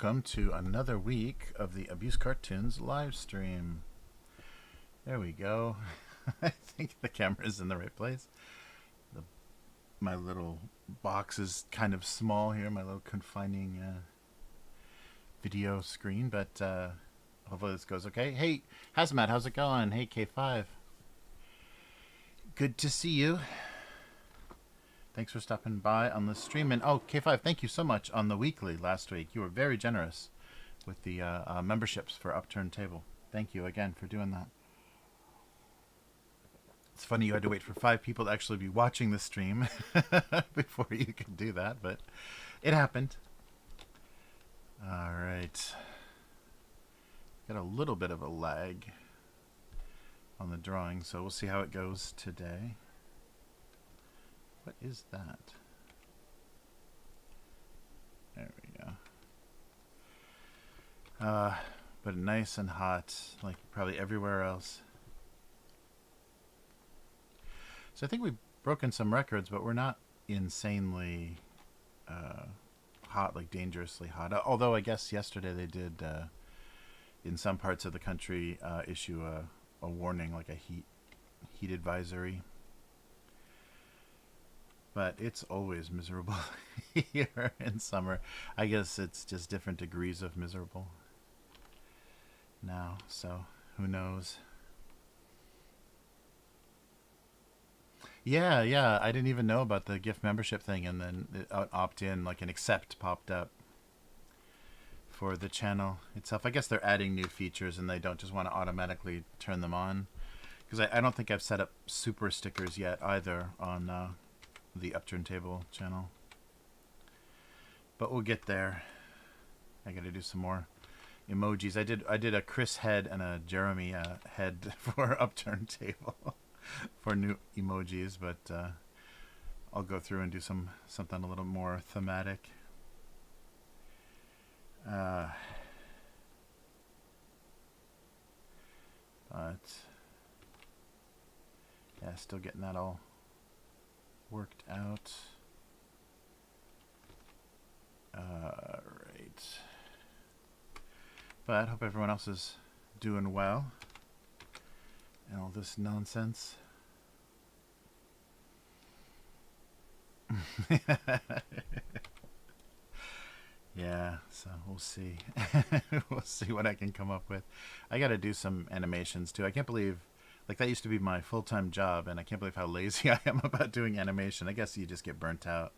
welcome to another week of the Abuse Cartoons live stream. There we go. I think the camera's in the right place. My little box is kind of small here, my little confining video screen, but hopefully this goes okay. Hey, Hazmat, how's it going? Hey, K5. Good to see you. Thanks for stopping by on the stream. And oh, K5, thank you so much on the weekly last week. You were very generous with the memberships for Upturned Table. Thank you again for doing that. It's funny you had to wait for 5 people to actually be watching the stream before you could do that, but it happened. All right. Got a little bit of a lag on the drawing, so we'll see how it goes today. What is that? There we go. But nice and hot, like probably everywhere else. So I think we've broken some records, but we're not insanely hot, like dangerously hot. Although I guess yesterday they did, in some parts of the country, issue a warning, like a heat advisory. But it's always miserable here in summer. I guess it's just different degrees of miserable now, so who knows. Yeah, I didn't even know about the gift membership thing, and then opt-in, like an accept popped up for the channel itself. I guess they're adding new features and they don't just want to automatically turn them on, because I don't think I've set up super stickers yet either on the Upturned Table channel, but we'll get there. I gotta do some more emojis. I did a Chris head and a Jeremy head for Upturned Table for new emojis, but I'll go through and do something a little more thematic. But yeah, still getting that all worked out. Right. But I hope everyone else is doing well and all this nonsense. Yeah, so we'll see. We'll see what I can come up with. I got to do some animations too. I can't believe, like, that used to be my full-time job, and I can't believe how lazy I am about doing animation. I guess you just get burnt out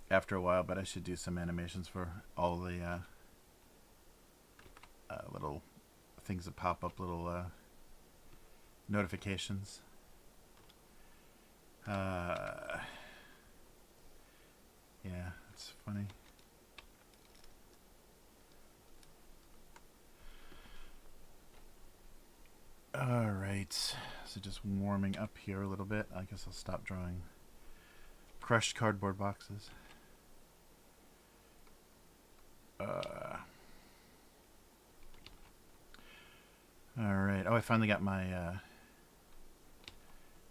after a while, but I should do some animations for all the little things that pop up, little notifications. Yeah, it's funny. Alright, so just warming up here a little bit. I guess I'll stop drawing crushed cardboard boxes. Alright, oh, I finally got my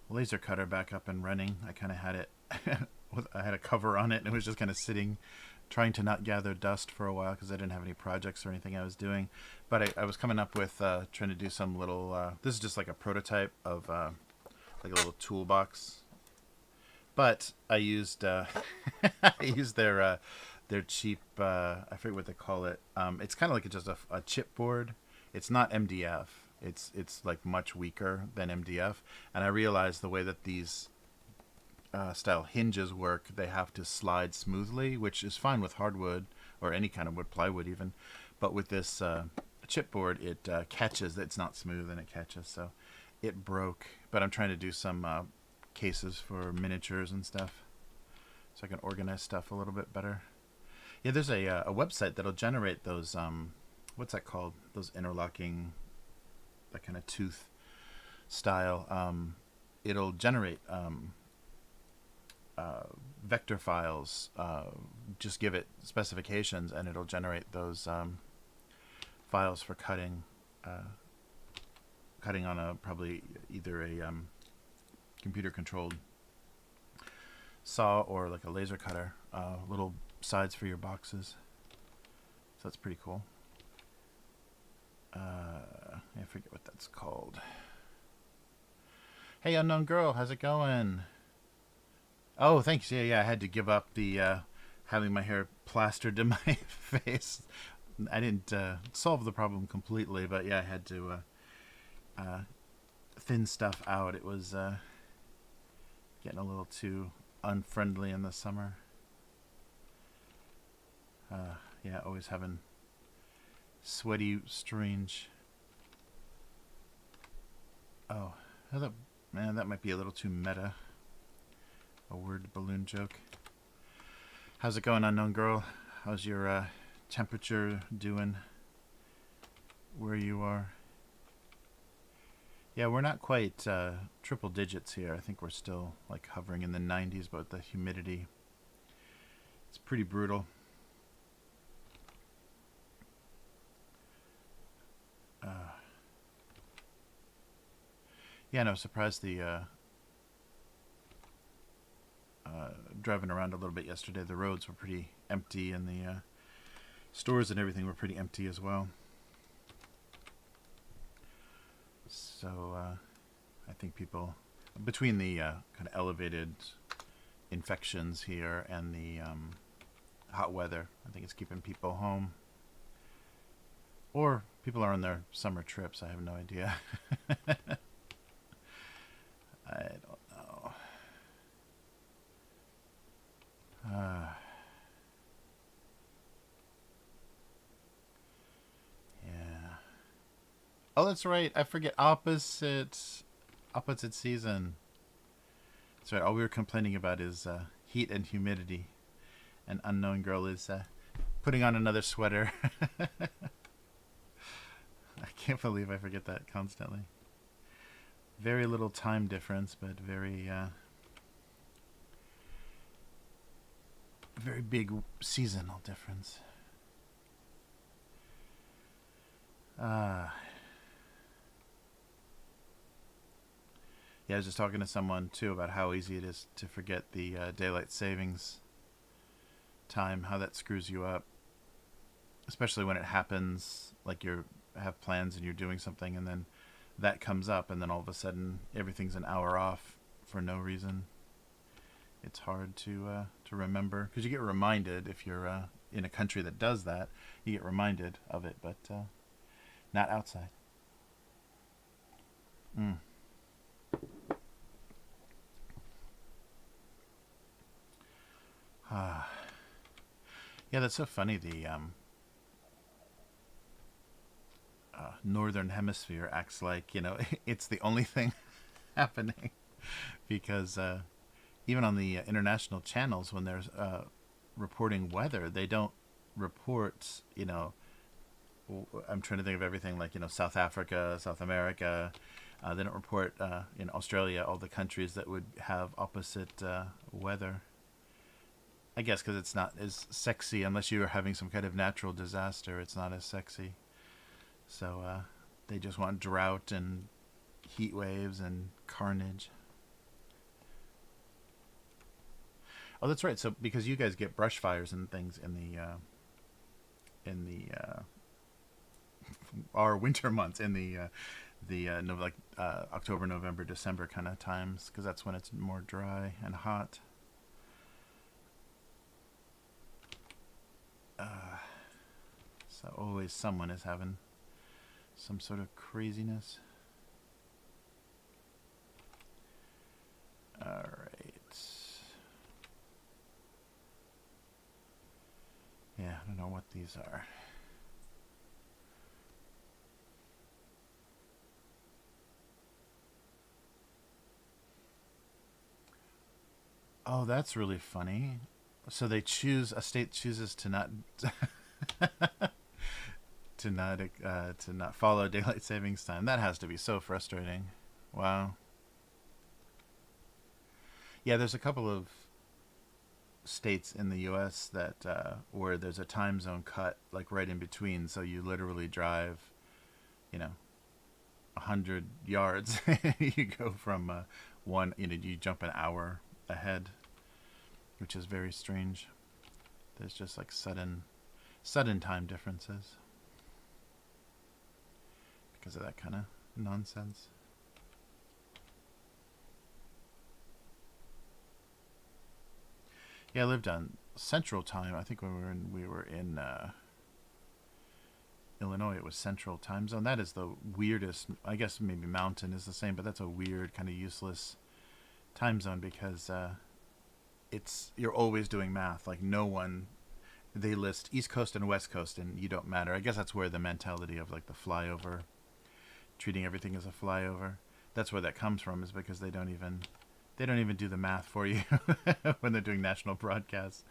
laser cutter back up and running. I kind of had it, I had a cover on it, and it was just kind of sitting, trying to not gather dust for a while because I didn't have any projects or anything I was doing. But I was coming up with trying to do some little, this is just like a prototype of like a little toolbox. But I used I used their cheap, I forget what they call it. It's kind of like just a chipboard. It's not MDF. It's like much weaker than MDF. And I realized the way that these style hinges work, they have to slide smoothly, which is fine with hardwood or any kind of wood, plywood even. But with this chipboard, it catches. It's not smooth and it catches, so it broke. But I'm trying to do some cases for miniatures and stuff, so I can organize stuff a little bit better. Yeah, there's a website that'll generate those what's that called? Those interlocking, that kind of tooth style. It'll generate vector files. Just give it specifications, and it'll generate those files for cutting on a probably either a computer controlled saw or like a laser cutter. Little sides for your boxes. So that's pretty cool. I forget what that's called. Hey, unknown girl, how's it going? Oh, thanks. Yeah. I had to give up the having my hair plastered to my face. I didn't solve the problem completely, but yeah, I had to thin stuff out. It was getting a little too unfriendly in the summer. Yeah, always having sweaty, strange. Oh, man, that might be a little too meta. A word balloon joke. How's it going, unknown girl? How's your temperature doing where you are? Yeah, we're not quite triple digits here. I think we're still like hovering in the 90s, but the humidity, it's pretty brutal. Yeah, no, surprised the driving around a little bit yesterday. The roads were pretty empty, and the stores and everything were pretty empty as well. So I think people, between the kind of elevated infections here and the hot weather, I think it's keeping people home. Or people are on their summer trips. I have no idea. I don't know. Yeah. Oh, that's right. I forget. Opposite season. That's right. All we were complaining about is heat and humidity. And unknown girl is putting on another sweater. I can't believe I forget that constantly. Very little time difference, but very very big seasonal difference. Yeah, I was just talking to someone too about how easy it is to forget the daylight savings time, how that screws you up, especially when it happens, like you have plans and you're doing something and then that comes up and then all of a sudden everything's an hour off for no reason. It's hard to remember, because you get reminded if you're in a country that does that, you get reminded of it, but not outside. Yeah, that's so funny. The northern hemisphere acts like, it's the only thing happening, because even on the international channels, when there's reporting weather, they don't report, I'm trying to think of everything like, South Africa, South America. They don't report in Australia, all the countries that would have opposite weather. I guess because it's not as sexy, unless you are having some kind of natural disaster, it's not as sexy. So they just want drought and heat waves and carnage. Oh, that's right. So because you guys get brush fires and things in the our winter months, in the October, November, December kind of times, because that's when it's more dry and hot. So always someone is having some sort of craziness. All right. Yeah, I don't know what these are. Oh, that's really funny. So a state chooses to not to not follow daylight savings time. That has to be so frustrating. Wow. Yeah, there's a couple of states in the U.S. that where there's a time zone cut, like right in between. So you literally drive, 100 yards. You go from one, you jump an hour ahead, which is very strange. There's just like sudden sudden time differences because of that kind of nonsense. Yeah, I lived on Central Time. I think when we were in Illinois, it was Central Time Zone. That is the weirdest. I guess maybe Mountain is the same, but that's a weird kind of useless time zone because it's you're always doing math. Like no one, they list East Coast and West Coast, and you don't matter. I guess that's where the mentality of like the flyover, treating everything as a flyover. That's where that comes from. Is because they don't even do the math for you when they're doing national broadcasts.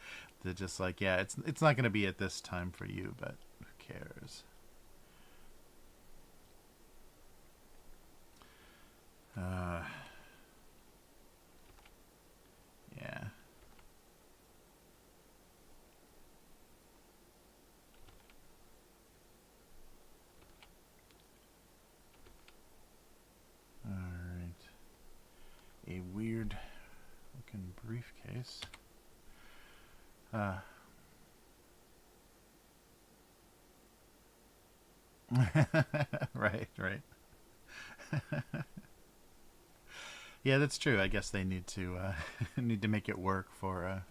They're just like, yeah, it's not going to be at this time for you, but who cares? Yeah. All right. A weird looking briefcase. Right, right. Yeah, that's true. I guess they need to need to make it work for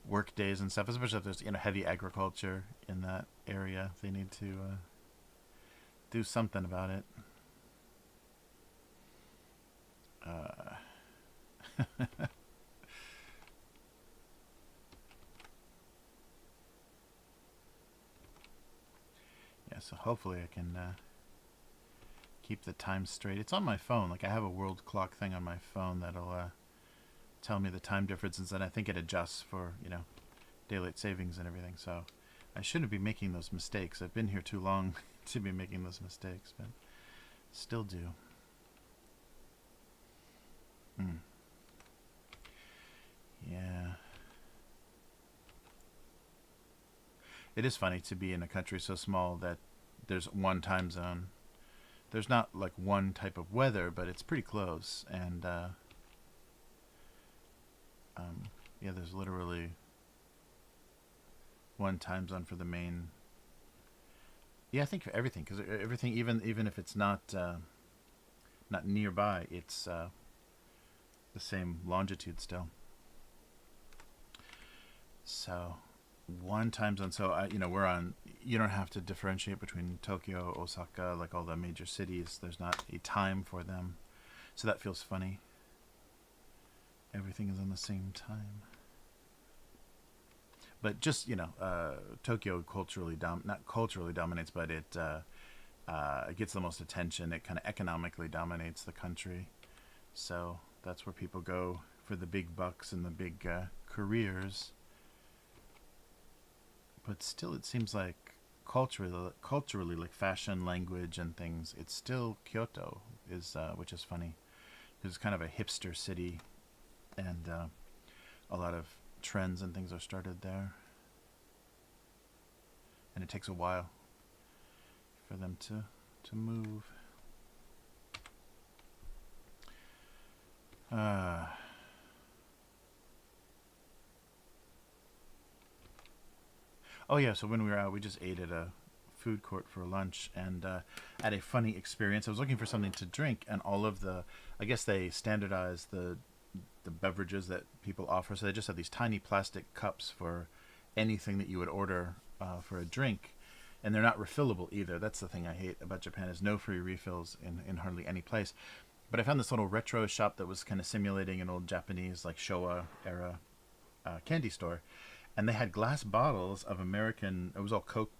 work days and stuff, especially if there's heavy agriculture in that area. They need to do something about it. Uh, yeah, so hopefully I can keep the time straight. It's on my phone. Like I have a world clock thing on my phone that'll tell me the time differences, and I think it adjusts for daylight savings and everything. So I shouldn't be making those mistakes. I've been here too long to be making those mistakes, but still do. Mm. Yeah. It is funny to be in a country so small that there's one time zone. There's not like one type of weather, but it's pretty close. And yeah, there's literally one time zone for the main. Yeah, I think for everything, because everything, even if it's not nearby, it's the same longitude still. So one time zone. So we're on. You don't have to differentiate between Tokyo, Osaka, like all the major cities. There's not a time for them, so that feels funny. Everything is on the same time. But just Tokyo culturally not culturally dominates, but it gets the most attention. It kind of economically dominates the country, so that's where people go for the big bucks and the big careers. But still, it seems like culturally, like fashion, language, and things, it's still Kyoto is, which is funny. It's kind of a hipster city, and a lot of trends and things are started there. And it takes a while for them to move. Oh yeah, so when we were out, we just ate at a food court for lunch, and had a funny experience. I was looking for something to drink, and all of I guess they standardized the beverages that people offer, so they just have these tiny plastic cups for anything that you would order for a drink, and they're not refillable either. That's the thing I hate about Japan, is no free refills in hardly any place. But I found this little retro shop that was kind of simulating an old Japanese, like Showa era candy store, and they had glass bottles of American. It was all Coke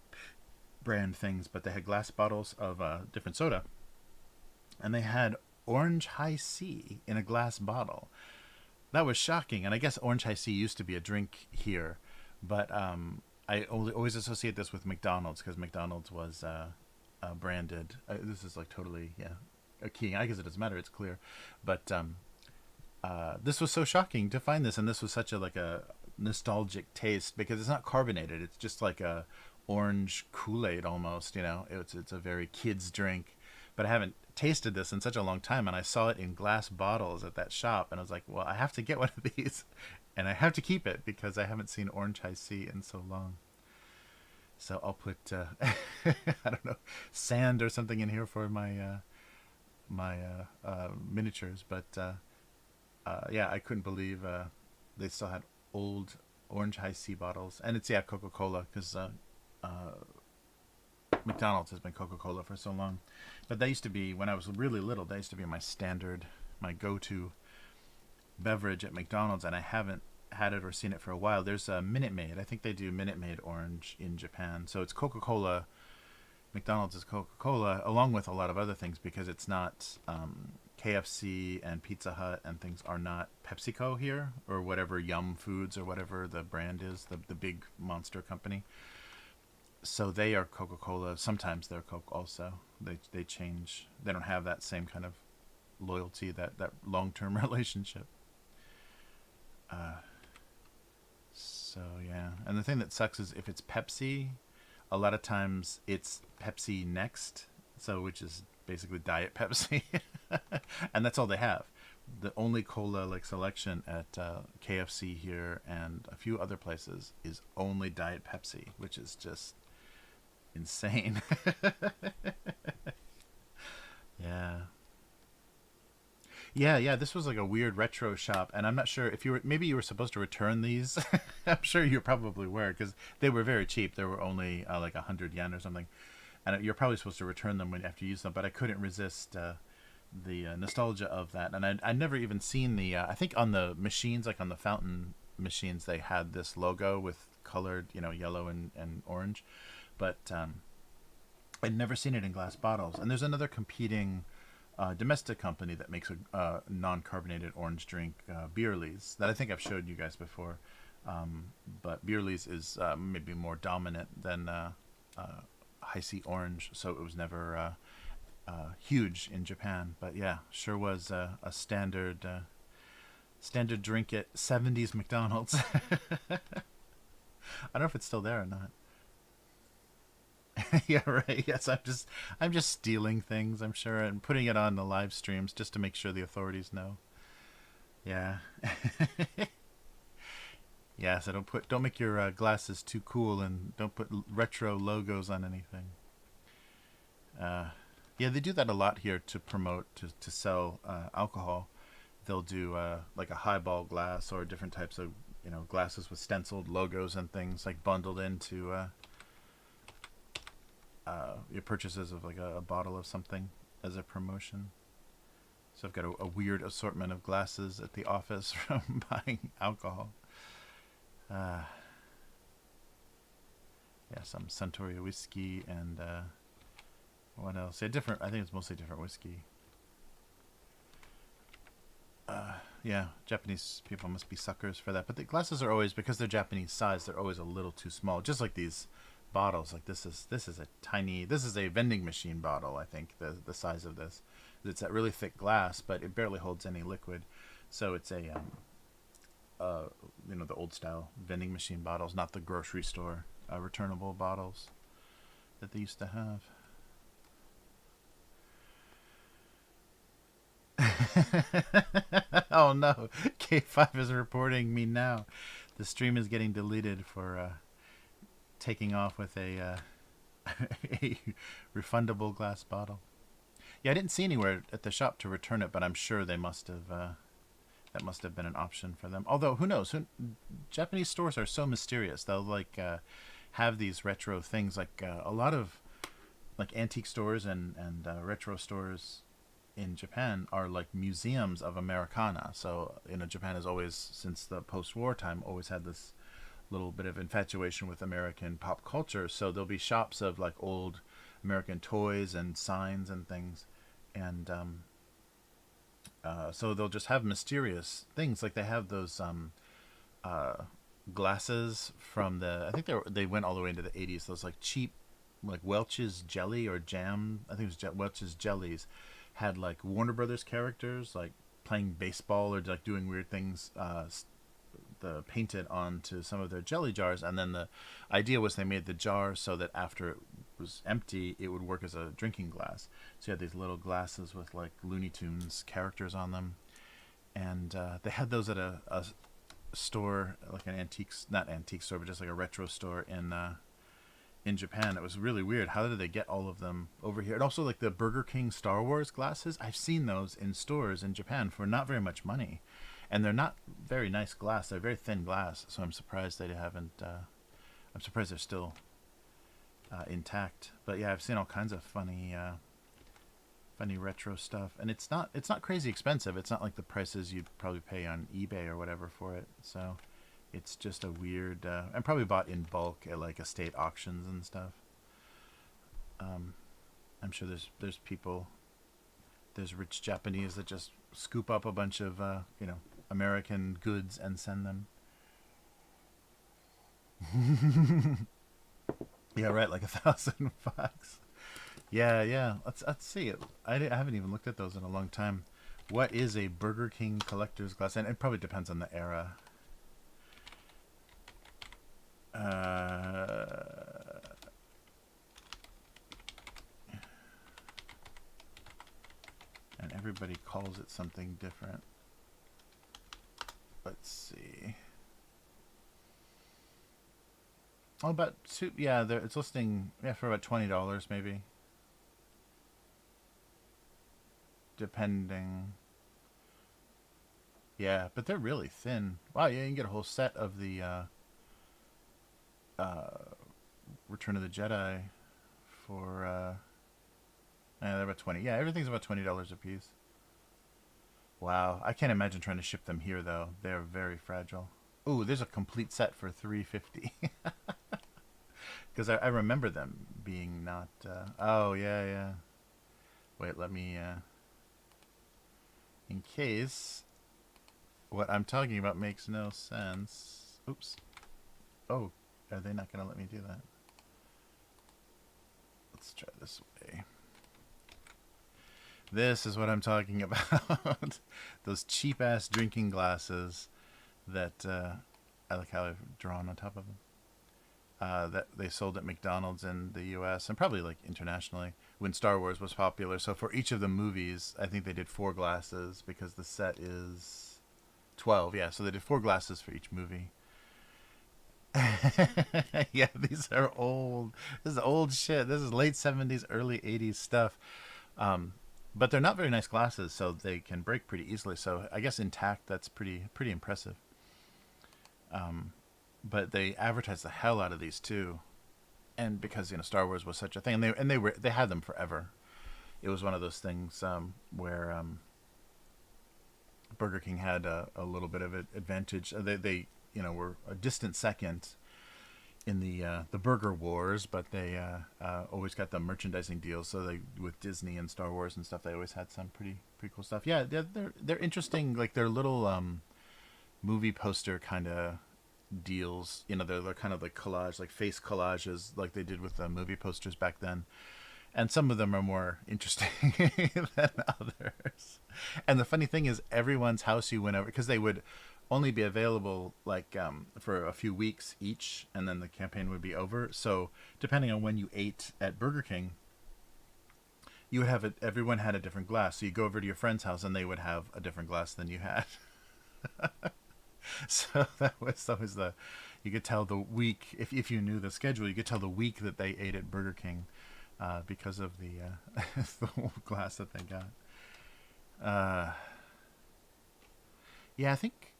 brand things, but they had glass bottles of different soda, and they had orange high C in a glass bottle. That was shocking, and I guess orange high C used to be a drink here, but I always associate this with McDonald's, because McDonald's was branded. This is like totally a key. I guess it doesn't matter. It's clear, but this was so shocking to find this, and this was such a nostalgic taste, because it's not carbonated. It's just like a orange Kool-Aid almost. It's a very kids drink, but I haven't tasted this in such a long time, and I saw it in glass bottles at that shop, and I was like, well, I have to get one of these, and I have to keep it because I haven't seen orange high C in so long. So I'll put I don't know, sand or something in here for my miniatures. But yeah, I couldn't believe they still had old orange high C bottles, and it's Coca-Cola because McDonald's has been Coca-Cola for so long. But that used to be when I was really little. That used to be my standard, my go-to beverage at McDonald's, and I haven't had it or seen it for a while. There's a Minute Maid. I think they do Minute Maid orange in Japan. So it's Coca-Cola. McDonald's is Coca-Cola, along with a lot of other things, because it's not KFC and Pizza Hut and things are not PepsiCo here, or whatever, Yum Foods or whatever the brand is, the big monster company. So they are Coca-Cola. Sometimes they're Coke also. They change. They don't have that same kind of loyalty, that long-term relationship. So yeah, and the thing that sucks is if it's Pepsi, a lot of times it's Pepsi Next, so which is basically Diet Pepsi, and that's all they have. The only cola like selection at KFC here and a few other places is only Diet Pepsi, which is just insane. Yeah. Yeah. This was like a weird retro shop, and I'm not sure if you were. Maybe you were supposed to return these. I'm sure you probably were because they were very cheap. They were only like 100 yen or something, and you're probably supposed to return them after you use them. But I couldn't resist the nostalgia of that, and I never even seen the. I think on the machines, like on the fountain machines, they had this logo with colored, yellow and orange, but I'd never seen it in glass bottles. And there's another competing domestic company that makes a non-carbonated orange drink, Beerley's, that I think I've showed you guys before. But Beerley's is maybe more dominant than High C Orange, so it was never huge in Japan. But yeah, sure was a standard drink at 70s McDonald's. I don't know if it's still there or not. Yeah, right. Yes, I'm just stealing things, I'm sure, and putting it on the live streams just to make sure the authorities know. Yeah. Yeah, so don't make your glasses too cool, and don't put retro logos on anything. Uh, yeah, they do that a lot here to promote to sell alcohol. They'll do like a highball glass or different types of glasses with stenciled logos and things like bundled into your purchases of like a bottle of something as a promotion. So I've got a weird assortment of glasses at the office from buying alcohol. Uh, yeah, some Suntory whiskey and what else? Yeah, different. I think it's mostly different whiskey. Yeah, Japanese people must be suckers for that. But the glasses are always, because they're Japanese size, they're always a little too small. Just like these bottles. Like this is a tiny. This is a vending machine bottle. I think the size of this. It's that really thick glass, but it barely holds any liquid. So it's a the old style vending machine bottles, not the grocery store returnable bottles that they used to have. Oh no, K5 is reporting me now. The stream is getting deleted for taking off with a a refundable glass bottle. Yeah, I didn't see anywhere at the shop to return it, but I'm sure they must have. That must have been an option for them. Although, who knows? Japanese stores are so mysterious. They'll have these retro things. Like a lot of antique stores and retro stores in Japan are like museums of Americana. So Japan has always, since the post-war time, always had this little bit of infatuation with American pop culture. So there'll be shops of like old American toys and signs and things, and so they'll just have mysterious things. Like they have those glasses from I think they went all the way into the 80s. Those like cheap, like Welch's jelly or jam. I think it was Welch's jellies. Had like Warner Brothers characters like playing baseball or like doing weird things. Painted onto some of their jelly jars, and then the idea was they made the jar so that after it was empty, it would work as a drinking glass. So you had these little glasses with like Looney Tunes characters on them, and they had those at a store, like an not antique store, but just like a retro store in Japan. It was really weird. How did they get all of them over here? And also, like the Burger King Star Wars glasses, I've seen those in stores in Japan for not very much money, and they're not very nice glass. They're very thin glass, so I'm surprised they haven't. I'm surprised they're still intact. But yeah, I've seen all kinds of funny retro stuff, and it's not crazy expensive. It's not like the prices you'd probably pay on eBay or whatever for it. So it's just a weird. And probably bought in bulk at like estate auctions and stuff. I'm sure there's people, there's rich Japanese that just scoop up a bunch of American goods and send them. Yeah, right, like $1,000. Yeah, yeah. Let's see it. I haven't even looked at those in a long time. What is a Burger King collector's glass? And it probably depends on the era. And everybody calls it something different. Let's see. Oh, about two. Yeah, it's listing. Yeah, for about $20 maybe, depending. Yeah, but they're really thin. Wow, yeah, you can get a whole set of the uh, Return of the Jedi for. Yeah, they're about 20. Yeah, everything's about $20 a piece. Wow, I can't imagine trying to ship them here though. They're very fragile. Ooh, there's a complete set for 350. Because I remember them being not. Oh yeah, yeah. Wait, let me. In case what I'm talking about makes no sense. Oops. Oh, are they not going to let me do that? Let's try this way. This is what I'm talking about. Those cheap ass drinking glasses that I like how I've drawn on top of them. That they sold at McDonald's in the U.S. and probably like internationally when Star Wars was popular. So for each of the movies, I think they did 4 glasses because the set is 12. Yeah, so they did 4 glasses for each movie. Yeah, these are old. This is old shit. This is late 70s, early 80s stuff. But they're not very nice glasses, so they can break pretty easily. So I guess intact, that's pretty impressive. But they advertised the hell out of these too, and because Star Wars was such a thing, and they had them forever. It was one of those things where Burger King had a little bit of an advantage. They were a distant second in the burger wars, but they always got the merchandising deals. So they with Disney and Star Wars and stuff, they always had some pretty cool stuff. Yeah, they're interesting. Like their little movie poster kind of deals. They're kind of like collage, like face collages, like they did with the movie posters back then. And some of them are more interesting than others. And the funny thing is, everyone's house you went over, because they would only be available like for a few weeks each, and then the campaign would be over. So depending on when you ate at Burger King, you would have everyone had a different glass. So you go over to your friend's house, and they would have a different glass than you had. So that was always you could tell the week, if you knew the schedule, you could tell the week that they ate at Burger King because of the the glass that they got. Yeah, I think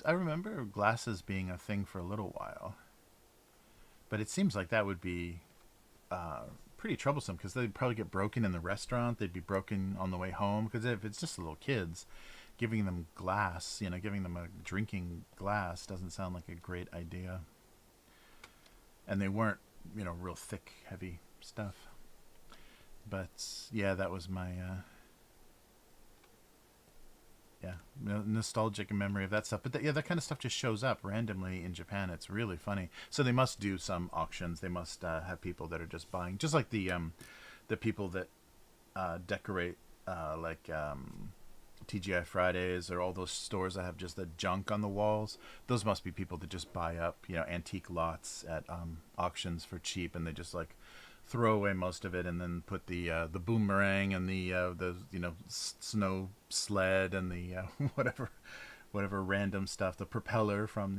I remember glasses being a thing for a little while, but it seems like that would be pretty troublesome because they'd probably get broken in the restaurant. They'd be broken on the way home because if it's just little kids, giving them glass, giving them a drinking glass doesn't sound like a great idea. And they weren't, real thick, heavy stuff. But yeah, that was my nostalgic memory of that stuff. But that kind of stuff just shows up randomly in Japan. It's really funny. So they must do some auctions. They must have people that are just buying, just like the people that decorate TGI Fridays or all those stores that have just the junk on the walls. Those must be people that just buy up, antique lots at auctions for cheap, and they just like throw away most of it, and then put the boomerang and the snow sled and the whatever random stuff, the propeller from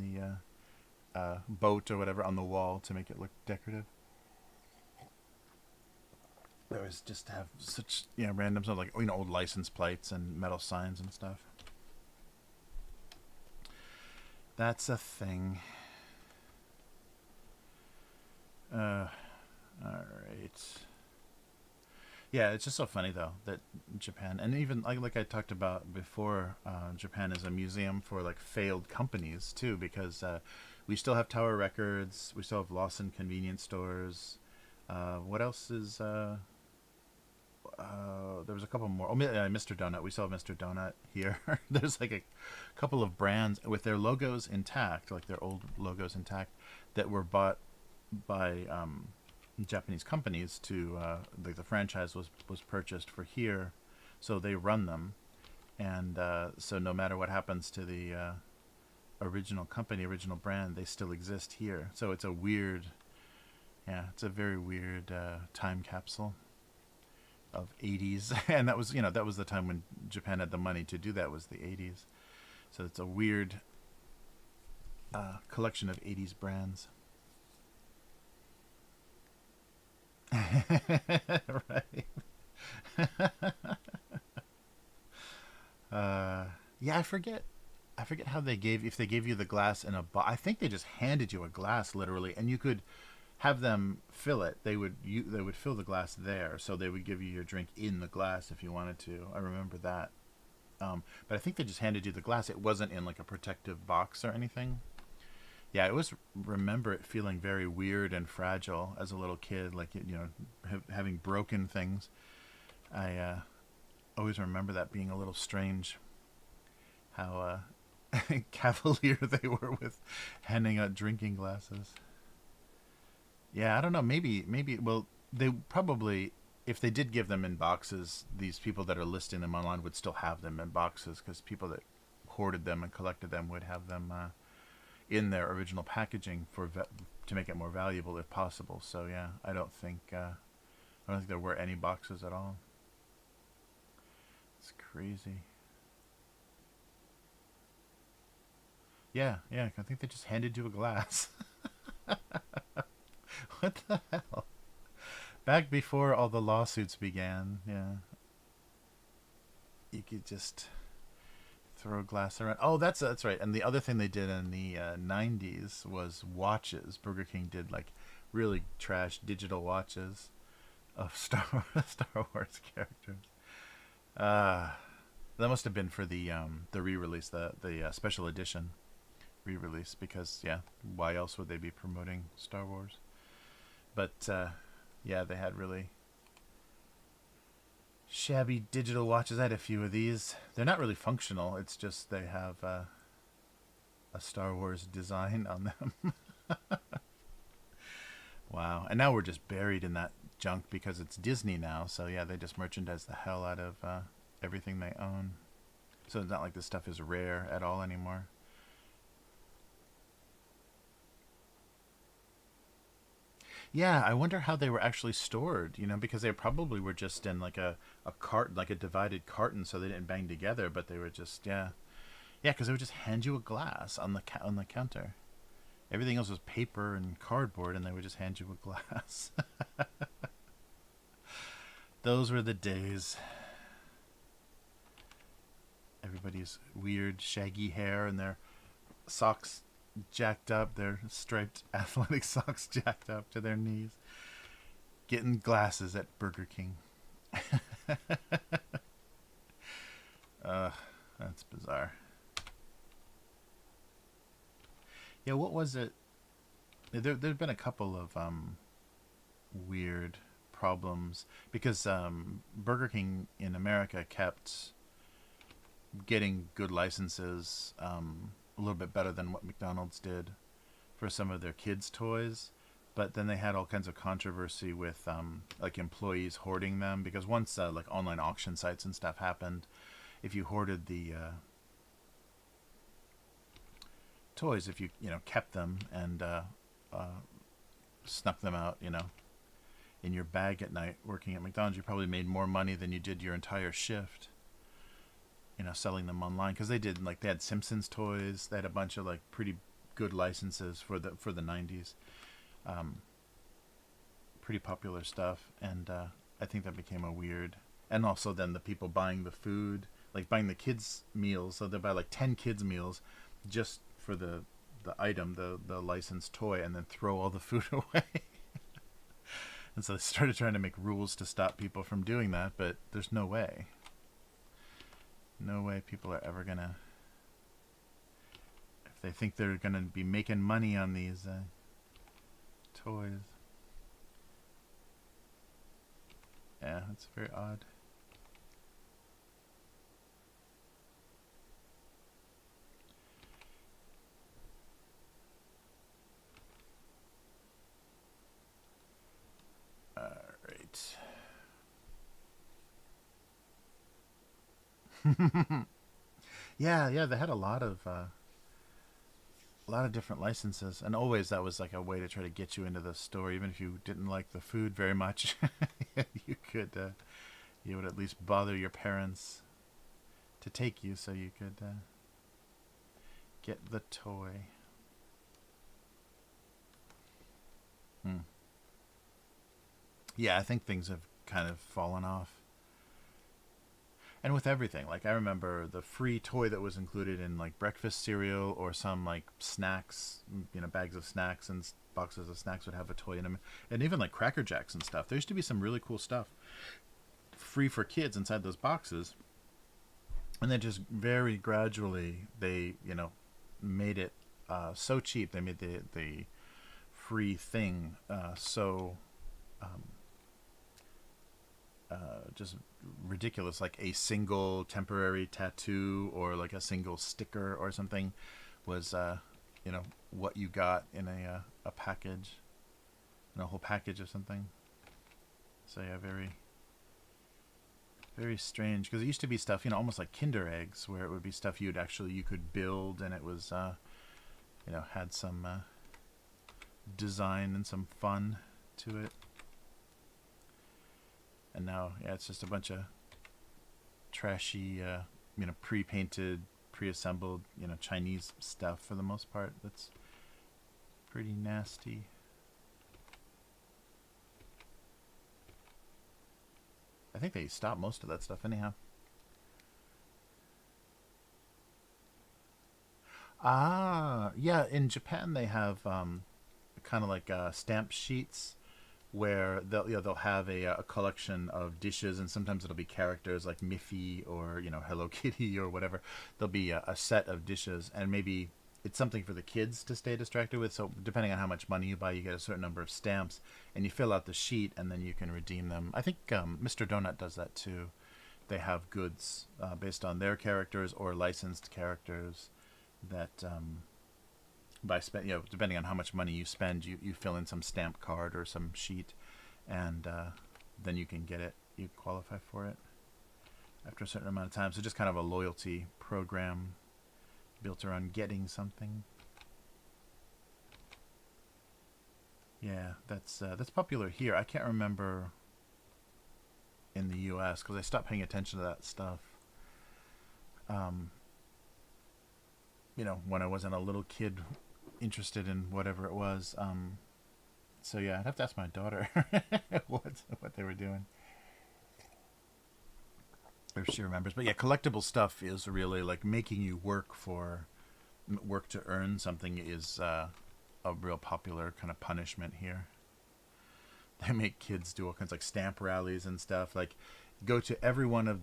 boat or whatever on the wall to make it look decorative. They always just have such random stuff like old license plates and metal signs and stuff. That's a thing. All right. Yeah, it's just so funny though that Japan, and even like I talked about before, Japan is a museum for like failed companies too, because we still have Tower Records, we still have Lawson convenience stores. What else is? There was a couple more. Oh, Mr. Donut. We still have Mr. Donut here. There's like a couple of brands with their logos intact, like their old logos intact, that were bought by Japanese companies to like the franchise was purchased for here, so they run them, and so no matter what happens to the original company, original brand, they still exist here. So it's a weird, it's a very weird time capsule of 80s, and that was the time when Japan had the money to do that, was the 80s. So it's a weird collection of 80s brands. Right. Yeah, I forget how if they gave you the glass in a I think they just handed you a glass literally, and you could have them fill it. They would fill the glass there, so they would give you your drink in the glass if you wanted to. I remember that. But I think they just handed you the glass. It wasn't in like a protective box or anything. Yeah, I always remember it feeling very weird and fragile as a little kid, like having broken things. I always remember that being a little strange. How cavalier they were with handing out drinking glasses. Yeah, I don't know. Maybe. Well, they probably, if they did give them in boxes, these people that are listing them online would still have them in boxes, because people that hoarded them and collected them would have them in their original packaging to make it more valuable if possible. So yeah, I don't think there were any boxes at all. It's crazy. Yeah, I think they just handed you a glass. What the hell? Back before all the lawsuits began, yeah. You could just throw glass around. Oh, that's right. And the other thing they did in the 90s was watches. Burger King did like really trash digital watches of Star Wars characters. That must have been for the re-release, the special edition re-release, because why else would they be promoting Star Wars? But they had really shabby digital watches. I had a few of these. They're not really functional. It's just they have a Star Wars design on them. Wow. And now we're just buried in that junk because it's Disney now. So yeah, they just merchandise the hell out of everything they own. So it's not like this stuff is rare at all anymore. Yeah, I wonder how they were actually stored, because they probably were just in like a cart, like a divided carton, so they didn't bang together, but they were just, because they would just hand you a glass on the counter. Everything else was paper and cardboard, and they would just hand you a glass. Those were the days. Everybody's weird, shaggy hair and their socks jacked up, their striped athletic socks jacked up to their knees, getting glasses at Burger King. That's bizarre. Yeah, what was it? There've been a couple of weird problems because Burger King in America kept getting good licenses, a little bit better than what McDonald's did for some of their kids' toys. But then they had all kinds of controversy with like employees hoarding them, because once like online auction sites and stuff happened, if you hoarded the toys, if you kept them and snuck them out in your bag at night working at McDonald's, you probably made more money than you did your entire shift selling them online. Because they had Simpsons toys, they had a bunch of like pretty good licenses for the 90s. Pretty popular stuff, and I think that became a weird. And also then the people buying the food, like buying the kids meals, so they buy like 10 kids meals just for the item, the licensed toy, and then throw all the food away. And so they started trying to make rules to stop people from doing that, but there's no way. No way people are ever gonna, if they think they're gonna be making money on these toys. Yeah, that's very odd. Alright. Yeah, they had a lot of different licenses, and always that was like a way to try to get you into the store, even if you didn't like the food very much. You could, you would at least bother your parents to take you so you could get the toy. Hmm. Yeah, I think things have kind of fallen off. And with everything, like I remember the free toy that was included in like breakfast cereal or some like snacks, bags of snacks and boxes of snacks would have a toy in them, and even like Cracker Jacks and stuff. There used to be some really cool stuff free for kids inside those boxes, and then just very gradually they made it so cheap. They made the free thing so um, just ridiculous, like a single temporary tattoo or like a single sticker or something was what you got in a package, in a whole package of something. So yeah, very very strange, because it used to be stuff, almost like Kinder eggs, where it would be stuff you could build, and it was had some design and some fun to it. And now, yeah, it's just a bunch of trashy, pre-painted, pre-assembled, Chinese stuff for the most part. That's pretty nasty. I think they stopped most of that stuff anyhow. Ah, yeah, in Japan they have kind of like stamp sheets where they'll have a collection of dishes, and sometimes it'll be characters like Miffy or Hello Kitty or whatever. There'll be a set of dishes, and maybe it's something for the kids to stay distracted with. So depending on how much money you buy, you get a certain number of stamps, and you fill out the sheet, and then you can redeem them. I think Mr. Donut does that too. They have goods based on their characters or licensed characters that by spend depending on how much money you spend, you fill in some stamp card or some sheet, and then you can get it. You qualify for it after a certain amount of time. So just kind of a loyalty program built around getting something. Yeah, that's popular here. I can't remember in the U.S. because I stopped paying attention to that stuff. Um, when I wasn't a little kid interested in whatever it was. So yeah, I'd have to ask my daughter what they were doing, if she remembers. But yeah, collectible stuff is really like making you work to earn something is a real popular kind of punishment here. They make kids do all kinds of like stamp rallies and stuff. Like, go to every one of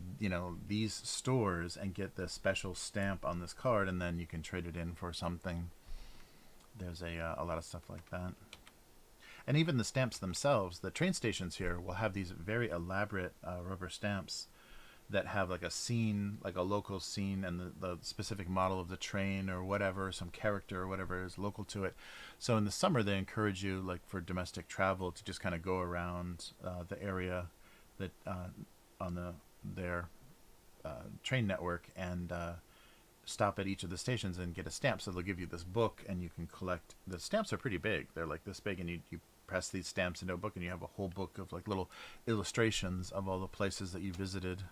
these stores and get the special stamp on this card, and then you can trade it in for something. There's a lot of stuff like that. And even the stamps themselves, the train stations here will have these very elaborate rubber stamps that have like a scene, like a local scene, and the specific model of the train or whatever, some character or whatever is local to it. So in the summer, they encourage you, like for domestic travel, to just kind of go around the area that on their train network and stop at each of the stations and get a stamp. So they'll give you this book, and you can collect. The stamps are pretty big. They're like this big, and you press these stamps into a book, and you have a whole book of like little illustrations of all the places that you visited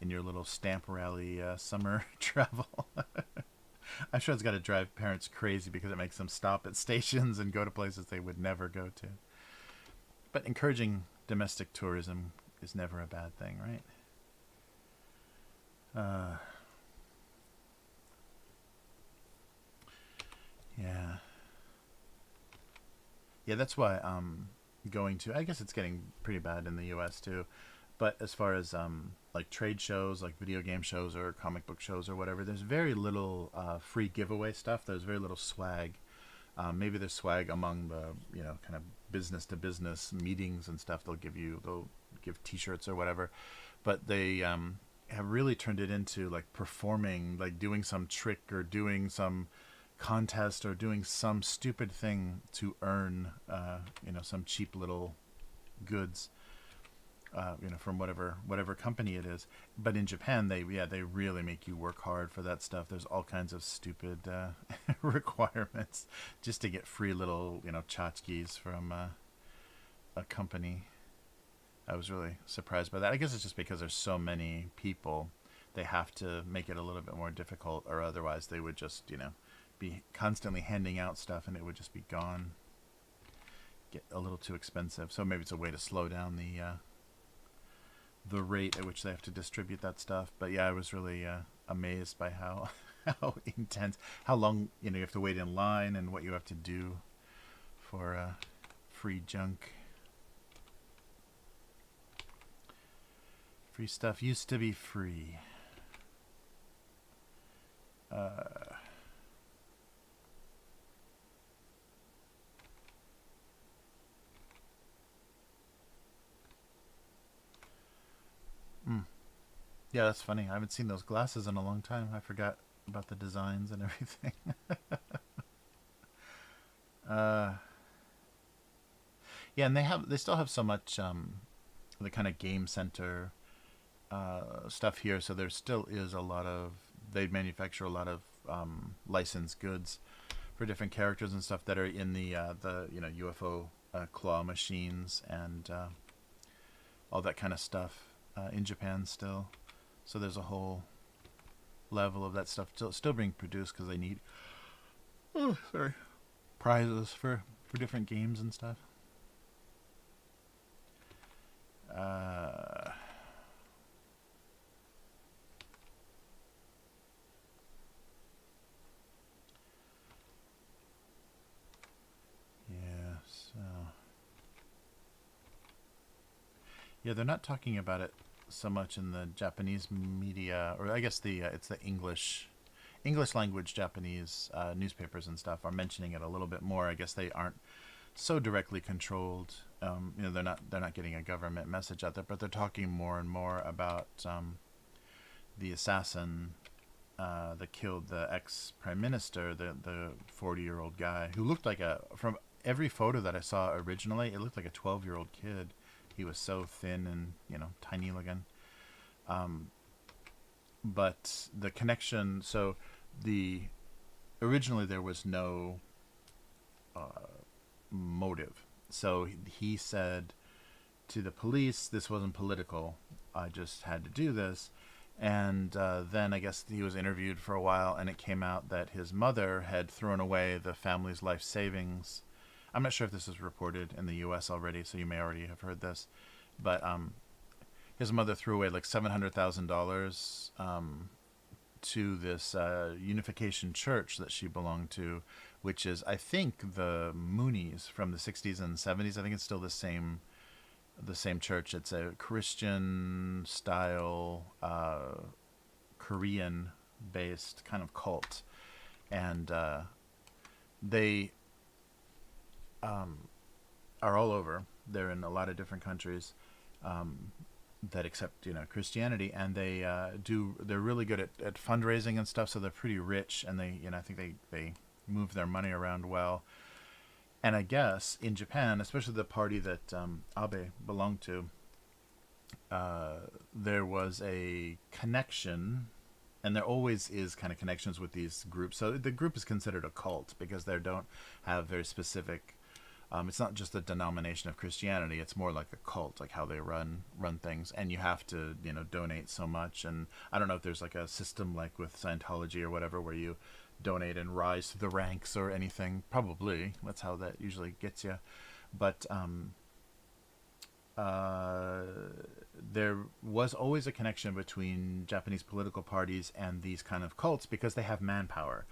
in your little stamp rally summer travel. I'm sure it's got to drive parents crazy because it makes them stop at stations and go to places they would never go to. But encouraging domestic tourism is never a bad thing, right? Yeah. Yeah, that's why going to, I guess it's getting pretty bad in the US too. But as far as like trade shows, like video game shows or comic book shows or whatever, there's very little free giveaway stuff. There's very little swag. Maybe there's swag among the kind of business to business meetings and stuff. They'll give T-shirts or whatever, but they have really turned it into like performing, like doing some trick or doing some contest or doing some stupid thing to earn some cheap little goods from whatever company it is. But in Japan, they really make you work hard for that stuff. There's all kinds of stupid requirements just to get free little tchotchkes from a company. I was really surprised by that. I guess it's just because there's so many people, they have to make it a little bit more difficult, or otherwise they would just be constantly handing out stuff and it would just be gone. Get a little too expensive. So maybe it's a way to slow down the rate at which they have to distribute that stuff. But yeah, I was really amazed by how how intense, how long you have to wait in line, and what you have to do for free junk. Free stuff used to be free. Yeah, that's funny. I haven't seen those glasses in a long time. I forgot about the designs and everything. uh, yeah, and they still have so much the kind of game center stuff here. So there still is a lot of, they manufacture a lot of licensed goods for different characters and stuff that are in the UFO claw machines and all that kind of stuff in Japan still. So there's a whole level of that stuff still being produced because they need prizes for different games and stuff. Yeah, they're not talking about it so much in the Japanese media, or I guess it's the English language Japanese newspapers and stuff are mentioning it a little bit more. I guess they aren't so directly controlled. They're not getting a government message out there, but they're talking more and more about the assassin that killed the ex-prime minister, the 40-year-old guy who looked like from every photo that I saw originally, it looked like a 12-year-old kid. He was so thin and tiny looking. But the connection, so originally there was no motive. So he said to the police, this wasn't political. I just had to do this. And then I guess he was interviewed for a while, and it came out that his mother had thrown away the family's life savings. I'm not sure if this is reported in the U.S. already, so you may already have heard this. But his mother threw away like $700,000 to this Unification Church that she belonged to, which is, I think, the Moonies from the 60s and 70s. I think it's still the same church. It's a Christian style, Korean based kind of cult, and they are all over. They're in a lot of different countries that accept Christianity, and they're really good at fundraising and stuff. So they're pretty rich, and I think they move their money around well. And I guess in Japan, especially the party that Abe belonged to, there was a connection, and there always is kind of connections with these groups. So the group is considered a cult because they don't have very specific. It's not just a denomination of Christianity. It's more like a cult, like how they run things. And you have to, donate so much. And I don't know if there's like a system like with Scientology or whatever where you donate and rise to the ranks or anything. Probably that's how that usually gets you. But uh, there was always a connection between Japanese political parties and these kind of cults because they have manpower.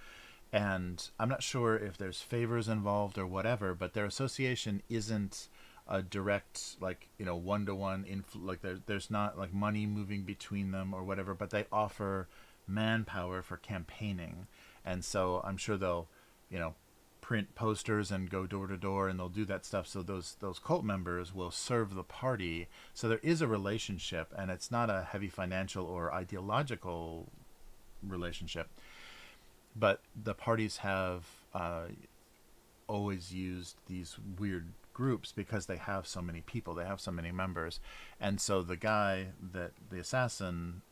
And I'm not sure if there's favors involved or whatever, but their association isn't a direct, like, one-to-one like there's not like money moving between them or whatever, but they offer manpower for campaigning. And so I'm sure they'll, you know, print posters and go door to door, and they'll do that stuff, so those cult members will serve the party. So there is a relationship, and it's not a heavy financial or ideological relationship. But the parties have always used these weird groups because they have so many people, they have so many members. And so the guy, that the assassin,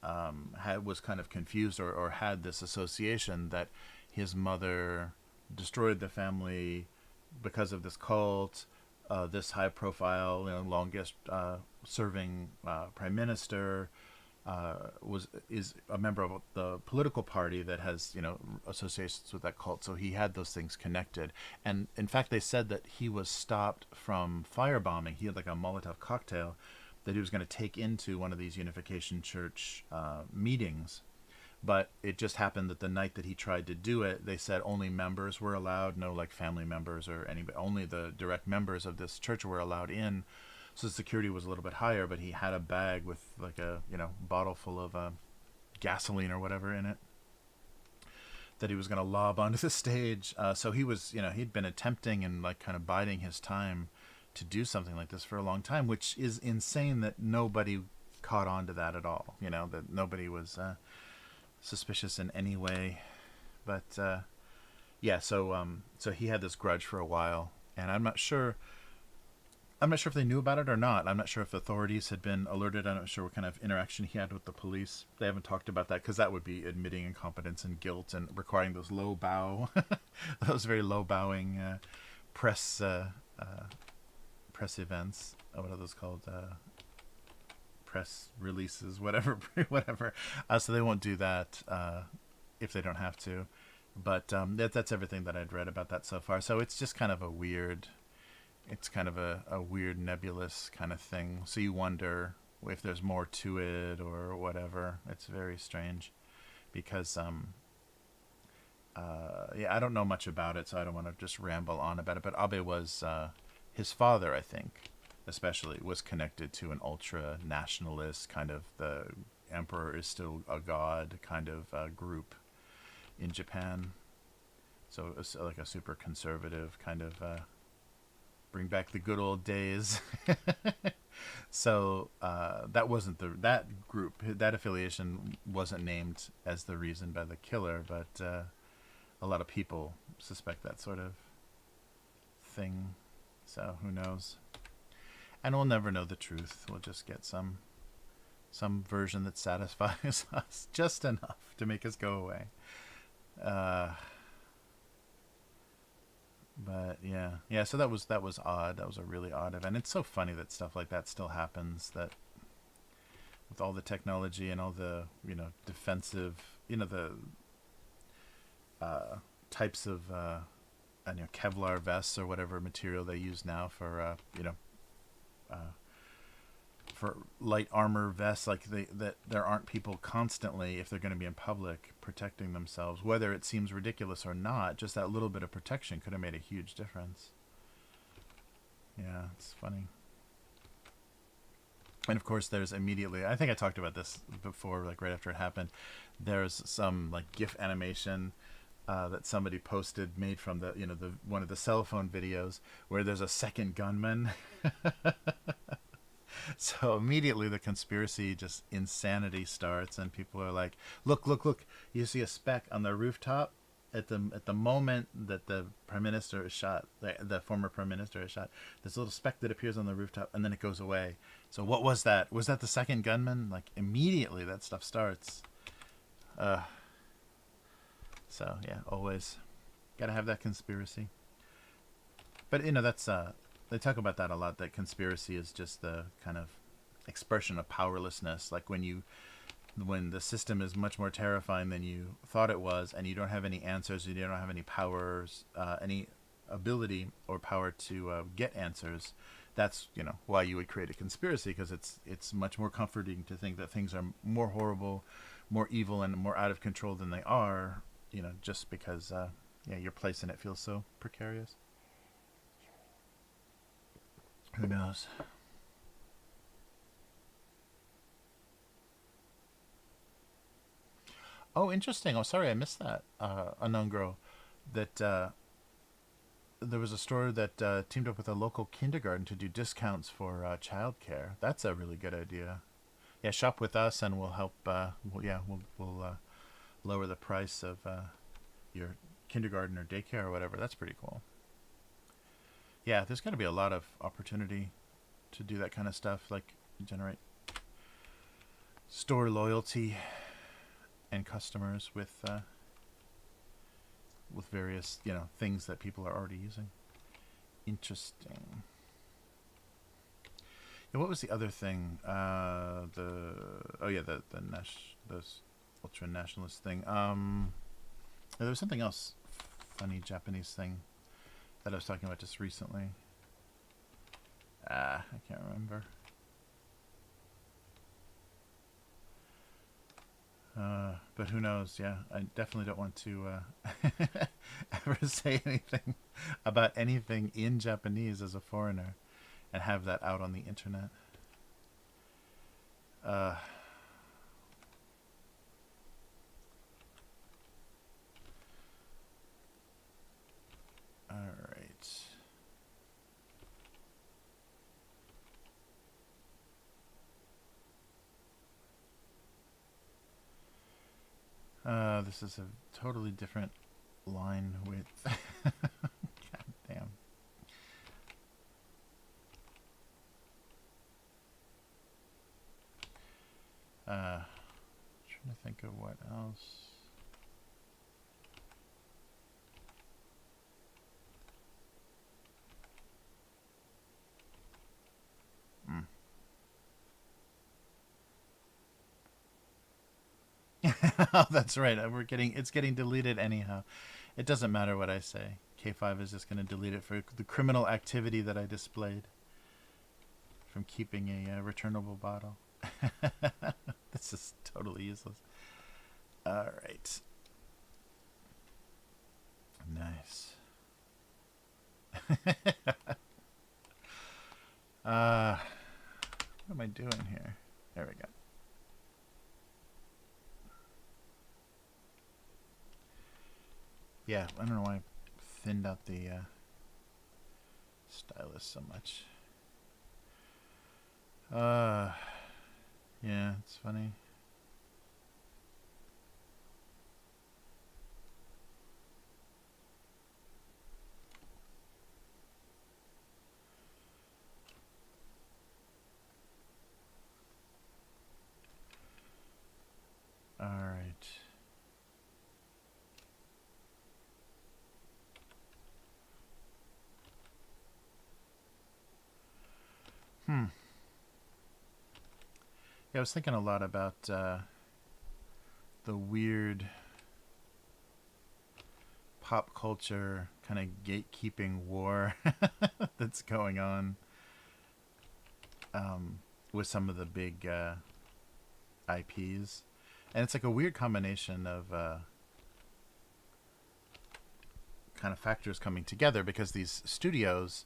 was kind of confused, or had this association that his mother destroyed the family because of this cult. This high profile, longest serving prime minister is a member of the political party that has, associations with that cult. So he had those things connected. And in fact, they said that he was stopped from firebombing. He had like a Molotov cocktail that he was going to take into one of these Unification Church meetings. But it just happened that the night that he tried to do it, they said only members were allowed, no like family members or anybody. Only the direct members of this church were allowed in. So the security was a little bit higher, but he had a bag with like a, bottle full of gasoline or whatever in it that he was going to lob onto the stage. So he was, he'd been attempting and like kind of biding his time to do something like this for a long time, which is insane that nobody caught on to that at all. That nobody was suspicious in any way. But yeah, so he had this grudge for a while, and I'm not sure if they knew about it or not. I'm not sure if authorities had been alerted. I'm not sure what kind of interaction he had with the police. They haven't talked about that, because that would be admitting incompetence and guilt and requiring those low bow, those very low bowing press events. What are those called? Press releases, whatever, whatever. So they won't do that if they don't have to. But that's everything that I'd read about that so far. So it's just kind of a weird. It's kind of a weird nebulous kind of thing. So you wonder if there's more to it or whatever. It's very strange because, yeah, I don't know much about it, so I don't want to just ramble on about it. But Abe was, his father, I think, especially, was connected to an ultra-nationalist kind of, the emperor is still a god kind of group in Japan. So it was like a super conservative kind of... bring back the good old days. So that wasn't that group, that affiliation wasn't named as the reason by the killer, but a lot of people suspect that sort of thing. So who knows? And we'll never know the truth. We'll just get some version that satisfies us just enough to make us go away. But yeah. So that was odd. That was a really odd event. It's so funny that stuff like that still happens. That with all the technology and all the defensive, the types of Kevlar vests or whatever material they use now for for light armor vests, like that there aren't people constantly, if they're going to be in public, protecting themselves, whether it seems ridiculous or not. Just that little bit of protection could have made a huge difference. Yeah, it's funny. And of course there's immediately, I think I talked about this before, like right after it happened, there's some like GIF animation that somebody posted, made from the one of the cell phone videos, where there's a second gunman. So immediately the conspiracy, just insanity starts, and people are like, look, you see a speck on the rooftop at the moment that the prime minister is shot, the former prime minister is shot. This little speck that appears on the rooftop, and then it goes away. So what was that? Was that the second gunman? Like immediately that stuff starts. So yeah, always gotta have that conspiracy. But that's they talk about that a lot, that conspiracy is just the kind of expression of powerlessness. Like when you when the system is much more terrifying than you thought it was, and you don't have any answers, you don't have any powers, any ability or power to get answers. That's why you would create a conspiracy, because it's much more comforting to think that things are more horrible, more evil, and more out of control than they are. Just because your place in it feels so precarious. Who knows? Oh, interesting. Oh, sorry, I missed that. Unknown Girl. That there was a store that teamed up with a local kindergarten to do discounts for childcare. That's a really good idea. Yeah, shop with us, and we'll help. We'll lower the price of your kindergarten or daycare or whatever. That's pretty cool. Yeah, there's going to be a lot of opportunity to do that kind of stuff, like generate store loyalty and customers with various things that people are already using. Interesting. And what was the other thing? The ultra nationalist thing. There was something else funny Japanese thing that I was talking about just recently. I can't remember. But who knows? Yeah, I definitely don't want to ever say anything about anything in Japanese as a foreigner and have that out on the internet. All right. This is a totally different line width. God damn. Trying to think of what else. Oh, that's right. It's getting deleted anyhow. It doesn't matter what I say. K5 is just going to delete it for the criminal activity that I displayed from keeping a returnable bottle. This is totally useless. All right. Nice. What am I doing here? There we go. Yeah, I don't know why I thinned out the stylus so much. Yeah, it's funny. All right. Yeah, I was thinking a lot about the weird pop culture kind of gatekeeping war that's going on with some of the big IPs. And it's like a weird combination of kind of factors coming together, because these studios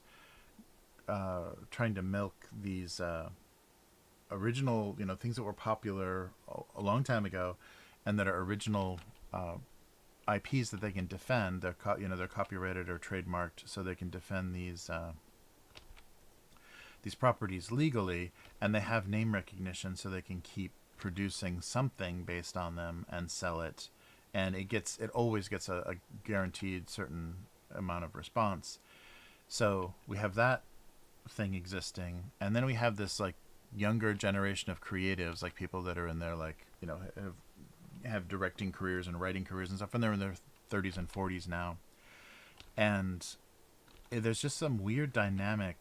trying to milk these original, things that were popular a long time ago, and that are original IPs that they can defend. They're they're copyrighted or trademarked, so they can defend these properties legally, and they have name recognition, so they can keep producing something based on them and sell it, and it always gets a guaranteed certain amount of response. So we have that thing existing, and then we have this like younger generation of creatives, like people that are in their have directing careers and writing careers and stuff, and they're in their 30s and 40s now, and there's just some weird dynamic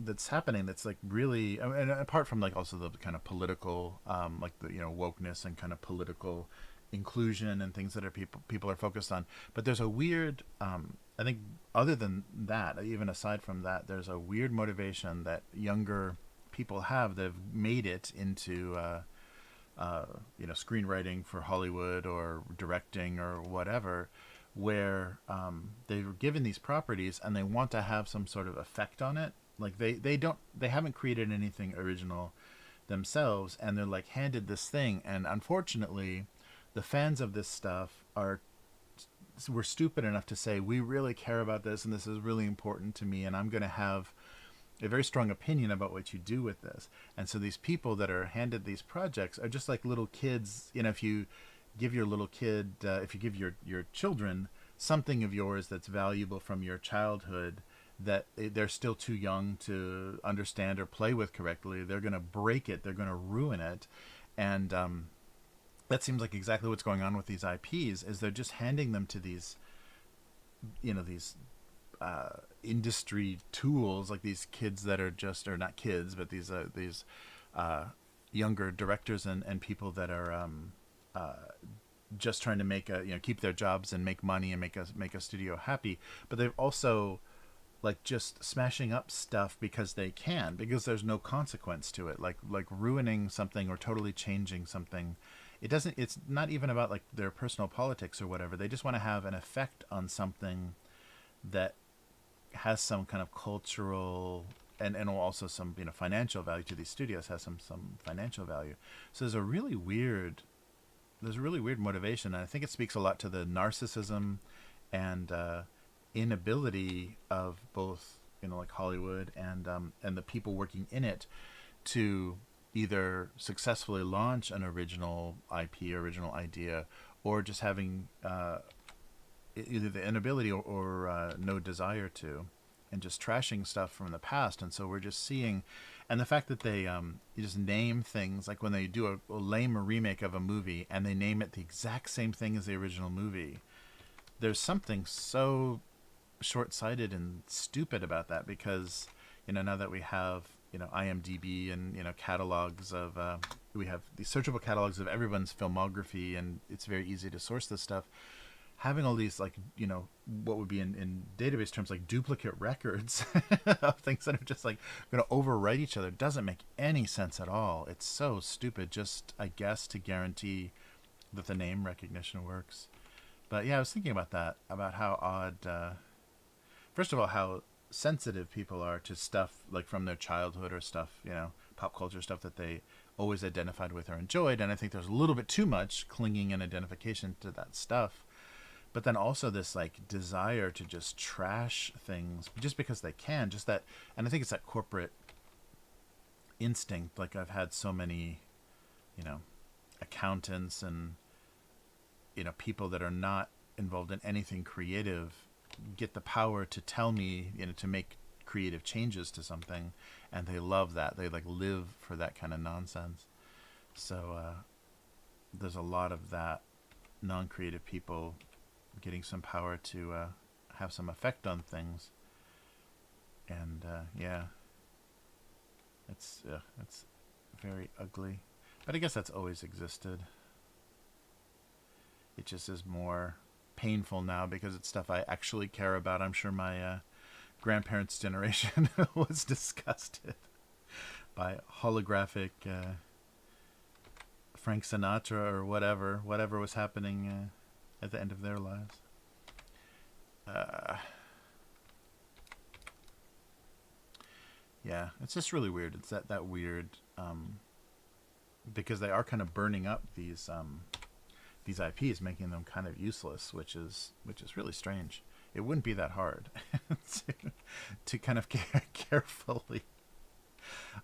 that's happening that's like really, and apart from like also the kind of political like the wokeness and kind of political inclusion and things that are people are focused on, but there's a weird I think other than that, even aside from that, there's a weird motivation that younger people have that have made it into screenwriting for Hollywood or directing or whatever, where they were given these properties and they want to have some sort of effect on it. Like they haven't created anything original themselves, and they're like handed this thing, and unfortunately, the fans of this stuff were stupid enough to say, we really care about this and this is really important to me, and I'm going to have a very strong opinion about what you do with this. And so these people that are handed these projects are just like little kids. If you give your little kid, if you give your children something of yours that's valuable from your childhood that they're still too young to understand or play with correctly, they're going to break it, they're going to ruin it. And that seems like exactly what's going on with these IPs, is they're just handing them to these industry tools, like these kids that are just, or not kids, but these younger directors and people that are just trying to make keep their jobs and make money and make a studio happy. But they've also like just smashing up stuff because they can, because there's no consequence to it, like ruining something or totally changing something. It's not even about like their personal politics or whatever. They just want to have an effect on something that has some kind of cultural and also some financial value to these studios, has some financial value. So there's a really weird motivation, and I think it speaks a lot to the narcissism and inability of both like Hollywood and the people working in it to either successfully launch an original IP, original idea, or just having either the inability or no desire to, and just trashing stuff from the past. And so we're just seeing, and the fact that they you just name things, like when they do a lame remake of a movie and they name it the exact same thing as the original movie, there's something so short-sighted and stupid about that, because now that we have IMDb and catalogs of we have these searchable catalogs of everyone's filmography, and it's very easy to source this stuff. Having all these like what would be in database terms like duplicate records of things that are just like going to overwrite each other doesn't make any sense at all. It's so stupid, just I guess to guarantee that the name recognition works. But yeah, I was thinking about that, about how odd first of all, how sensitive people are to stuff like from their childhood, or stuff, pop culture stuff that they always identified with or enjoyed. And I think there's a little bit too much clinging and identification to that stuff. But then also this like desire to just trash things just because they can, just that. And I think it's that corporate instinct. Like I've had so many, accountants and, people that are not involved in anything creative get the power to tell me, to make creative changes to something, and they love that. They like live for that kind of nonsense. So there's a lot of that, non-creative people getting some power to have some effect on things. And yeah, it's very ugly. But I guess that's always existed. It just is more painful now because it's stuff I actually care about. I'm sure my grandparents' generation was disgusted by holographic Frank Sinatra or whatever was happening at the end of their lives. Yeah, it's just really weird. It's that weird because they are kind of burning up these IPs, making them kind of useless, which is really strange. It wouldn't be that hard to kind of carefully.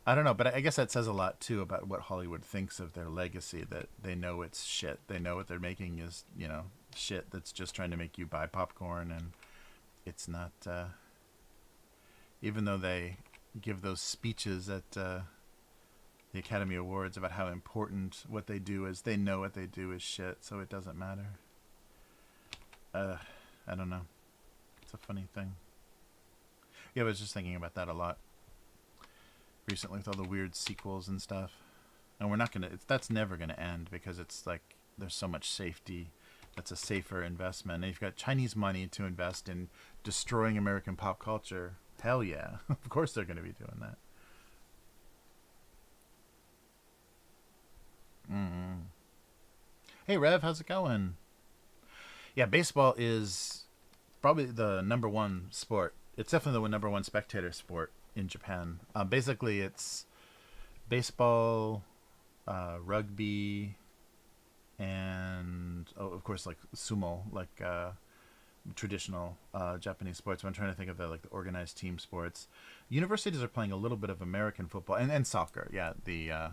I don't know, but I guess that says a lot too about what Hollywood thinks of their legacy. That they know it's shit. They know what they're making is shit that's just trying to make you buy popcorn, and it's not. Even though they give those speeches at the Academy Awards about how important what they do is, they know what they do is shit, so it doesn't matter. I don't know. It's a funny thing. Yeah, I was just thinking about that a lot. recently with all the weird sequels and stuff. And we're not gonna. That's never gonna end because it's like there's so much safety. That's a safer investment. And you've got Chinese money to invest in destroying American pop culture. Hell yeah, of course they're gonna be doing that. Mm-hmm. Hey Rev, how's it going? Yeah, baseball is probably the number one sport. It's definitely the number one spectator sport in Japan. Basically, it's baseball, rugby, and of course like sumo, like traditional Japanese sports. But I'm trying to think of the like the organized team sports. Universities are playing a little bit of American football and soccer. Yeah, the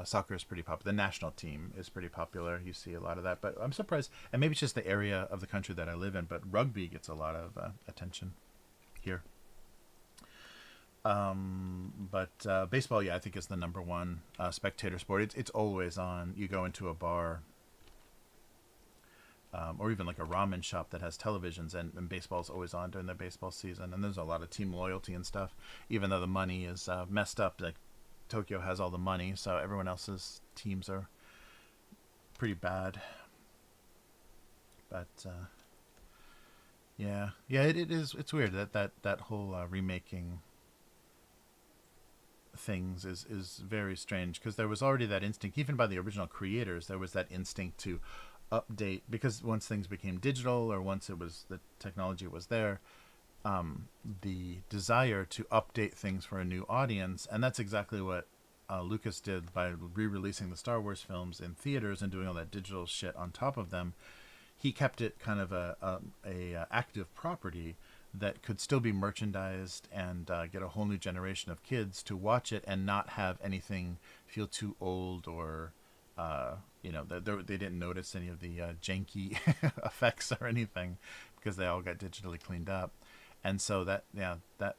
soccer is pretty popular. The national team is pretty popular. You see a lot of that, but I'm surprised. And maybe it's just the area of the country that I live in. But rugby gets a lot of attention here. But baseball, yeah, I think is the number one spectator sport. It's always on. You go into a bar, or even like a ramen shop that has televisions, and baseball's always on during the baseball season. And there's a lot of team loyalty and stuff, even though the money is messed up. Like Tokyo has all the money, so everyone else's teams are pretty bad. But yeah, it is. It's weird that whole remaking things is very strange because there was already that instinct, even by the original creators. There was that instinct to update because once things became digital or once it was the technology was there, the desire to update things for a new audience, and that's exactly what Lucas did by re-releasing the Star Wars films in theaters and doing all that digital shit on top of them. He kept it kind of a active property that could still be merchandised and get a whole new generation of kids to watch it and not have anything feel too old or they didn't notice any of the janky effects or anything because they all got digitally cleaned up. And so that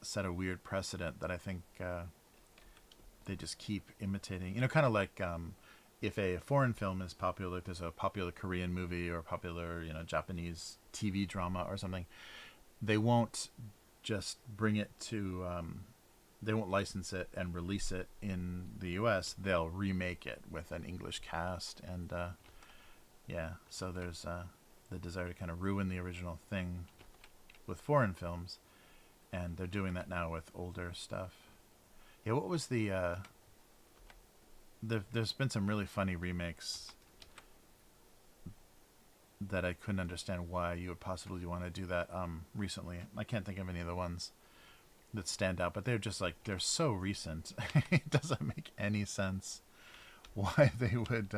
set a weird precedent that I think they just keep imitating. Kind of like if a foreign film is popular, if there's a popular Korean movie or a popular Japanese TV drama or something, they won't just bring it to they won't license it and release it in the US. They'll remake it with an English cast, and so there's the desire to kind of ruin the original thing with foreign films, and they're doing that now with older stuff. Yeah, what was there's been some really funny remakes that I couldn't understand why you would possibly want to do that recently. I can't think of any of the ones that stand out, but they're just like, they're so recent. It doesn't make any sense why they would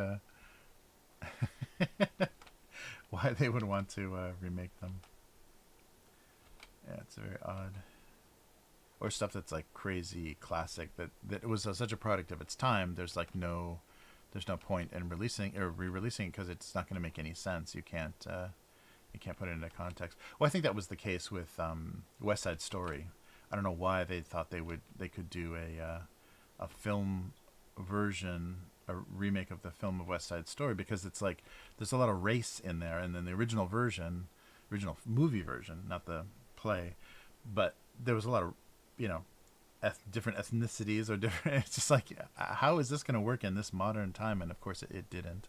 why they would want to remake them. Yeah, it's very odd. Or stuff that's like crazy classic that it was such a product of its time. There's no point in releasing or re-releasing it because it's not going to make any sense. You can't put it into context. Well, I think that was the case with West Side Story. I don't know why they thought they could do a film version, a remake of the film of West Side Story, because it's like there's a lot of race in there, and then the original movie version, not the play, but there was a lot of different ethnicities or different. It's just like, how is this going to work in this modern time? And of course, it didn't.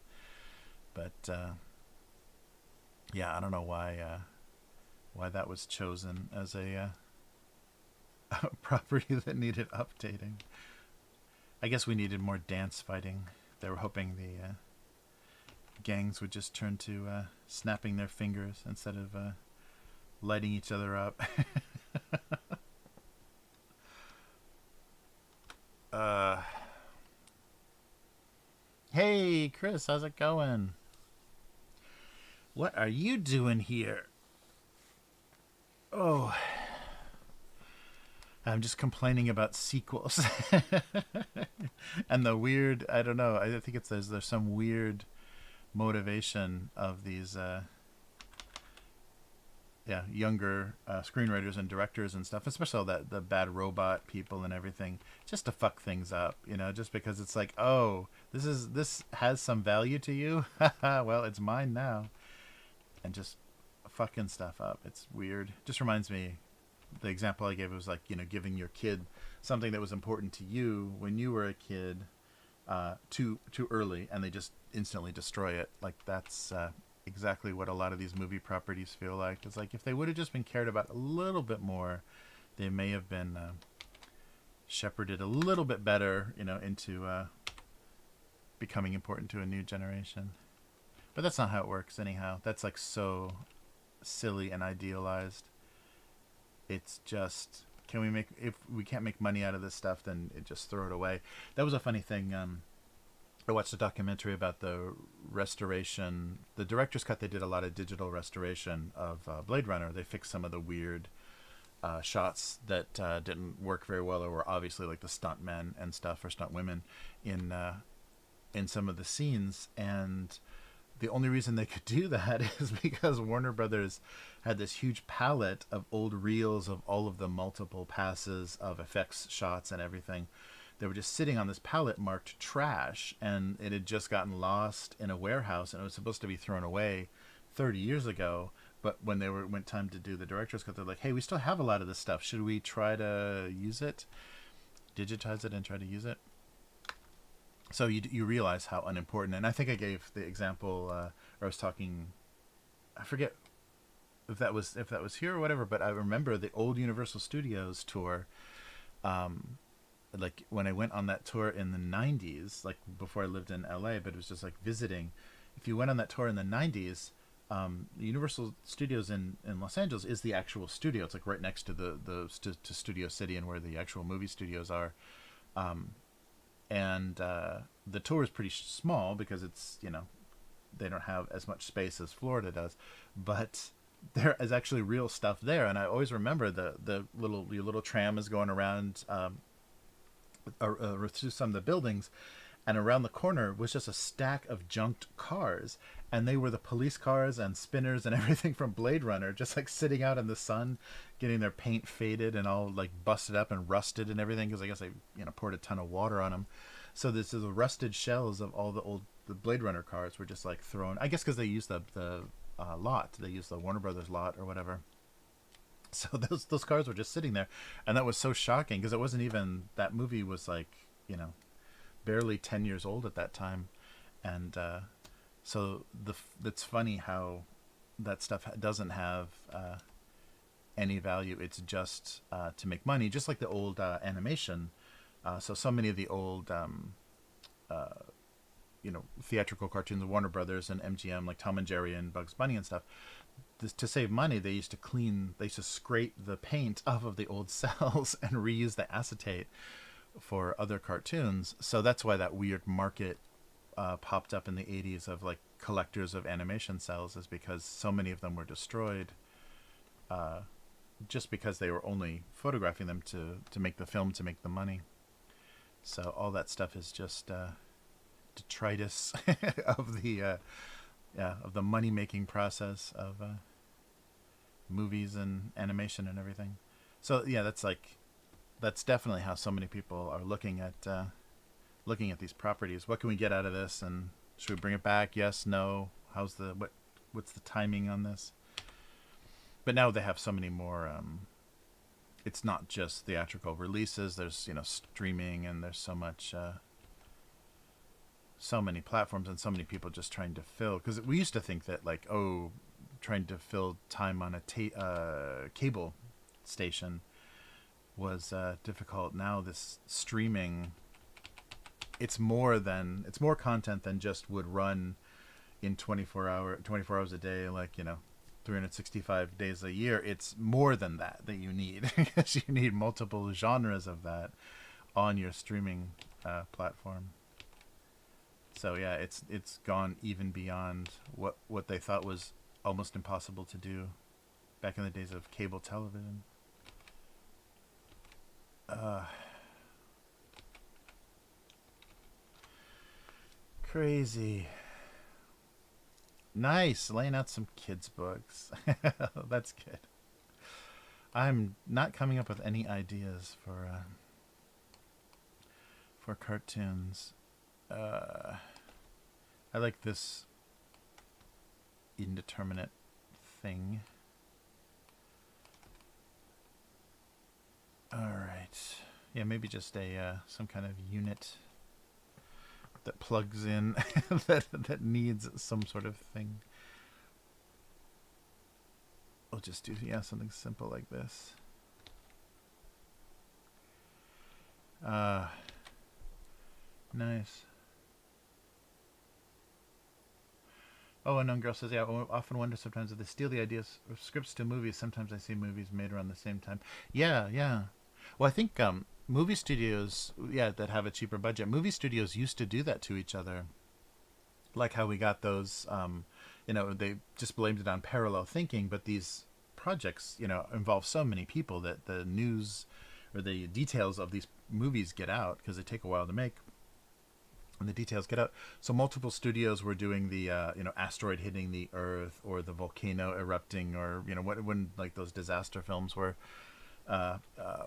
But I don't know why that was chosen as a property that needed updating. I guess we needed more dance fighting. They were hoping the gangs would just turn to snapping their fingers instead of lighting each other up. Hey Chris, how's it going? What are you doing here? Oh, I'm just complaining about sequels. And the weird, I don't know, I think there's some weird motivation of these younger screenwriters and directors and stuff, especially all the bad robot people and everything, just to fuck things up, just because it's like, oh, this has some value to you. Well, it's mine now. And just fucking stuff up. It's weird. Just reminds me the example I gave was like, giving your kid something that was important to you when you were a kid, too early, and they just instantly destroy it. Like that's exactly what a lot of these movie properties feel like. It's like if they would have just been cared about a little bit more, they may have been shepherded a little bit better, into becoming important to a new generation. But that's not how it works anyhow. That's like so silly and idealized. It's just, can we make, if we can't make money out of this stuff, then just throw it away. That was a funny thing. I watched a documentary about the restoration, the director's cut. They did a lot of digital restoration of Blade Runner. They fixed some of the weird shots that didn't work very well, or were obviously like the stunt men and stuff, or stunt women in some of the scenes. And the only reason they could do that is because Warner Brothers had this huge palette of old reels of all of the multiple passes of effects shots and everything. They were just sitting on this palette marked trash, and it had just gotten lost in a warehouse, and it was supposed to be thrown away 30 years ago. But when went time to do the director's cut, they're like, hey, we still have a lot of this stuff. Should we try to use it, digitize it, and try to use it? So you realize how unimportant. And I think I gave the example, or I was talking, I forget if that was here or whatever, but I remember the old Universal Studios tour. Like when I went on that tour in the 90s, like before I lived in LA, but it was just like visiting. If you went on that tour in the 90s, the Universal Studios in Los Angeles is the actual studio. It's like right next to to Studio City and where the actual movie studios are. And the tour is pretty small because it's, they don't have as much space as Florida does, but there is actually real stuff there. And I always remember your little tram is going around through some of the buildings, and around the corner was just a stack of junked cars, and they were the police cars and spinners and everything from Blade Runner, just like sitting out in the sun, getting their paint faded and all like busted up and rusted and everything, because I guess they poured a ton of water on them. So this is the rusted shells of all the Blade Runner cars were just like thrown, I guess because they used the lot, they used the Warner Brothers lot or whatever. So those cars were just sitting there, and that was so shocking because it wasn't even, that movie was like, barely 10 years old at that time. And so it's funny how that stuff doesn't have any value. It's just to make money, just like the old animation. So many of the old theatrical cartoons of Warner Brothers and MGM, like Tom and Jerry and Bugs Bunny and stuff, to save money, they used to scrape the paint off of the old cells and reuse the acetate for other cartoons. So that's why that weird market popped up in the 80s of like collectors of animation cells, is because so many of them were destroyed just because they were only photographing them to make the film, to make the money. So all that stuff is just detritus of the money making process of movies and animation and everything. So yeah, that's definitely how so many people are looking at these properties. What can we get out of this, and should we bring it back? Yes, no. What's the timing on this? But now they have so many more. It's not just theatrical releases. There's streaming, and there's so much. So many platforms and so many people just trying to fill, because we used to think that trying to fill time on a cable station was difficult. Now this streaming, it's more content than just would run in 24 hours a day, 365 days a year. It's more than that you need, because you need multiple genres of that on your streaming platform. So yeah, it's gone even beyond what they thought was almost impossible to do back in the days of cable television. Crazy. Nice, laying out some kids' books. That's good. I'm not coming up with any ideas for cartoons. I like this indeterminate thing. All right. Yeah, maybe just a some kind of unit that plugs in that needs some sort of thing. I'll just do something simple like this. Nice. Oh, and Girl says, yeah, I often wonder sometimes if they steal the ideas of scripts to movies. Sometimes I see movies made around the same time. Yeah, yeah. Well, I think movie studios, yeah, that have a cheaper budget, movie studios used to do that to each other. Like how we got those, they just blamed it on parallel thinking, but these projects, involve so many people that the news or the details of these movies get out because they take a while to make and the details get out. So multiple studios were doing the asteroid hitting the Earth or the volcano erupting or when like those disaster films were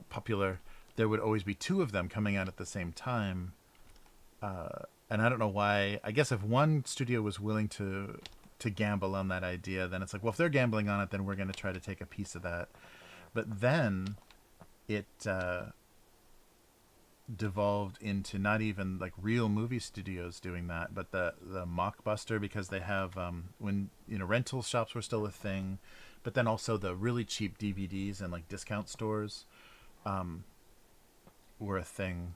popular. There would always be two of them coming out at the same time, and I don't know why. I guess if one studio was willing to gamble on that idea, then it's like, well, if they're gambling on it, then we're going to try to take a piece of that. But then it devolved into not even like real movie studios doing that, but the mockbuster, because they have when rental shops were still a thing, but then also the really cheap DVDs and like discount stores were a thing,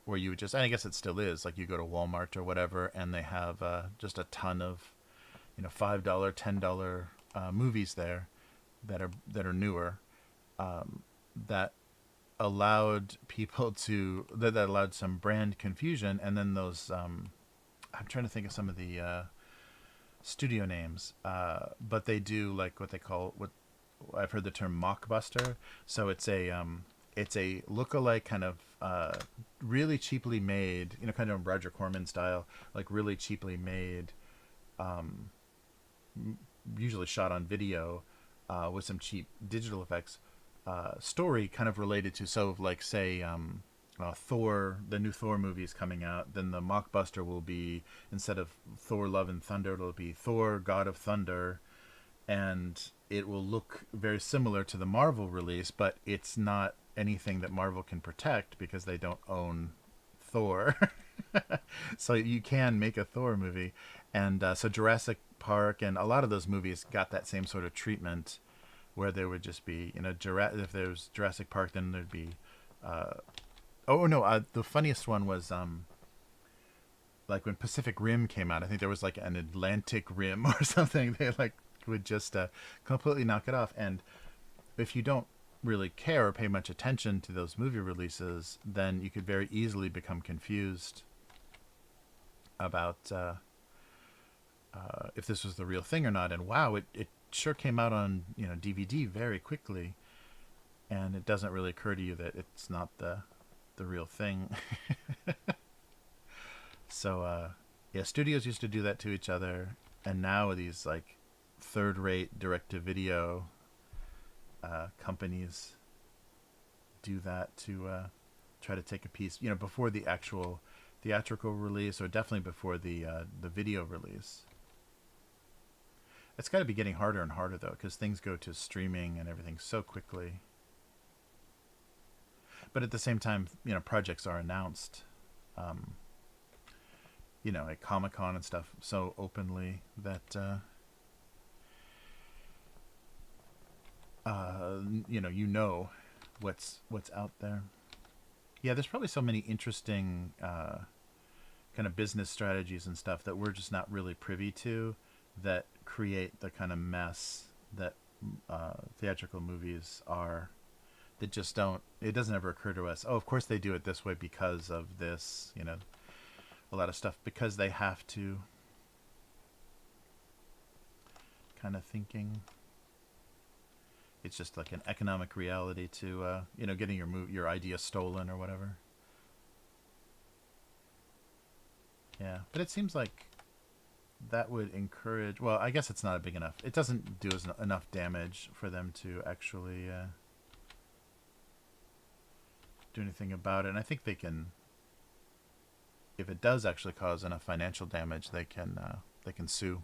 where you would just, and I guess it still is, like you go to Walmart or whatever and they have just a ton of $5, $10 movies there that are newer, that allowed people to that allowed some brand confusion. And then those I'm trying to think of some of the studio names, but they do like what they call, what I've heard the term mockbuster. So it's a lookalike kind of really cheaply made, kind of Roger Corman style, like really cheaply made, usually shot on video, with some cheap digital effects, story kind of related to, so like say Thor, the new Thor movie is coming out, then the mockbuster will be, instead of Thor Love and Thunder, it'll be Thor God of Thunder, and it will look very similar to the Marvel release, but it's not anything that Marvel can protect because they don't own Thor. So you can make a Thor movie, and so Jurassic Park and a lot of those movies got that same sort of treatment, where there would just be, if there's Jurassic Park, then there'd be, the funniest one was, like when Pacific Rim came out, I think there was like an Atlantic Rim or something. They like would just completely knock it off. And if you don't really care or pay much attention to those movie releases, then you could very easily become confused about if this was the real thing or not. And wow, it sure came out on DVD very quickly, and it doesn't really occur to you that it's not the real thing. So yeah, studios used to do that to each other, and now these like third-rate direct-to-video companies do that to try to take a piece, before the actual theatrical release, or definitely before the video release. It's got to be getting harder and harder, though, because things go to streaming and everything so quickly. But at the same time, projects are announced, at Comic-Con and stuff, so openly that, what's out there. Yeah, there's probably so many interesting kind of business strategies and stuff that we're just not really privy to, that create the kind of mess that theatrical movies are, that just it doesn't ever occur to us, oh, of course they do it this way because of this, a lot of stuff, because they have to, kind of thinking. It's just like an economic reality to, getting your idea stolen or whatever. Yeah, but it seems like that would encourage, well, I guess it's not big enough. It doesn't do enough damage for them to actually do anything about it. And I think they can, if it does actually cause enough financial damage, they can sue,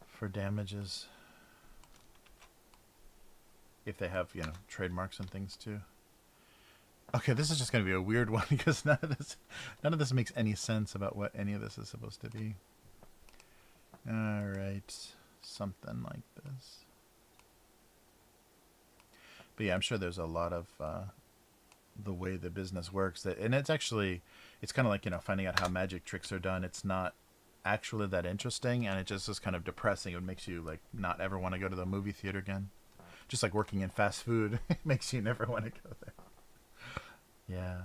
for damages. if they have, trademarks and things too. Okay, this is just going to be a weird one because none of this makes any sense about what any of this is supposed to be. All right, something like this. But yeah, I'm sure there's a lot of the way the business works and it's kind of like, finding out how magic tricks are done. It's not actually that interesting, and it just is kind of depressing. It makes you like not ever want to go to the movie theater again. Just like working in fast food, it makes you never want to go there. Yeah.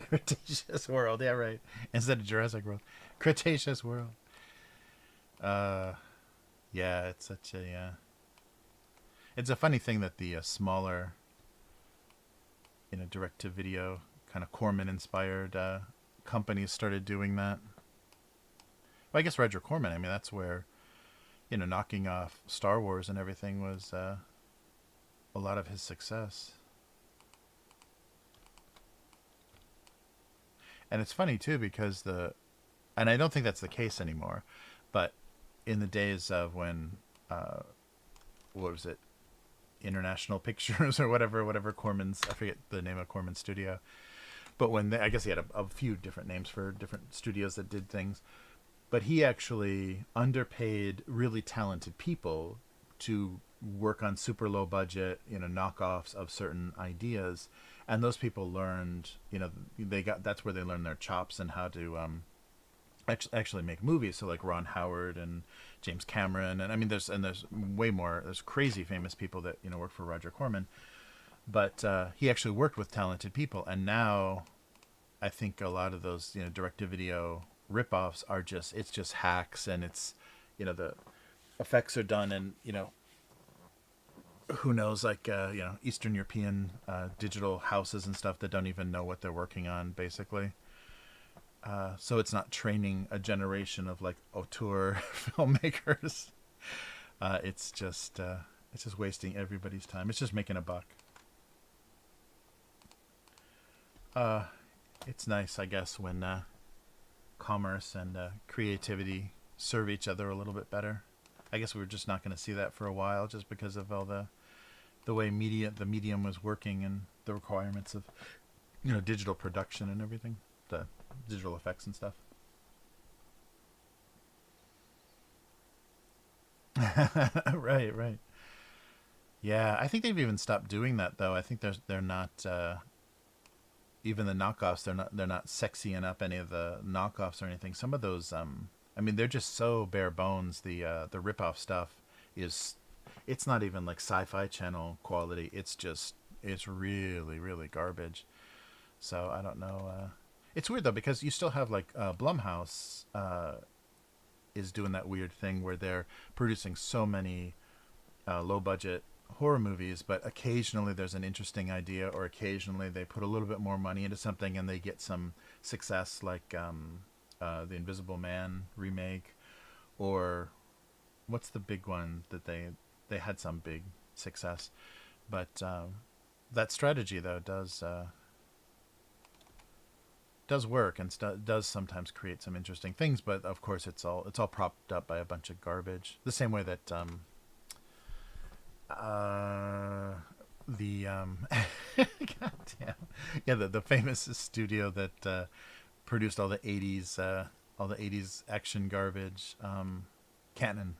Cretaceous world. Yeah, right. Instead of Jurassic World. Cretaceous world. Yeah, it's such a... It's a funny thing that the smaller, direct-to-video, kind of Corman-inspired companies started doing that. Well, I guess Roger Corman, I mean, that's where, knocking off Star Wars and everything was a lot of his success. And it's funny, too, because and I don't think that's the case anymore, but in the days of when, what was it, International Pictures or whatever Corman's, I forget the name of Corman's studio, but when I guess he had a few different names for different studios that did things, but he actually underpaid really talented people to work on super low budget, knockoffs of certain ideas, and those people learned, that's where they learned their chops and how to actually make movies. So like Ron Howard and James Cameron, and I mean there's way more. There's crazy famous people that work for Roger Corman, but he actually worked with talented people, and now I think a lot of those direct-to-video ripoffs are just hacks, and it's the effects are done in who knows, like Eastern European digital houses and stuff that don't even know what they're working on, basically. So it's not training a generation of like auteur filmmakers. It's just wasting everybody's time. It's just making a buck. It's nice, I guess, when commerce and creativity serve each other a little bit better. I guess we're just not going to see that for a while, just because of all the way the medium was working and the requirements of digital production and everything, the digital effects and stuff. Right. Yeah, I think they've even stopped doing that though. I think they're not even the knockoffs. They're not sexying up any of the knockoffs or anything. Some of those, I mean, they're just so bare bones. The ripoff stuff it's not even like Sci-Fi Channel quality. It's really really garbage. So I don't know. It's weird though, because you still have like Blumhouse is doing that weird thing where they're producing so many low budget horror movies, but occasionally there's an interesting idea, or occasionally they put a little bit more money into something and they get some success, like the Invisible Man remake, or what's the big one that they had some big success. But that strategy though does work and does sometimes create some interesting things, but of course it's all propped up by a bunch of garbage. The same way that goddamn, yeah, the famous studio that produced all the 80s action garbage, Canon.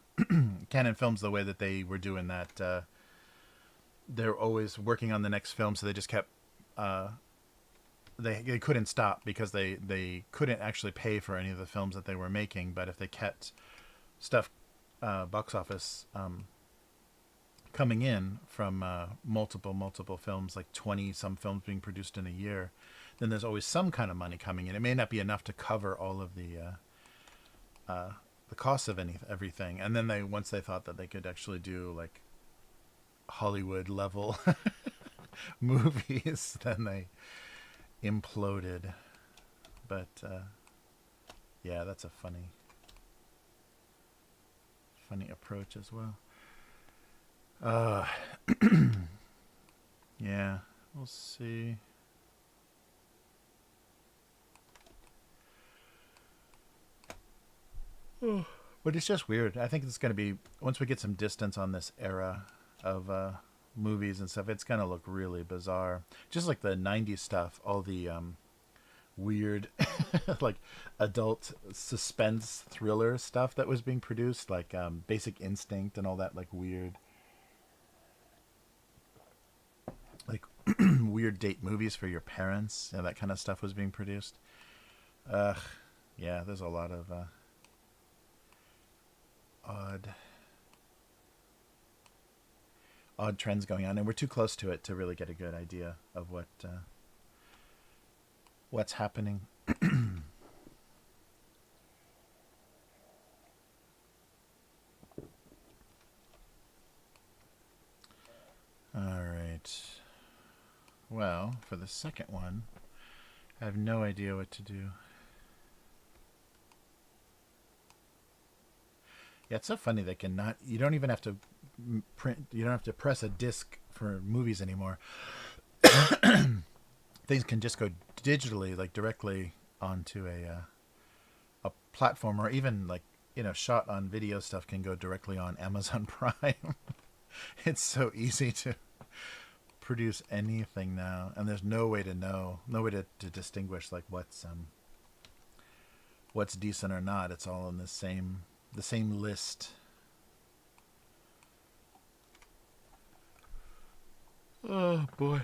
Canon Films, the way that they were doing that, they're always working on the next film, so they just kept they couldn't stop because they couldn't actually pay for any of the films that they were making. But if they kept stuff box office coming in from multiple films, like 20 some films being produced in a year, then there's always some kind of money coming in. It may not be enough to cover all of the costs of everything, and then once they thought that they could actually do like Hollywood level movies, then they imploded. But yeah, that's a funny approach as well. Yeah, we'll see. Oh, But it's just weird. I think it's going to be, once we get some distance on this era of movies and stuff, it's going to look really bizarre. Just like the 90s stuff, all the weird, like adult suspense thriller stuff that was being produced, like Basic Instinct and all that, like weird, like weird date movies for your parents. Yeah, that kind of stuff was being produced. Ugh, yeah, there's a lot of odd odd trends going on, and we're too close to it to really get a good idea of what's happening. All right. Well, for the second one, I have no idea what to do. Yeah, it's so funny they cannot. You don't even have to print. You don't have to press a disc for movies anymore. Things can just go digitally, like directly onto a platform, or even like shot on video stuff can go directly on Amazon Prime. It's so easy to produce anything now, and there's no way to know, no way to distinguish like what's decent or not. It's all in the same list. Oh boy.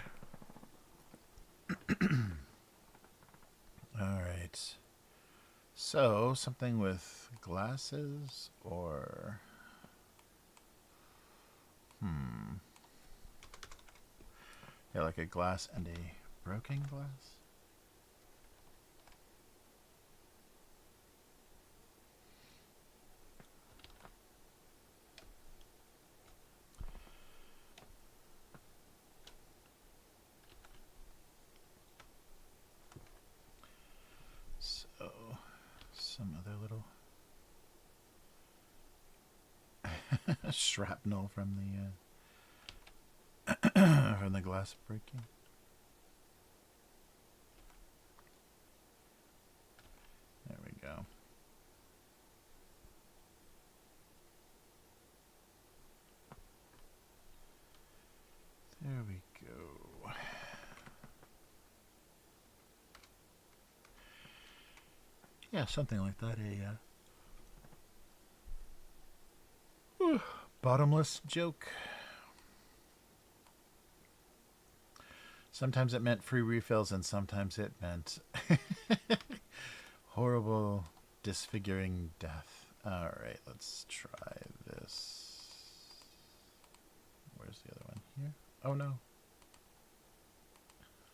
All right. So something with glasses or yeah, like a glass and a broken glass. So some other little shrapnel from the from the glass breaking. There we go. There we go. Yeah, something like that. A bottomless joke. Sometimes it meant free refills, and sometimes it meant horrible, disfiguring death. All right, let's try this. Where's the other one? Here? Oh no.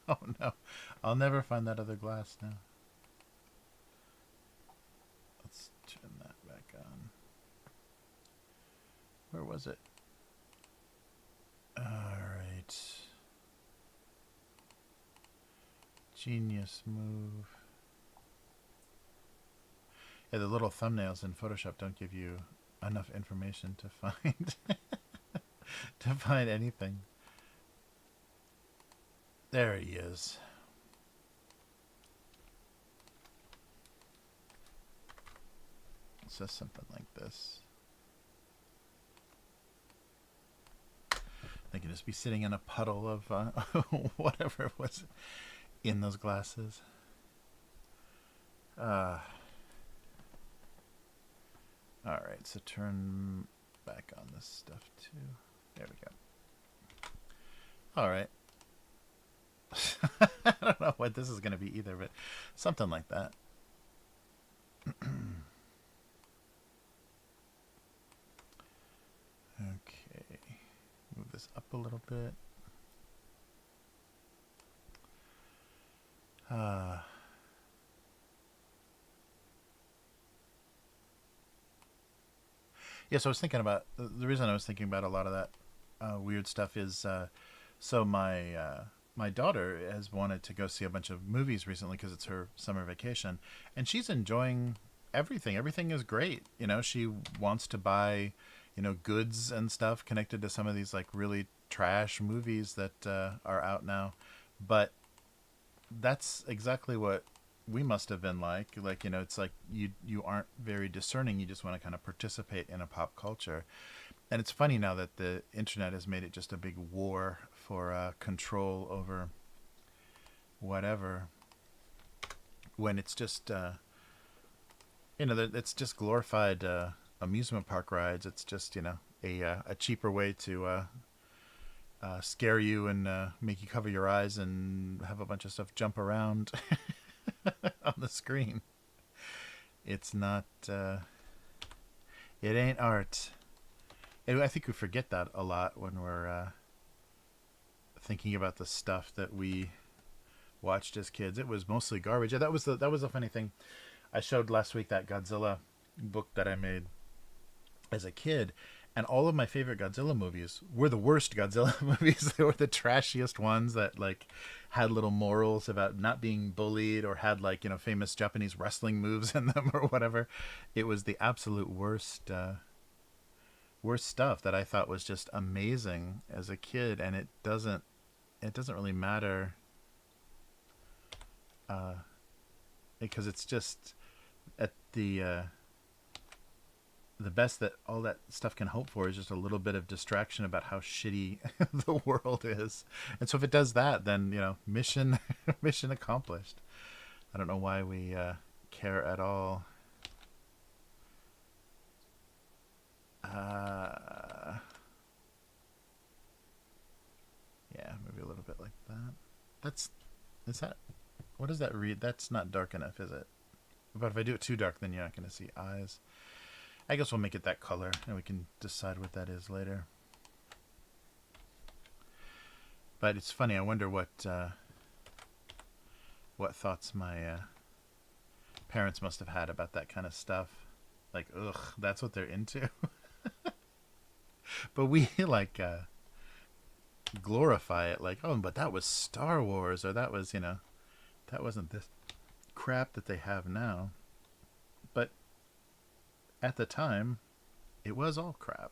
Oh no. I'll never find that other glass now. Let's turn that back on. Where was it? All right. Genius move. Yeah, the little thumbnails in Photoshop don't give you enough information to find to find anything. There he is. It says something like this. They could just be sitting in a puddle of whatever was in those glasses. All right, so turn back on this stuff too. There we go. All right. I don't know what this is going to be either, but something like that. Okay. Move this up a little bit. Yeah, so I was thinking about the reason I was thinking about a lot of that weird stuff is so my daughter has wanted to go see a bunch of movies recently because it's her summer vacation, and she's enjoying everything. Everything is great. She wants to buy goods and stuff connected to some of these like really trash movies that are out now, but that's exactly what we must have been like, you know, it's like you aren't very discerning. You just want to kind of participate in a pop culture. And it's funny now that the internet has made it just a big war for control over whatever, when it's just you know, it's just glorified amusement park rides. It's just, you know, a cheaper way to scare you and make you cover your eyes and have a bunch of stuff jump around on the screen. It's not. It ain't art. And I think we forget that a lot when we're thinking about the stuff that we watched as kids. It was mostly garbage. Yeah, that was the funny thing. I showed last week that Godzilla book that I made as a kid, and all of my favorite Godzilla movies were the worst Godzilla movies. They were the trashiest ones that like had little morals about not being bullied, or had, like, you know, famous Japanese wrestling moves in them or whatever. It was the absolute worst stuff that I thought was just amazing as a kid, and it doesn't really matter because it's just at the best that all that stuff can hope for is just a little bit of distraction about how shitty the world is. And so if it does that, then, you know, mission mission accomplished. I don't know why we care at all. Yeah, maybe a little bit like that. Is that, what does that read? That's not dark enough, is it? But if I do it too dark, then you're not going to see eyes. I guess we'll make it that color, and we can decide what that is later. But it's funny. I wonder what thoughts my parents must have had about that kind of stuff. Like, ugh, that's what they're into. But we like glorify it, like, oh, but that was Star Wars, or that was, you know, that wasn't this crap that they have now. But at the time, it was all crap.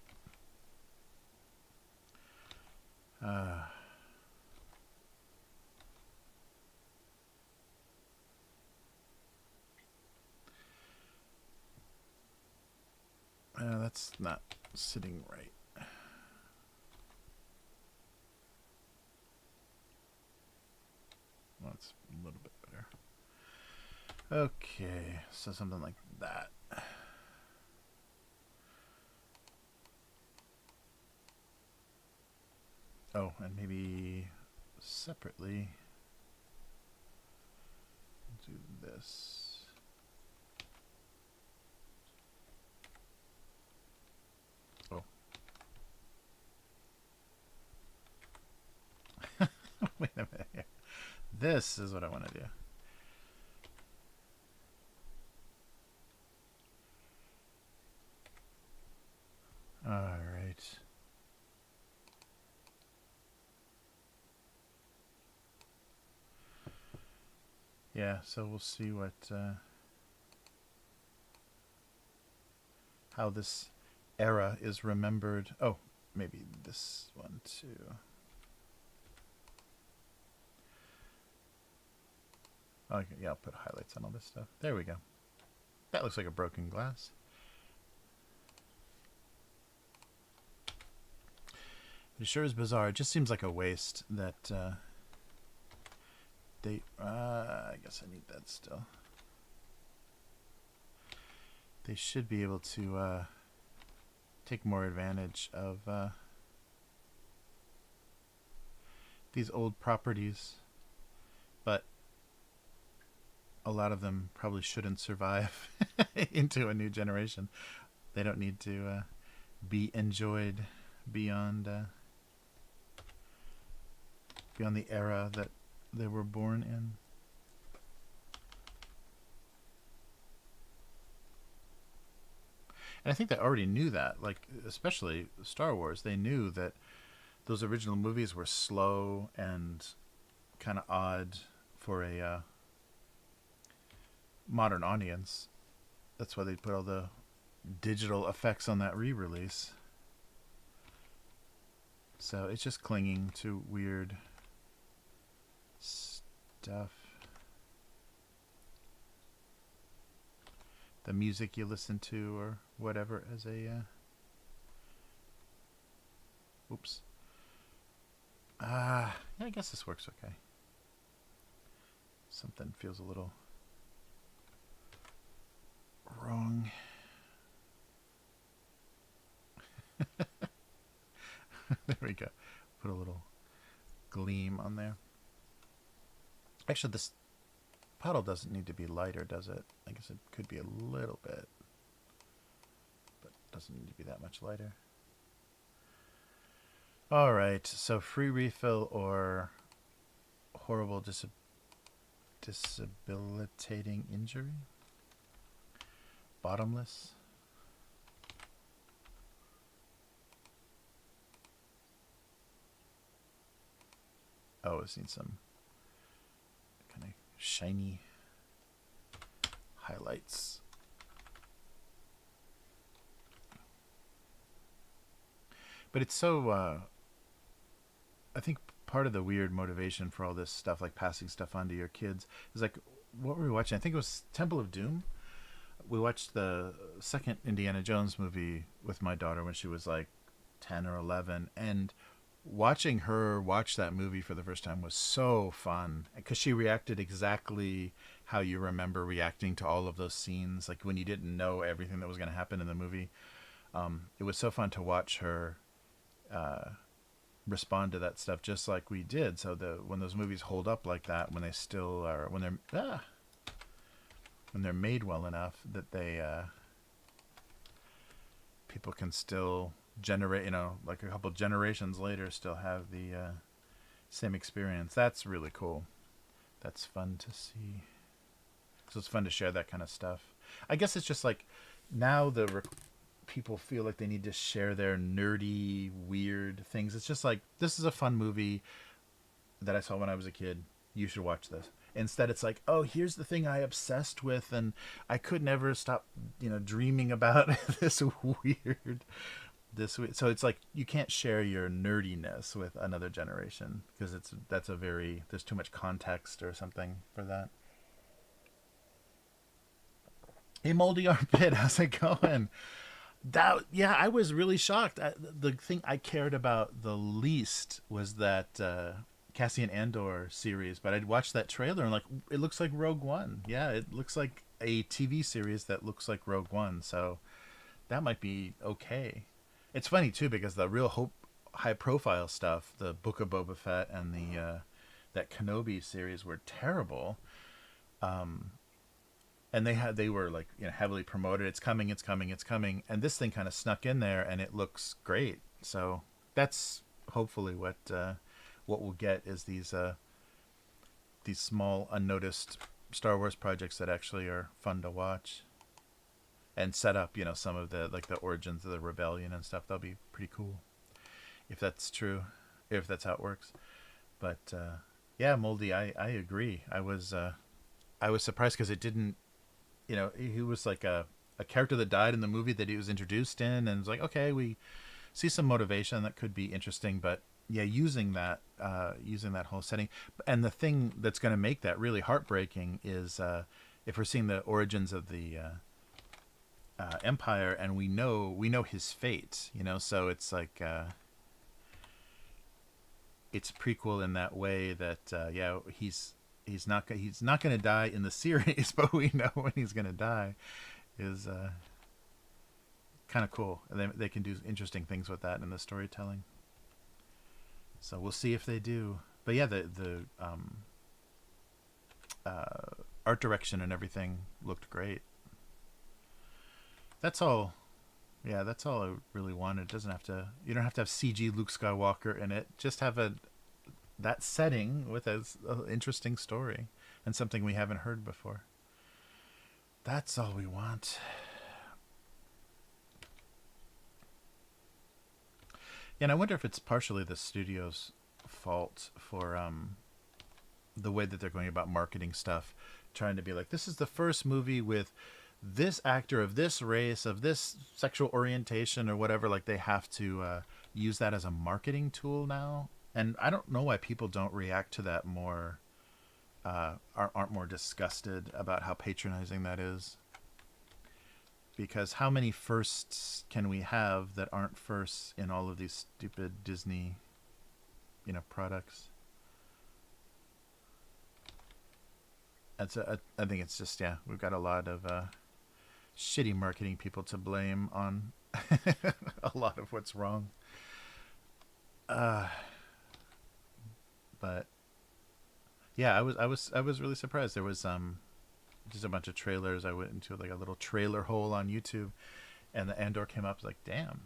That's not sitting right. Well, that's a little bit better. Okay, so something like that. Oh, and maybe separately do this. Oh. Wait a minute here. This is what I want to do. All right. Yeah, so we'll see what how this era is remembered. Oh, maybe this one too. Okay, yeah, I'll put highlights on all this stuff. There we go. That looks like a broken glass. It sure is bizarre. It just seems like a waste that they... I guess I need that still. They should be able to take more advantage of these old properties, but a lot of them probably shouldn't survive into a new generation. They don't need to be enjoyed beyond the era that they were born in. And I think they already knew that, like, especially Star Wars. They knew that those original movies were slow and kind of odd for a modern audience. That's why they put all the digital effects on that re-release. So it's just clinging to weird stuff. the music you listen to or whatever as a oops. Yeah, I guess this works okay. Something feels a little wrong. There we go. Put a little gleam on there. Actually, this puddle doesn't need to be lighter, does it? I guess it could be a little bit, but doesn't need to be that much lighter. All right, so free refill or horrible disabilitating injury? Bottomless? Oh, I've seen some kind of shiny highlights. But it's so, I think part of the weird motivation for all this stuff, like passing stuff on to your kids, is like, what were we watching? I think it was Temple of Doom. We watched the second Indiana Jones movie with my daughter when she was like 10 or 11. And watching her watch that movie for the first time was so fun because she reacted exactly how you remember reacting to all of those scenes, like when you didn't know everything that was going to happen in the movie. It was so fun to watch her respond to that stuff just like we did. So when those movies hold up like that, when they still are, when they're made well enough that they people can still generate, like a couple generations later, still have the same experience. That's really cool. That's fun to see. So it's fun to share that kind of stuff. I guess it's just like now people feel like they need to share their nerdy, weird things. It's just like, this is a fun movie that I saw when I was a kid. You should watch this. Instead, it's like, oh, here's the thing I obsessed with, and I could never stop, dreaming about this weird. So it's like you can't share your nerdiness with another generation because there's too much context or something for that. Hey, Moldy Armpit, how's it going? Yeah, I was really shocked. The thing I cared about the least was that Cassian Andor series, but I'd watched that trailer and like, it looks like Rogue One. Yeah, it looks like a TV series that looks like Rogue One. So that might be okay. It's funny too because the real high profile stuff, the Book of Boba Fett and the that Kenobi series were terrible. And they were like, heavily promoted. It's coming, it's coming, it's coming, and this thing kind of snuck in there, and it looks great. So that's hopefully what we'll get is these small unnoticed Star Wars projects that actually are fun to watch and set up, some of the origins of the rebellion and stuff. That'll be pretty cool if that's true, if that's how it works. But yeah, Moldy, I agree. I was surprised because it didn't. He was like a character that died in the movie that he was introduced in, and it's like, okay, we see some motivation that could be interesting, but yeah, using that whole setting. And the thing that's going to make that really heartbreaking is if we're seeing the origins of the Empire, and we know his fate, so it's like it's prequel in that way that yeah, he's not going to die in the series, but we know when he's going to die is kind of cool. And they can do interesting things with that in the storytelling. So we'll see if they do. But yeah, the art direction and everything looked great. That's all. Yeah, that's all I really wanted. You don't have to have CG Luke Skywalker in it. Just have that setting with an interesting story and something we haven't heard before. That's all we want. And I wonder if it's partially the studio's fault for the way that they're going about marketing stuff, trying to be like, this is the first movie with this actor of this race, of this sexual orientation or whatever. Like, they have to use that as a marketing tool now. And I don't know why people don't react to that more, aren't more disgusted about how patronizing that is. because how many firsts can we have that aren't firsts in all of these stupid Disney, products? I think it's just, yeah, we've got a lot of shitty marketing people to blame on a lot of what's wrong. But yeah, I was really surprised. There was just a bunch of trailers. I went into like a little trailer hole on YouTube, and the Andor came up. Like, damn.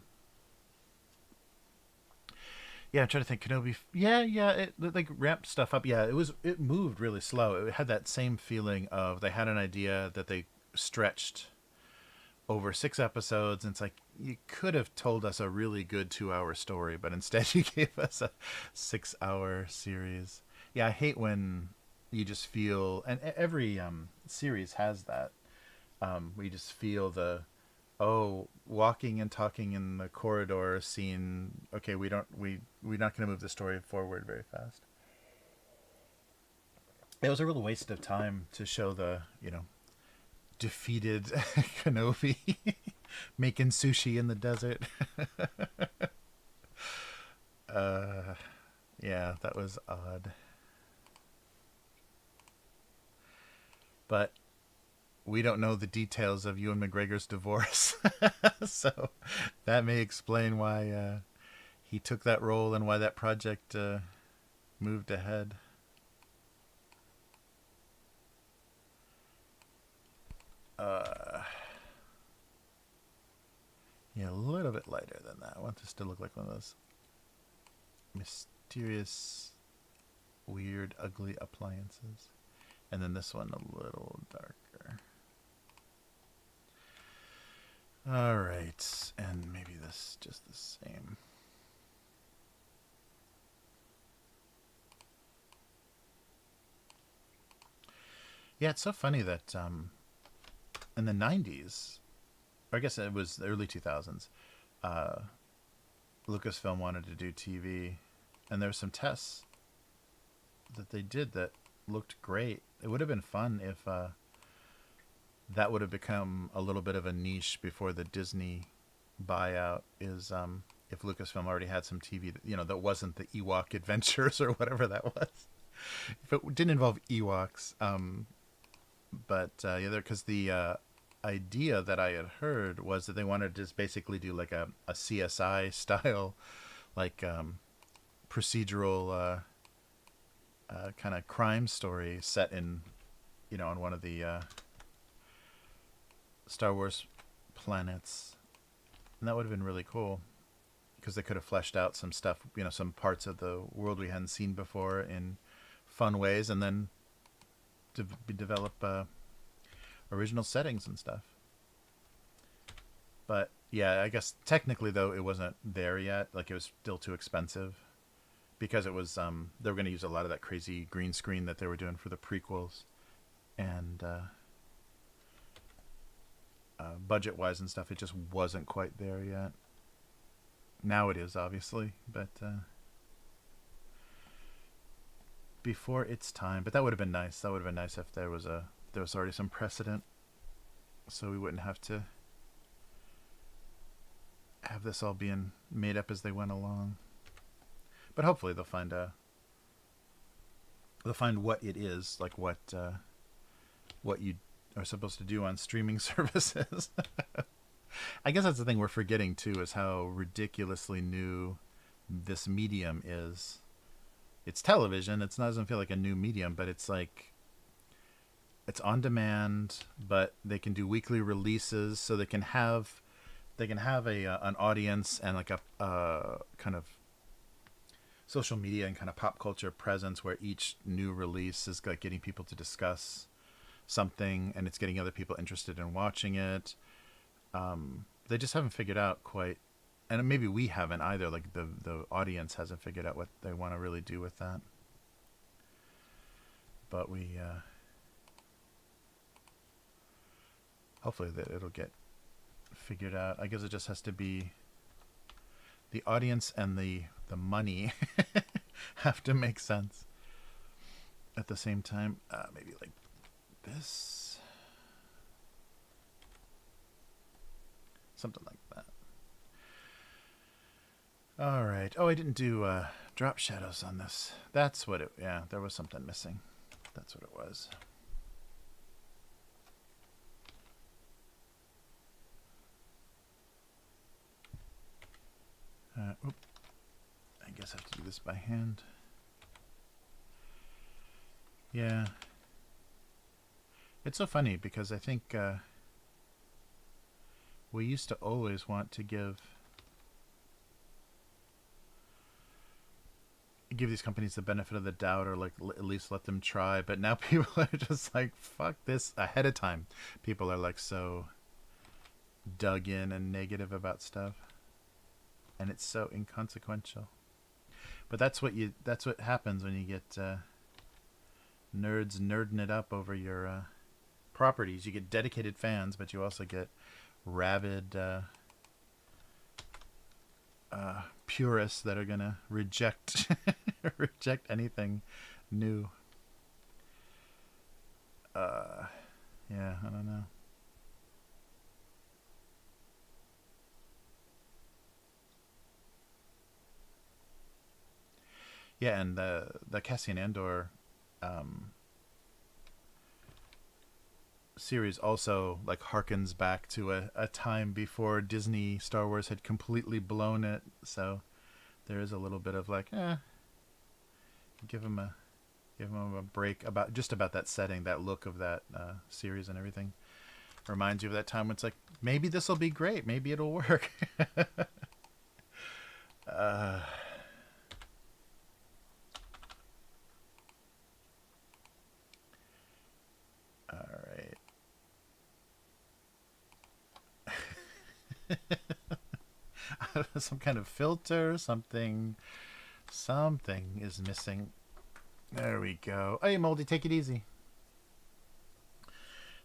Yeah, I'm trying to think. Kenobi. Yeah. It like ramped stuff up. Yeah, it moved really slow. It had that same feeling of they had an idea that they stretched over 6 episodes, and it's like you could have told us a really good 2-hour story, but instead you gave us a 6-hour series. Yeah, I hate when you just feel, and every series has that. Where you just feel the, oh, walking and talking in the corridor scene. Okay, we're not going to move the story forward very fast. It was a real waste of time to show the defeated Kenobi making sushi in the desert. Yeah, that was odd. But we don't know the details of Ewan McGregor's divorce. So that may explain why he took that role and why that project moved ahead. Yeah, a little bit lighter than that. I want this to look like one of those mysterious, weird, ugly appliances. And then this one a little darker. Alright, and maybe this just the same. Yeah, it's so funny that in the 90s, or I guess it was the early 2000s, Lucasfilm wanted to do TV, and there were some tests that they did that looked great. It would have been fun if that would have become a little bit of a niche before the Disney buyout. Is if Lucasfilm already had some TV that wasn't the Ewok Adventures or whatever that was. If it didn't involve Ewoks, but yeah, because the idea that I had heard was that they wanted to just basically do like a CSI style, like procedural kind of crime story set in, on one of the Star Wars planets, and that would have been really cool because they could have fleshed out some stuff, some parts of the world we hadn't seen before in fun ways, and then develop original settings and stuff. But yeah, I guess technically though it wasn't there yet. Like it was still too expensive because it was they were going to use a lot of that crazy green screen that they were doing for the prequels, and budget wise and stuff, it just wasn't quite there yet. Now it is, obviously, but before its time. But that would have been nice. That would have been nice if there was already some precedent, so we wouldn't have to have this all being made up as they went along. But hopefully they'll find what it is, like what you are supposed to do on streaming services. I guess that's the thing we're forgetting too, is how ridiculously new this medium is. It's television. It doesn't feel like a new medium, but it's like it's on demand, but they can do weekly releases, so they can have an audience and like a kind of social media and kind of pop culture presence where each new release is like getting people to discuss something, and it's getting other people interested in watching it. They just haven't figured out quite, and maybe we haven't either, like the audience hasn't figured out what they want to really do with that. But we hopefully that it'll get figured out. I guess it just has to be the audience and the money have to make sense at the same time. Maybe like this. something like that. All right. Oh, I didn't do drop shadows on this. That's what it. Yeah, there was something missing. That's what it was. Oop. I guess I have to do this by hand. Yeah. It's so funny because I think we used to always want to give these companies the benefit of the doubt, or like at least let them try. But now people are just like, fuck this ahead of time. People are like so dug in and negative about stuff, and it's so inconsequential. But that's what happens when you get nerds nerding it up over your properties. You get dedicated fans, but you also get rabid purists that are gonna reject anything new. Yeah, I don't know. Yeah, and the Cassian Andor series also like harkens back to a time before Disney Star Wars had completely blown it. So there is a little bit of like, give them a break about that setting, that look of that series and everything. Reminds you of that time when it's like, maybe this will be great, maybe it'll work. All right. Some kind of filter, something is missing. There we go. Hey, Moldy, take it easy.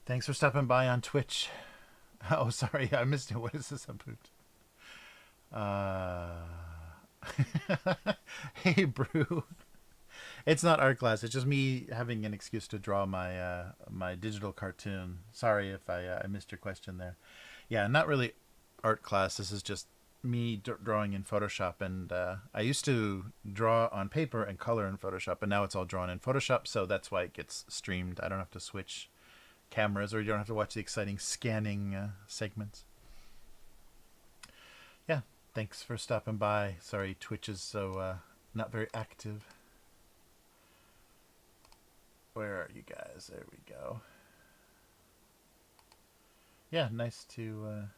Thanks for stopping by on Twitch. Oh, sorry, I missed it. What is this about? Hey, Brew. It's not art class. It's just me having an excuse to draw my my digital cartoon. Sorry if I missed your question there. Yeah, not really art class. This is just me drawing in Photoshop, and I used to draw on paper and color in Photoshop, and now it's all drawn in Photoshop, so that's why it gets streamed. I don't have to switch cameras, or you don't have to watch the exciting scanning segments. Yeah, thanks for stopping by. Sorry, Twitch is so not very active. Where are you guys? There we go. Yeah, nice to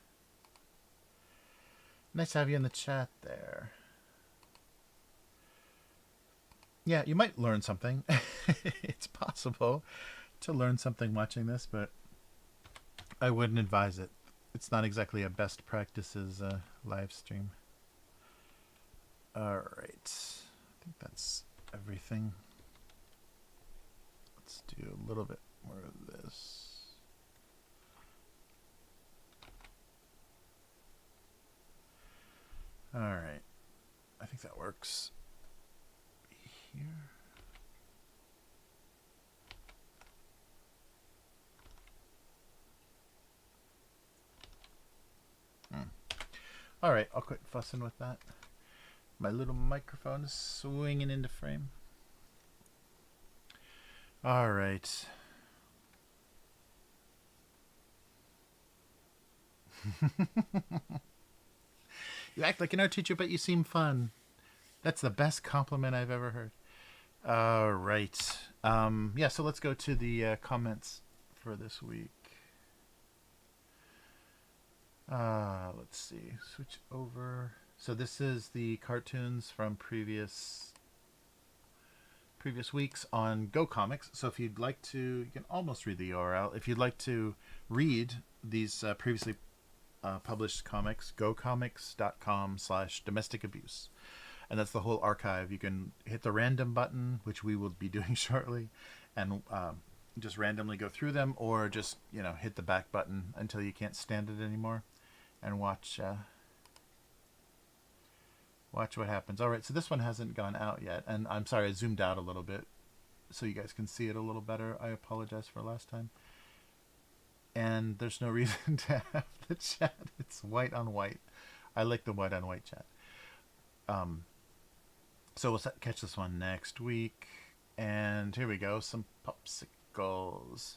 have you in the chat there. Yeah, you might learn something. It's possible to learn something watching this, but I wouldn't advise it. It's not exactly a best practices live stream. All right, I think that's everything. Let's do a little bit more of this. All right, I think that works. Here. All right, I'll quit fussing with that. My little microphone is swinging into frame. All right. You act like an art teacher, but you seem fun. That's the best compliment I've ever heard. All right. Yeah, so let's go to the comments for this week. Let's see. Switch over. So this is the cartoons from previous weeks on Go Comics. So if you'd like to, you can almost read the URL. If you'd like to read these previously published comics, gocomics.com/domestic abuse. And that's the whole archive. You can hit the random button, which we will be doing shortly, and just randomly go through them, or just, hit the back button until you can't stand it anymore and watch what happens. All right, so this one hasn't gone out yet, and I'm sorry, I zoomed out a little bit so you guys can see it a little better. I apologize for last time. and there's no reason to have the chat. It's white on white. I like the white on white chat. So we'll catch this one next week. And here we go, some popsicles.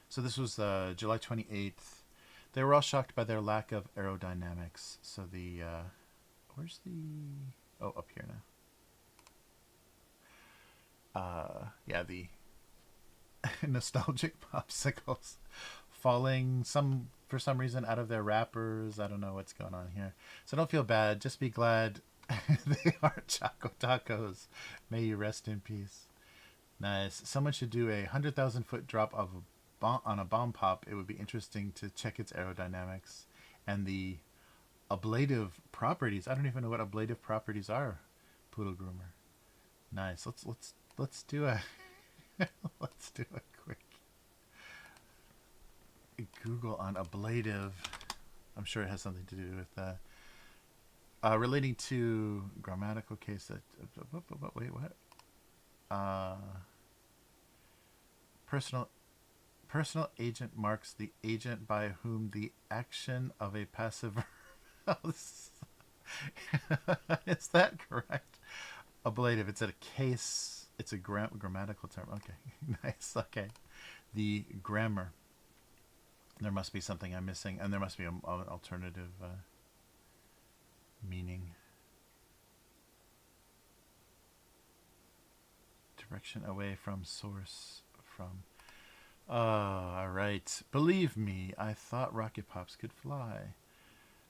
So this was July 28th. They were all shocked by their lack of aerodynamics. So the, where's the, oh, up here now. Yeah, the nostalgic popsicles falling for some reason out of their wrappers. I don't know what's going on here. So don't feel bad. Just be glad they are Choco Tacos. May you rest in peace. Nice. Someone should do a 100,000-foot drop of on a bomb pop. It would be interesting to check its aerodynamics and the ablative properties. I don't even know what ablative properties are. Poodle Groomer. Nice. Let's do a let's do a quick Google on ablative. I'm sure it has something to do with that. Relating to grammatical case that wait, what? Personal agent marks the agent by whom the action of a passive is that correct? Ablative. It's a case. It's a grammatical term. Okay, nice. Okay, the grammar. There must be something I'm missing, and there must be an alternative meaning. Direction away from source from. All right. Believe me, I thought rocket pops could fly.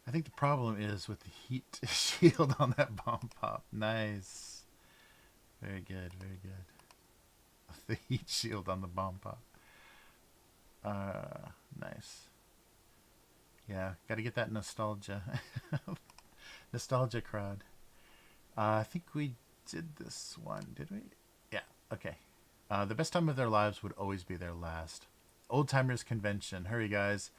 I think the problem is with the heat shield on that bomb pop. Nice. Very good, very good. The heat shield on the bomb pop. Nice. Yeah, got to get that nostalgia. Nostalgia crowd. I think we did this one, did we? Yeah, okay. The best time of their lives would always be their last. Old Timers Convention. Hurry, guys.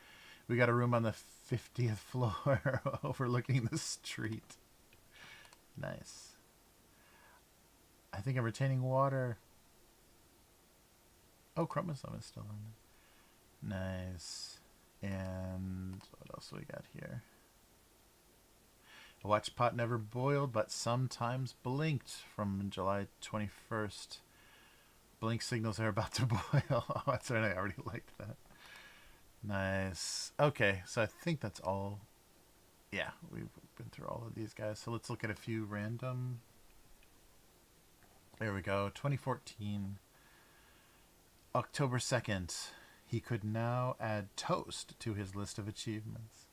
We got a room on the 50th floor overlooking the street. Nice. I think I'm retaining water. Oh, chromosome is still on there. Nice. And what else we got here? A watch pot never boiled, but sometimes blinked from July 21st. Blink signals are about to boil. Oh, that's right. I already liked that. Nice. Okay, so I think that's all. Yeah, we've been through all of these guys. So let's look at a few random. There we go. 2014. October 2nd. He could now add toast to his list of achievements.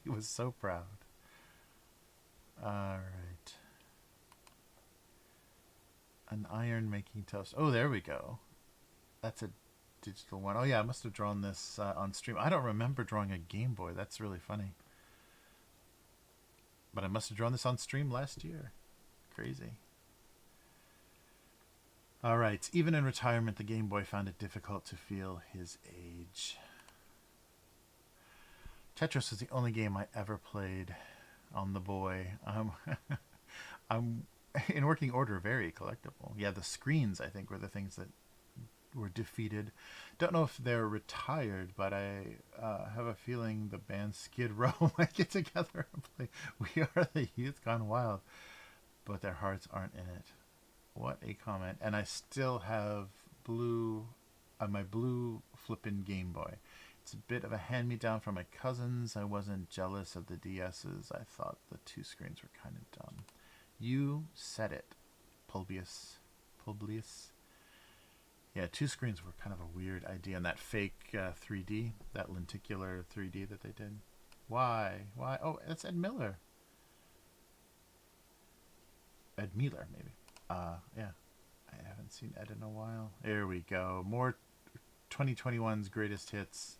He was so proud. All right. An iron making toast. Oh, there we go. That's a digital one. Oh, yeah, I must have drawn this on stream. I don't remember drawing a Game Boy. That's really funny. But I must have drawn this on stream last year. Crazy. All right. Even in retirement, the Game Boy found it difficult to feel his age. Tetris was the only game I ever played on the Boy. I'm in working order, very collectible. Yeah, the screens, I think, were the things that were defeated. Don't know if they're retired, but I have a feeling the band Skid Row might get together and play We Are the Youth Gone Wild, but their hearts aren't in it. What a comment. And I still have my blue flippin' Game Boy. It's a bit of a hand-me-down from my cousins. I wasn't jealous of the DS's. I thought the two screens were kind of dumb. You said it, Publius. Yeah, two screens were kind of a weird idea. And that fake 3D, that lenticular 3D that they did. Why? Oh, it's Ed Miller. Ed Miller, maybe. Yeah. I haven't seen Ed in a while. There we go. More 2021's greatest hits.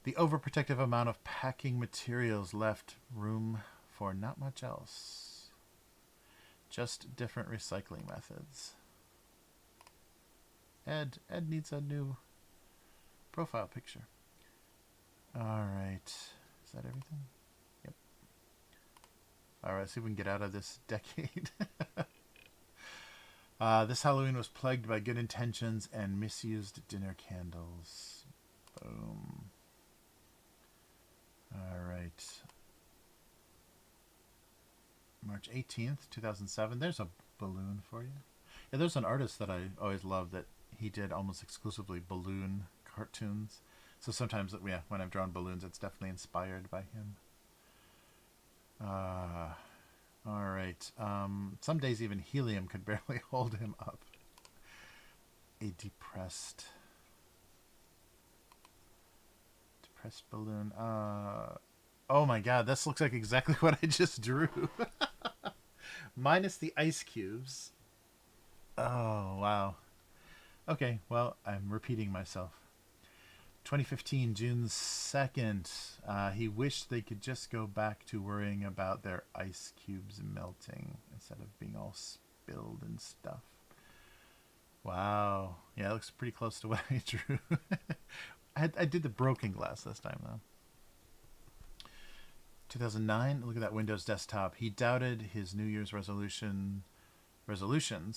The overprotective amount of packing materials left room for not much else. Just different recycling methods. Ed needs a new profile picture. All right. Is that everything? Yep. All right, see if we can get out of this decade. This Halloween was plagued by good intentions and misused dinner candles. Boom. All right. March 18th, 2007. There's a balloon for you. Yeah, there's an artist that I always loved that he did almost exclusively balloon cartoons. So sometimes, yeah, when I've drawn balloons, it's definitely inspired by him. All right. Some days even helium could barely hold him up. A depressed balloon. Oh my god, this looks like exactly what I just drew. Minus the ice cubes. Oh, wow. Okay, well, I'm repeating myself. 2015, June 2nd. He wished they could just go back to worrying about their ice cubes melting instead of being all spilled and stuff. Wow. Yeah, it looks pretty close to what I drew. I did the broken glass this time, though. 2009, look at that Windows desktop. He doubted his New Year's resolutions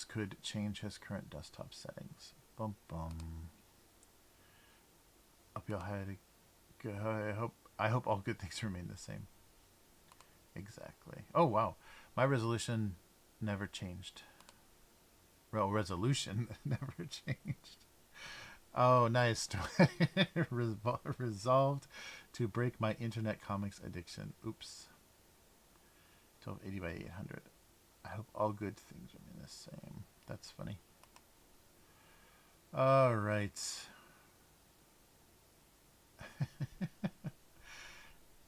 could change his current desktop settings. Bum bum. Uphill had I hope all good things remain the same. Exactly. Oh wow. My resolution never changed. Well, resolution never changed. Oh, nice. Resolved to break my internet comics addiction. Oops. 1280 by 800. I hope all good things remain the same. That's funny. All right.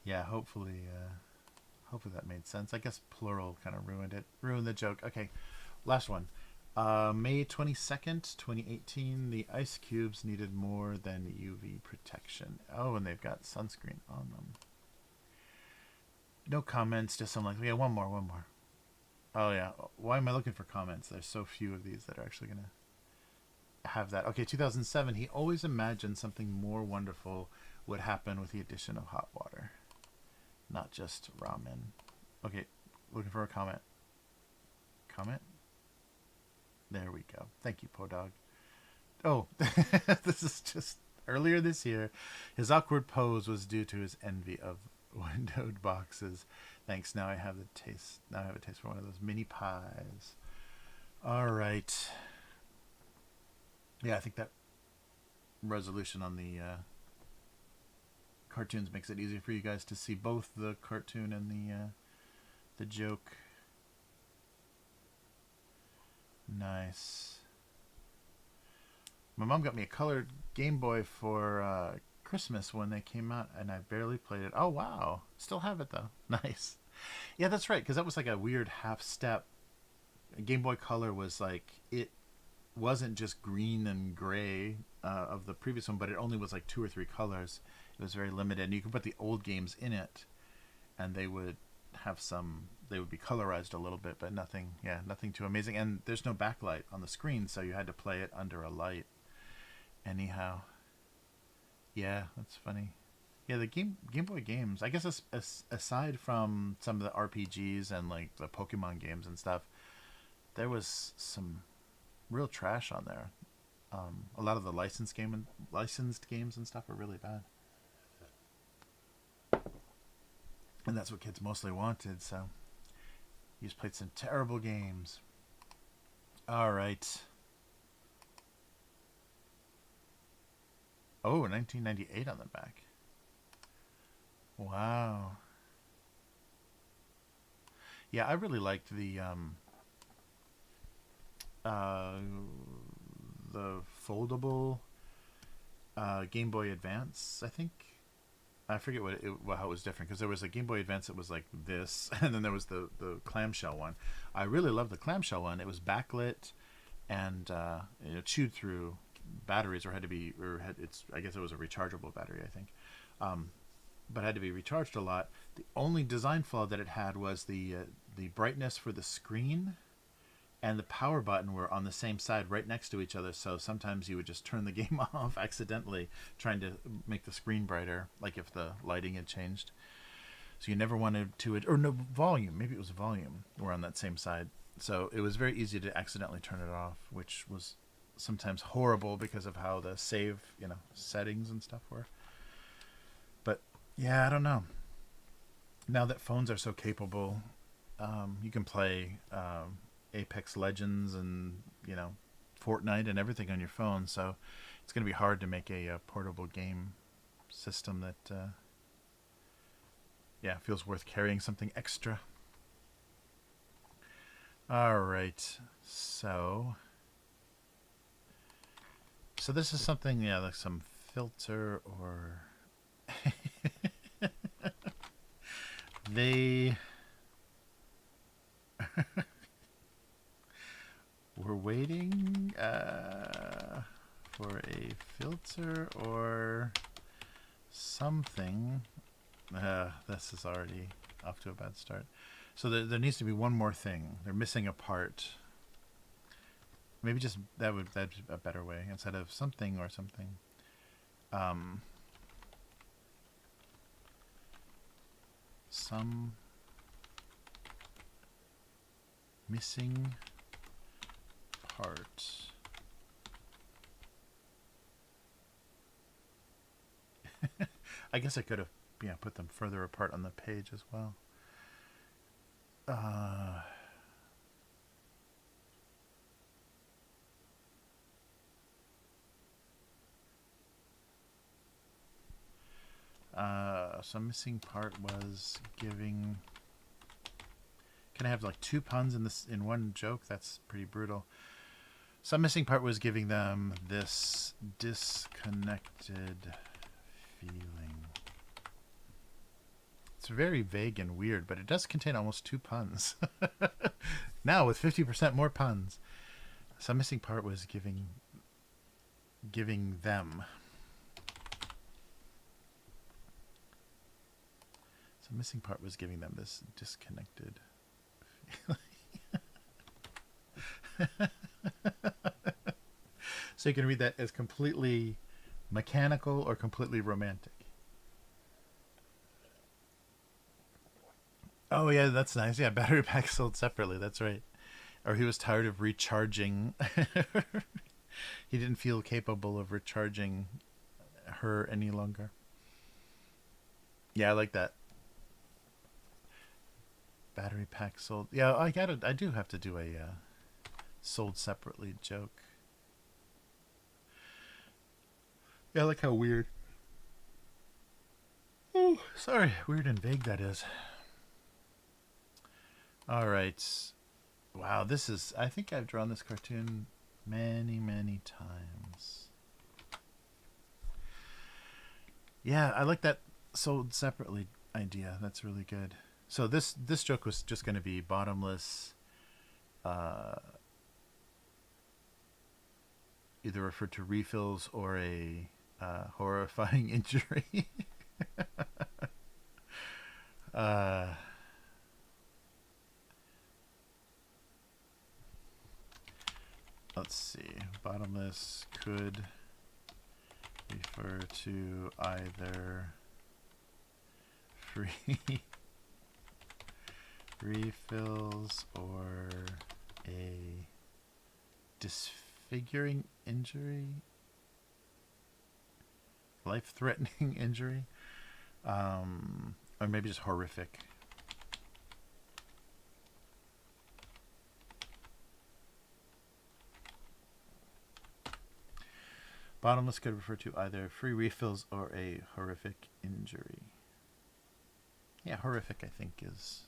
Yeah, hopefully that made sense. I guess plural kind of ruined the joke. Okay, last one. May 22nd, 2018, the ice cubes needed more than UV protection. Oh, and they've got sunscreen on them. No comments, just some like, yeah, one more. Oh, yeah. Why am I looking for comments? There's so few of these that are actually going to have that. Okay, 2007, he always imagined something more wonderful would happen with the addition of hot water. Not just ramen. Okay, looking for a comment. Comment? There we go. Thank you, Podog. Oh, this is just earlier this year. His awkward pose was due to his envy of windowed boxes. Thanks. Now I have a taste for one of those mini pies. All right. Yeah, I think that resolution on the cartoons makes it easier for you guys to see both the cartoon and the joke. Nice. My mom got me a colored Game Boy for Christmas when they came out, and I barely played it. Oh wow, still have it though. Nice. Yeah, that's right, because that was like a weird half step. Game Boy Color was like, it wasn't just green and gray of the previous one, but it only was like 2 or 3 colors. It was very limited, and you could put the old games in it, and they would be colorized a little bit, but nothing too amazing. And there's no backlight on the screen, so you had to play it under a light. Anyhow, yeah, that's funny. Yeah, the Game Boy games, I guess, aside from some of the RPGs and like the Pokemon games and stuff, there was some real trash on there. A lot of the licensed games and stuff are really bad, and that's what kids mostly wanted. So you just played some terrible games. All right. Oh, 1998 on the back. Wow. Yeah, I really liked the foldable Game Boy Advance. I think I forget how it was different, because there was a Game Boy Advance that was like this, and then there was the clamshell one. I really loved the clamshell one. It was backlit and chewed through batteries, or I guess it was a rechargeable battery, I think, but had to be recharged a lot. The only design flaw that it had was the brightness for the screen and the power button were on the same side, right next to each other. So sometimes you would just turn the game off accidentally, trying to make the screen brighter, like if the lighting had changed. So you never wanted to, or no, volume. Maybe it was volume. Were on that same side. So it was very easy to accidentally turn it off, which was sometimes horrible because of how the save, settings and stuff were. But yeah, I don't know. Now that phones are so capable, you can play Apex Legends and Fortnite and everything on your phone. So it's going to be hard to make a portable game system that feels worth carrying something extra. All right, so this is something, like some filter or they were waiting for a filter or something. This is already off to a bad start. So there needs to be one more thing. They're missing a part. Maybe just that'd be a better way instead of something or something. Some missing part. I guess I could have put them further apart on the page as well. Some missing part was giving. Can I have like 2 puns in one joke? That's pretty brutal. Some missing part was giving them this disconnected feeling. It's very vague and weird, but it does contain almost 2 puns. Now with 50% more puns. Some missing part was giving them. Some missing part was giving them this disconnected feeling. So you can read that as completely mechanical or completely romantic. Oh yeah, that's nice. Yeah, battery pack sold separately. That's right. Or he was tired of recharging. He didn't feel capable of recharging her any longer. Yeah, I like that. Battery pack sold. Yeah, I do have to do a sold separately joke. Yeah, I like how weird. Oh, sorry, weird and vague that is. All right. Wow, I think I've drawn this cartoon many, many times. Yeah, I like that sold separately idea. That's really good. So this joke was just going to be bottomless, either referred to refills or a horrifying injury. Let's see. Bottomless could refer to either free refills or a disfiguring injury, life-threatening injury, or maybe just horrific. Bottomless could refer to either free refills or a horrific injury. Yeah, horrific I think is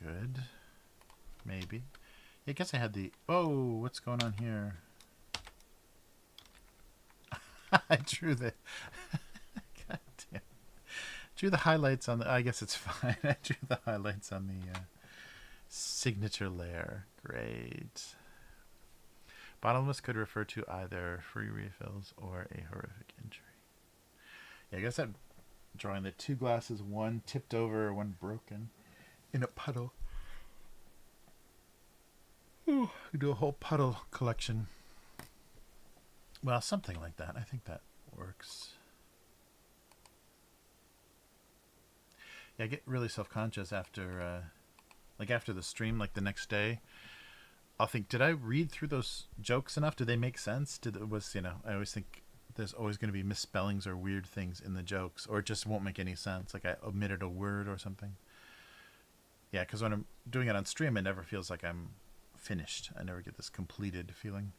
good. Maybe. I guess I had the... Oh, what's going on here? I drew the... God damn. Drew the highlights on the... I guess it's fine. I drew the highlights on the signature layer. Great. Bottomless could refer to either free refills or a horrific injury. Yeah, I guess I'm drawing the 2 glasses, one tipped over, one broken, in a puddle. Ooh, we do a whole puddle collection. Well, something like that. I think that works. Yeah, I get really self-conscious after Like after the stream, like the next day, I'll think, did I read through those jokes enough? Did they make sense? I always think there's always going to be misspellings or weird things in the jokes, or it just won't make any sense. Like I omitted a word or something. Yeah, because when I'm doing it on stream, it never feels like I'm finished. I never get this completed feeling.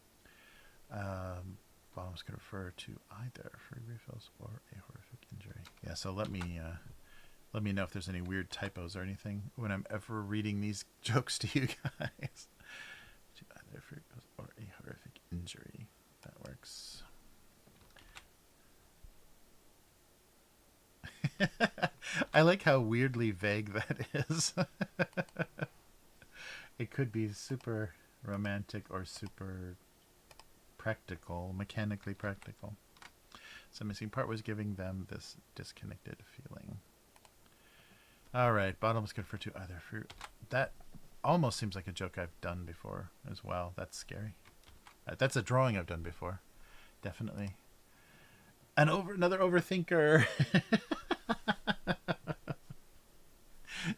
Bottoms could refer to either free refills or a horrific injury. Yeah, so let me know if there's any weird typos or anything when I'm ever reading these jokes to you guys. To either free refills or a horrific injury. That works. I like how weirdly vague that is. It could be super romantic or super practical, mechanically practical. So missing part was giving them this disconnected feeling. All right, bottoms could refer to either fruit. That almost seems like a joke I've done before as well. That's scary. That's a drawing I've done before. Definitely. Another overthinker.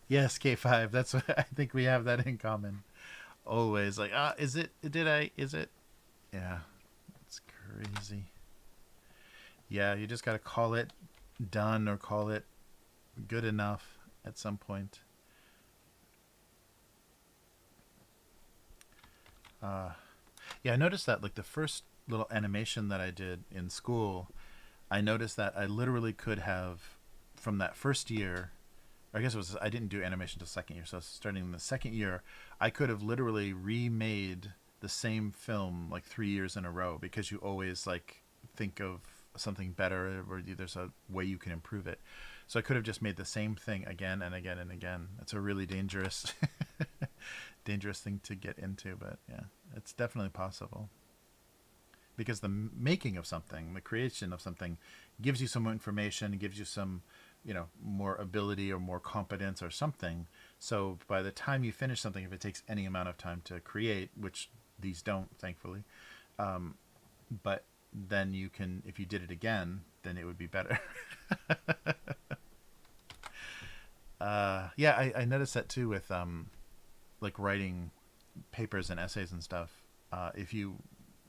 Yes, K5. That's what I think we have that in common. Always like, is it? Is it? Yeah, it's crazy. Yeah, you just gotta call it done or call it good enough at some point. Yeah, I noticed that like the first little animation that I did in school, I noticed that I literally could have, from that first year, or I guess it was, I didn't do animation until second year, so starting in the second year, I could have literally remade the same film like 3 years in a row, because you always like think of something better, or there's a way you can improve it. So I could have just made the same thing again and again and again. It's a really dangerous dangerous thing to get into, but yeah, it's definitely possible. Because the making of something, the creation of something, gives you some information, gives you some, more ability or more competence or something. So by the time you finish something, if it takes any amount of time to create, which these don't, thankfully, but then you can, if you did it again, then it would be better. Yeah, I noticed that too with like writing papers and essays and stuff.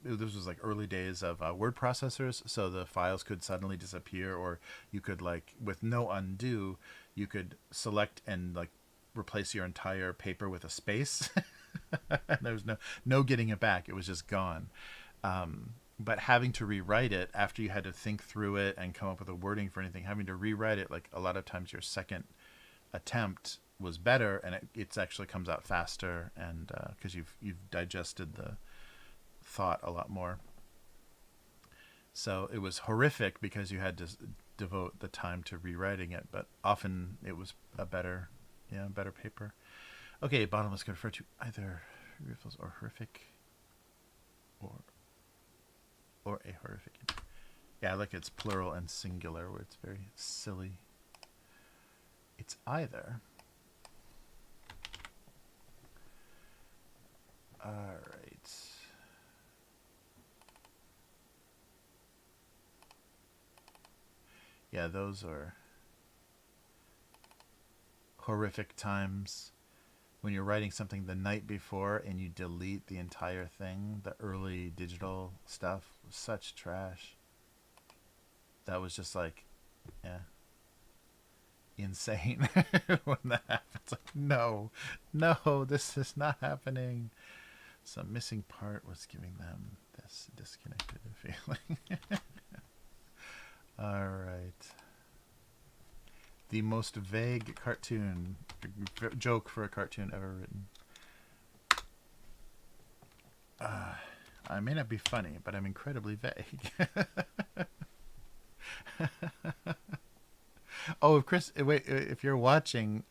This was like early days of word processors, so the files could suddenly disappear, or you could, like, with no undo, you could select and like replace your entire paper with a space. There was no getting it back. It was just gone. But having to rewrite it after you had to think through it and come up with a wording for anything, having to rewrite it, like a lot of times your second attempt was better, and it actually comes out faster, and because you've digested the thought a lot more. So it was horrific because you had to devote the time to rewriting it, but often it was a better paper. Okay, bottomless can refer to either riffles or horrific, or a horrific. Yeah, like it's plural and singular, where it's very silly. It's either. All right. Yeah, those are horrific times when you're writing something the night before and you delete the entire thing. The early digital stuff was such trash. That was just like, yeah, insane when that happens. Like, no, this is not happening. Some missing part was giving them this disconnected feeling. All right. The most vague cartoon joke for a cartoon ever written. I may not be funny, but I'm incredibly vague. Oh, if Chris, wait, if you're watching,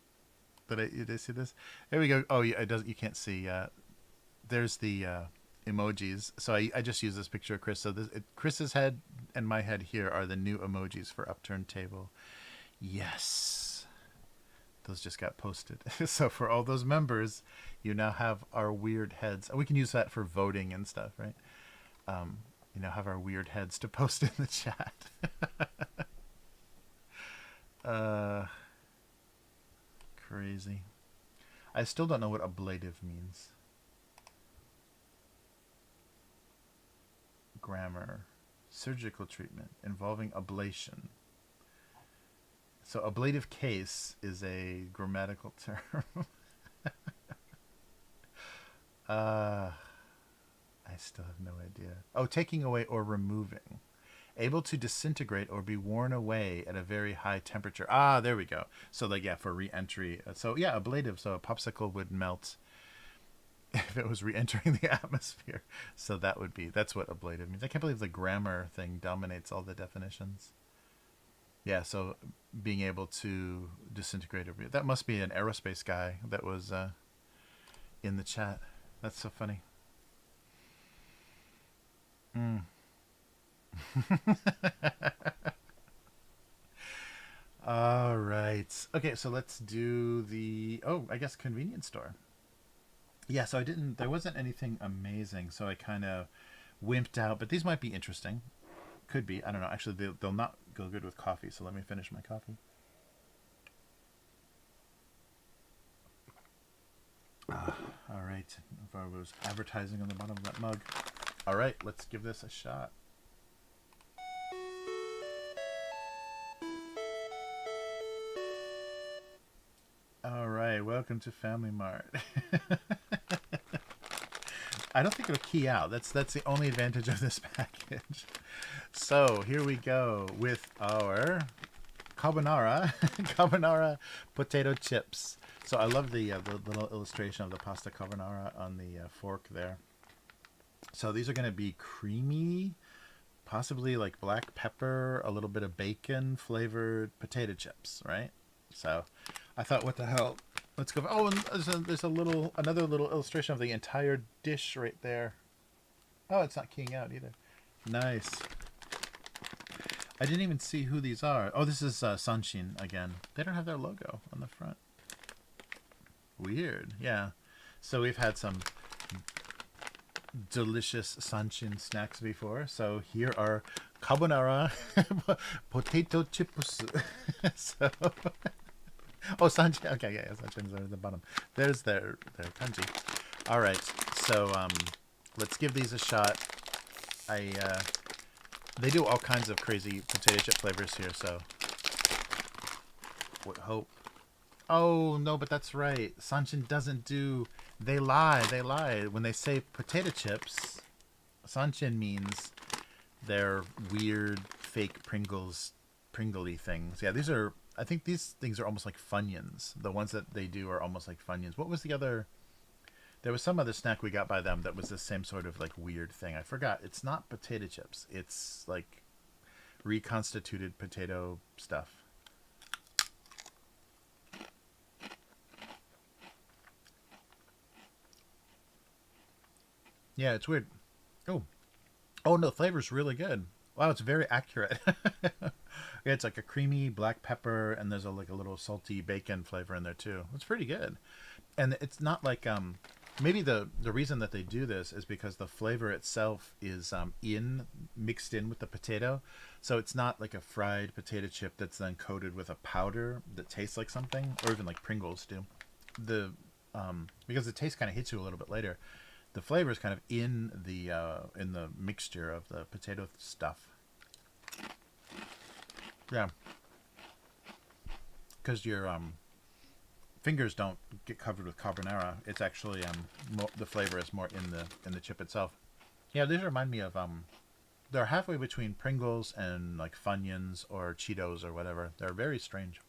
did I see this? There we go. Oh, yeah, you can't see. There's the emojis. So I just use this picture of Chris. So Chris's head and my head here are the new emojis for Upturned Table. Yes. Those just got posted. So for all those members, you now have our weird heads. We can use that for voting and stuff, right? You now have our weird heads to post in the chat. Crazy. I still don't know what ablative means. Grammar. Surgical treatment involving ablation. So ablative case is a grammatical term. I still have no idea. Oh, taking away or removing. Able to disintegrate or be worn away at a very high temperature. Ah, there we go. So like, yeah, for re-entry. So yeah, ablative. So a popsicle would melt if it was re-entering the atmosphere. So that's what ablative means. I can't believe the grammar thing dominates all the definitions. Yeah, so being able to disintegrate. That must be an aerospace guy that was in the chat. That's so funny. Mm. All right. Okay, so let's do the, I guess convenience store. Yeah, so there wasn't anything amazing, so I kind of wimped out, but these might be interesting. Could be. I don't know. Actually, they'll not go good with coffee, so let me finish my coffee. All right. If I was advertising on the bottom of that mug. All right, let's give this a shot. All right, welcome to Family Mart. I don't think it'll key out. That's the only advantage of this package. So here we go with our carbonara, carbonara potato chips. So I love the little illustration of the pasta carbonara on the fork there. So these are going to be creamy, possibly like black pepper, a little bit of bacon flavored potato chips, right? So I thought, what the hell? Let's go. Oh, and there's another little illustration of the entire dish right there. Oh, it's not keying out either. Nice. I didn't even see who these are. Oh, this is Sanshin again. They don't have their logo on the front. Weird. Yeah. So we've had some delicious Sanshin snacks before. So here are carbonara potato chips. So... Oh, Sanshin. Okay, yeah, Sanshin's at the bottom. There's their kanji. All right, so let's give these a shot. They do all kinds of crazy potato chip flavors here, so hope. Oh no, but that's right. Sanshin doesn't do. They lie. When they say potato chips, Sanshin means they're weird fake Pringle-y things. Yeah, these are. I think these things are almost like Funyuns. The ones that they do are almost like Funyuns. What was the other? There was some other snack we got by them that was the same sort of like weird thing. I forgot. It's not potato chips. It's like reconstituted potato stuff. Yeah, it's weird. Oh no, the flavor's really good. Wow, it's very accurate. Yeah, it's like a creamy black pepper, and there's a little salty bacon flavor in there too. It's pretty good, and it's not like maybe the reason that they do this is because the flavor itself is mixed in with the potato, so it's not like a fried potato chip that's then coated with a powder that tastes like something, or even like Pringles do. Because the taste kind of hits you a little bit later. The flavor is kind of in the mixture of the potato stuff. Yeah, because your fingers don't get covered with carbonara. It's actually the flavor is more in the chip itself. Yeah, these remind me of they're halfway between Pringles and like Funyuns or Cheetos or whatever. They're very strange.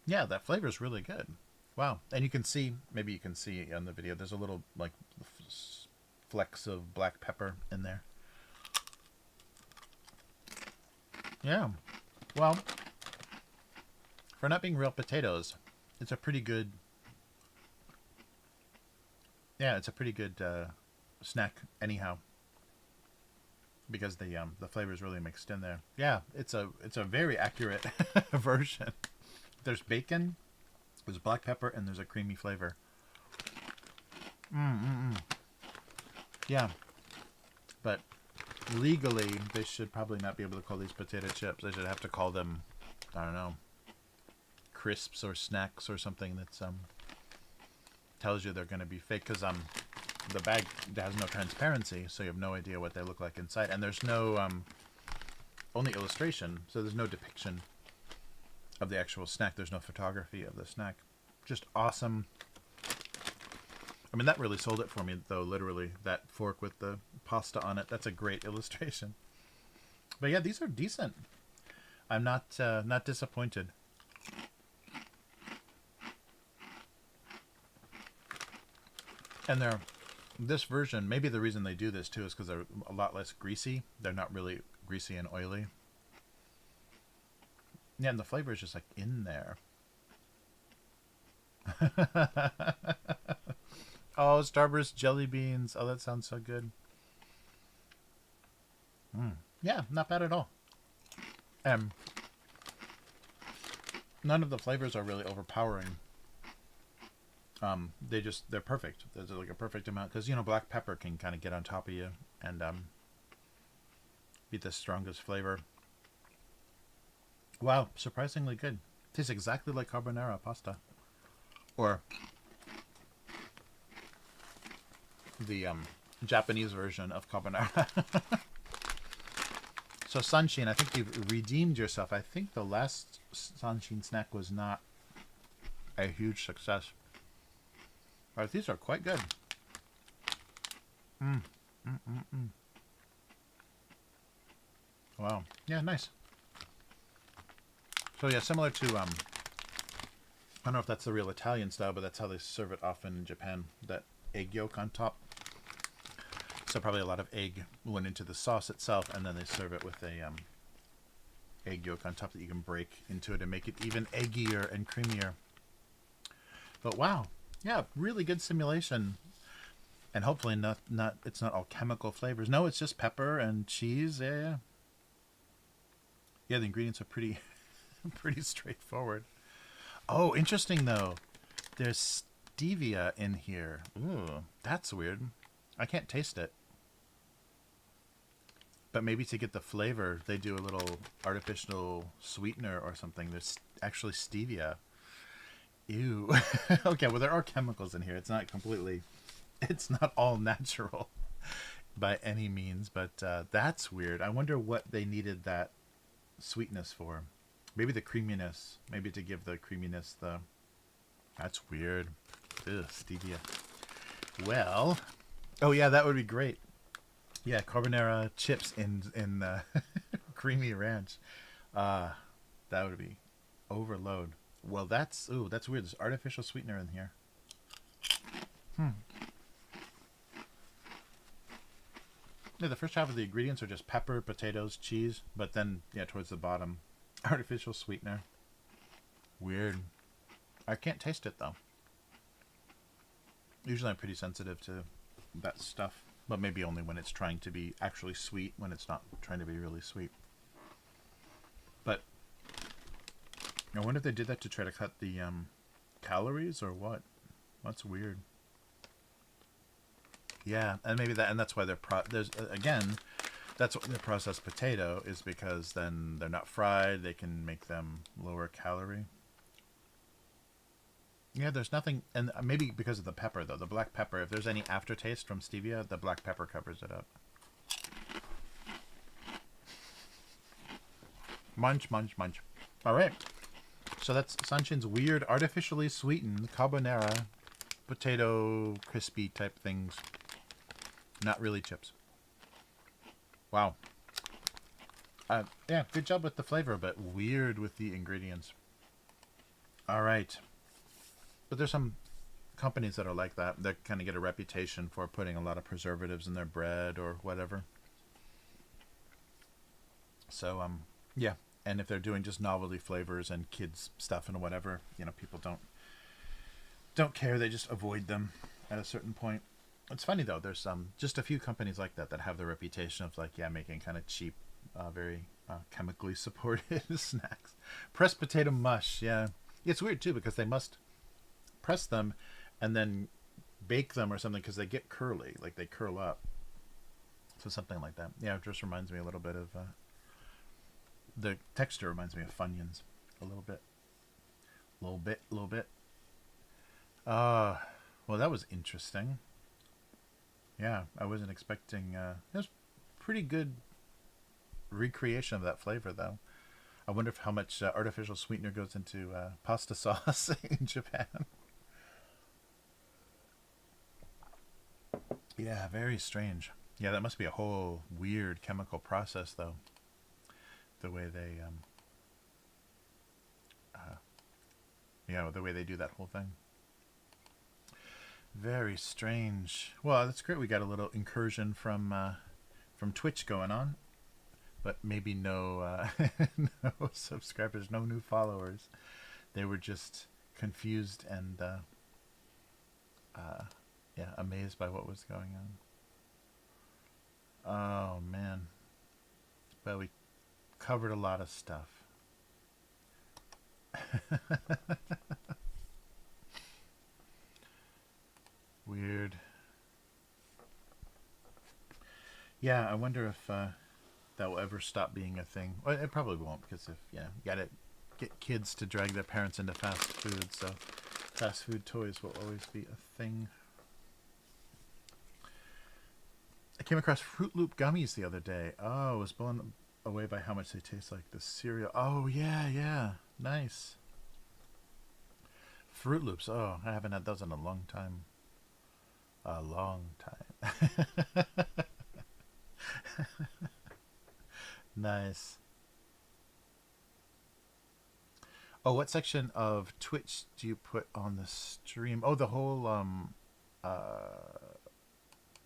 Yeah, that flavor is really good. Wow, and maybe you can see on the video. There's a little like flecks of black pepper in there. Yeah. Well, for not being real potatoes, it's a pretty good. Yeah, it's a pretty good snack anyhow. Because the flavor is really mixed in there. Yeah, it's a very accurate version. There's bacon, there's black pepper, and there's a creamy flavor. Yeah, but legally, they should probably not be able to call these potato chips. They should have to call them I don't know, crisps or snacks or something that's tells you they're going to be fake, because the bag has no transparency, so you have no idea what they look like inside, and there's no only illustration, so there's no depiction of the actual snack. There's no photography of the snack. Just awesome. I mean, that really sold it for me, though, literally. That fork with the pasta on it. That's a great illustration. But yeah, these are decent. I'm not disappointed. And this version, maybe the reason they do this too is because they're a lot less greasy. They're not really greasy and oily. Yeah, and the flavor is just like in there. Oh, Starburst jelly beans. Oh, that sounds so good. Yeah, not bad at all. None of the flavors are really overpowering. They're perfect. There's like a perfect amount, because black pepper can kind of get on top of you and be the strongest flavor. Wow, surprisingly good. Tastes exactly like carbonara pasta, or the Japanese version of carbonara. So Sunshine, I think you've redeemed yourself. I think the last Sunshine snack was not a huge success. But these are quite good. Wow. Yeah, nice. So yeah, similar to I don't know if that's the real Italian style, but that's how they serve it often in Japan. That egg yolk on top. So probably a lot of egg went into the sauce itself, and then they serve it with a egg yolk on top that you can break into it and make it even eggier and creamier. But wow, yeah, really good simulation, and hopefully not it's not all chemical flavors. No, it's just pepper and cheese. Yeah. The ingredients are pretty pretty straightforward. Oh, interesting though. There's stevia in here. Ooh, that's weird. I can't taste it. But maybe to get the flavor, they do a little artificial sweetener or something. There's actually stevia. Ew. Okay, well, there are chemicals in here. It's not all natural by any means, but that's weird. I wonder what they needed that sweetness for. Maybe the creaminess. Maybe to give the creaminess the... That's weird. Ugh, stevia. Well... Oh, yeah, that would be great. Yeah, carbonara chips in creamy ranch. That would be overload. Well, that's weird. There's artificial sweetener in here. Yeah, the first half of the ingredients are just pepper, potatoes, cheese, but then, yeah, towards the bottom, artificial sweetener. Weird. I can't taste it, though. Usually I'm pretty sensitive to that stuff, but maybe only when it's trying to be actually sweet, when it's not trying to be really sweet. But I wonder if they did that to try to cut the calories or what. That's weird. Yeah, and maybe that's why that's what their processed potato is, because then they're not fried. They can make them lower calorie. Yeah, there's nothing, and maybe because of the pepper though, the black pepper. If there's any aftertaste from stevia, the black pepper covers it up. Munch, munch, munch. All right, so that's Sunshine's weird, artificially sweetened carbonara potato crispy type things. Not really chips. Wow. Yeah, good job with the flavor, but weird with the ingredients. All right. But there's some companies that are like that. They kind of get a reputation for putting a lot of preservatives in their bread or whatever. So, yeah. And if they're doing just novelty flavors and kids stuff and whatever, people don't care. They just avoid them at a certain point. It's funny though. There's just a few companies like that have the reputation of making kind of cheap, very chemically supported snacks. Pressed potato mush. Yeah, it's weird too because they must press them and then bake them or something because they get curly, like they curl up. So something like that. Yeah, it just reminds me a little bit of the texture reminds me of Funyuns. a little bit. Little bit. Uh, well, that was interesting. Yeah, I wasn't expecting. It was pretty good recreation of that flavor, though. I wonder if how much artificial sweetener goes into pasta sauce in Japan. Yeah, very strange. Yeah, that must be a whole weird chemical process, though. The way they, the way they do that whole thing. Very strange. Well, that's great. We got a little incursion from Twitch going on, but maybe no no subscribers, no new followers. They were just confused and yeah, amazed by what was going on. Oh man, but we covered a lot of stuff. Weird. Yeah, I wonder if that will ever stop being a thing. Well, it probably won't, because if you gotta get kids to drag their parents into fast food, so fast food toys will always be a thing. I came across Fruit Loop gummies the other day. Oh, I was blown away by how much they taste like the cereal. Oh yeah, nice. Fruit Loops. Oh, I haven't had those in a long time. A long time. Nice. Oh, what section of Twitch do you put on the stream? Oh, the whole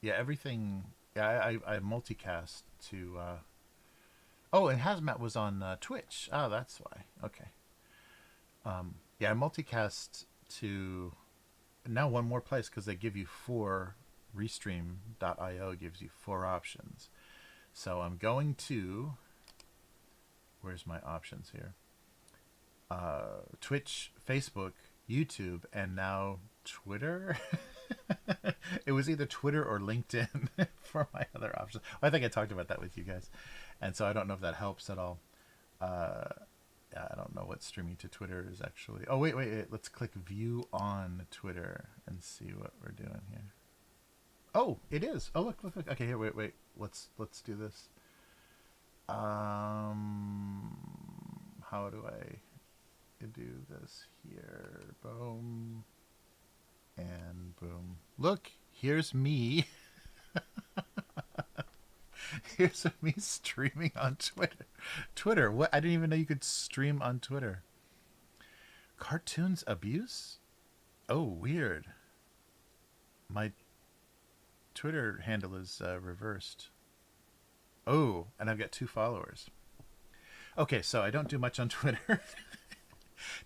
yeah, everything. Yeah, I multicast to oh, and Hazmat was on Twitch. Oh, that's why. Okay. Yeah, I multicast to now one more place, because they give you four. Restream.io gives you four options. So I'm going to, where's my options here? Twitch, Facebook, YouTube, and now Twitter. It was either Twitter or LinkedIn for my other options. I think I talked about that with you guys, and so I don't know if that helps at all. Yeah, I don't know what streaming to Twitter is actually. Oh wait, let's click view on Twitter and see what we're doing here. Oh, it is. Oh look. Okay, here, wait. Let's do this. How do I do this here? Boom. And boom. Look, here's me. Here's me streaming on Twitter. Twitter, what? I didn't even know you could stream on Twitter. Cartoons abuse? Oh, weird. My Twitter handle is reversed. Oh, and I've got 2 followers. Okay, so I don't do much on Twitter.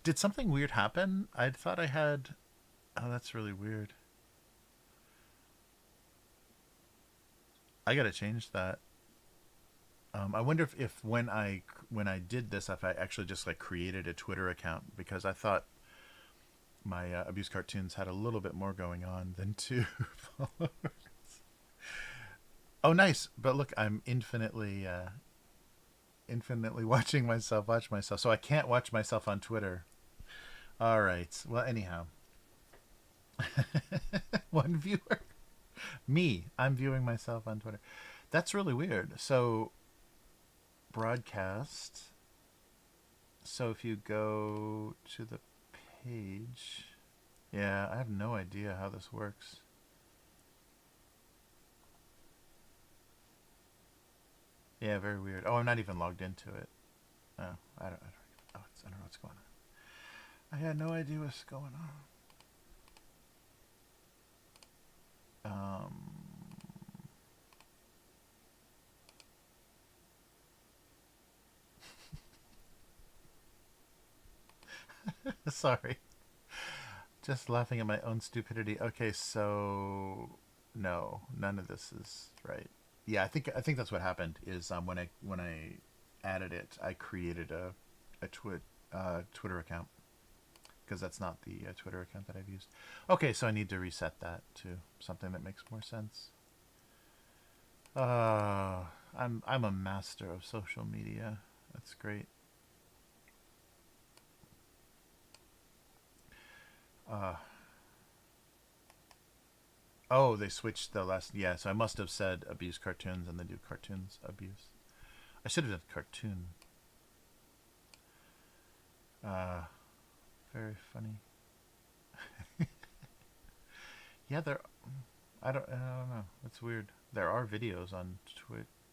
Did something weird happen? I thought I had... Oh, that's really weird. I gotta change that. I wonder if when I did this, if I actually just like created a Twitter account, because I thought my Abuse Cartoons had a little bit more going on than 2 followers. Oh, nice! But look, I'm infinitely watching myself watch myself, so I can't watch myself on Twitter. All right. Well, anyhow, 1 viewer. Me. I'm viewing myself on Twitter. That's really weird. So, broadcast. So if you go to the page, yeah, I have no idea how this works. Yeah, very weird. Oh, I'm not even logged into it. Oh, I don't know what's going on. I had no idea what's going on. Sorry. Just laughing at my own stupidity. Okay, so no, none of this is right. Yeah, I think that's what happened. Is when I added it, I created a Twitter account, because that's not the Twitter account that I've used. Okay, so I need to reset that to something that makes more sense. I'm a master of social media. That's great. Uh, oh, they switched the last. Yeah, so I must have said abuse cartoons, and they do cartoons abuse. I should have done cartoon. Uh, Very funny. Yeah, there. I don't know. It's weird. There are videos on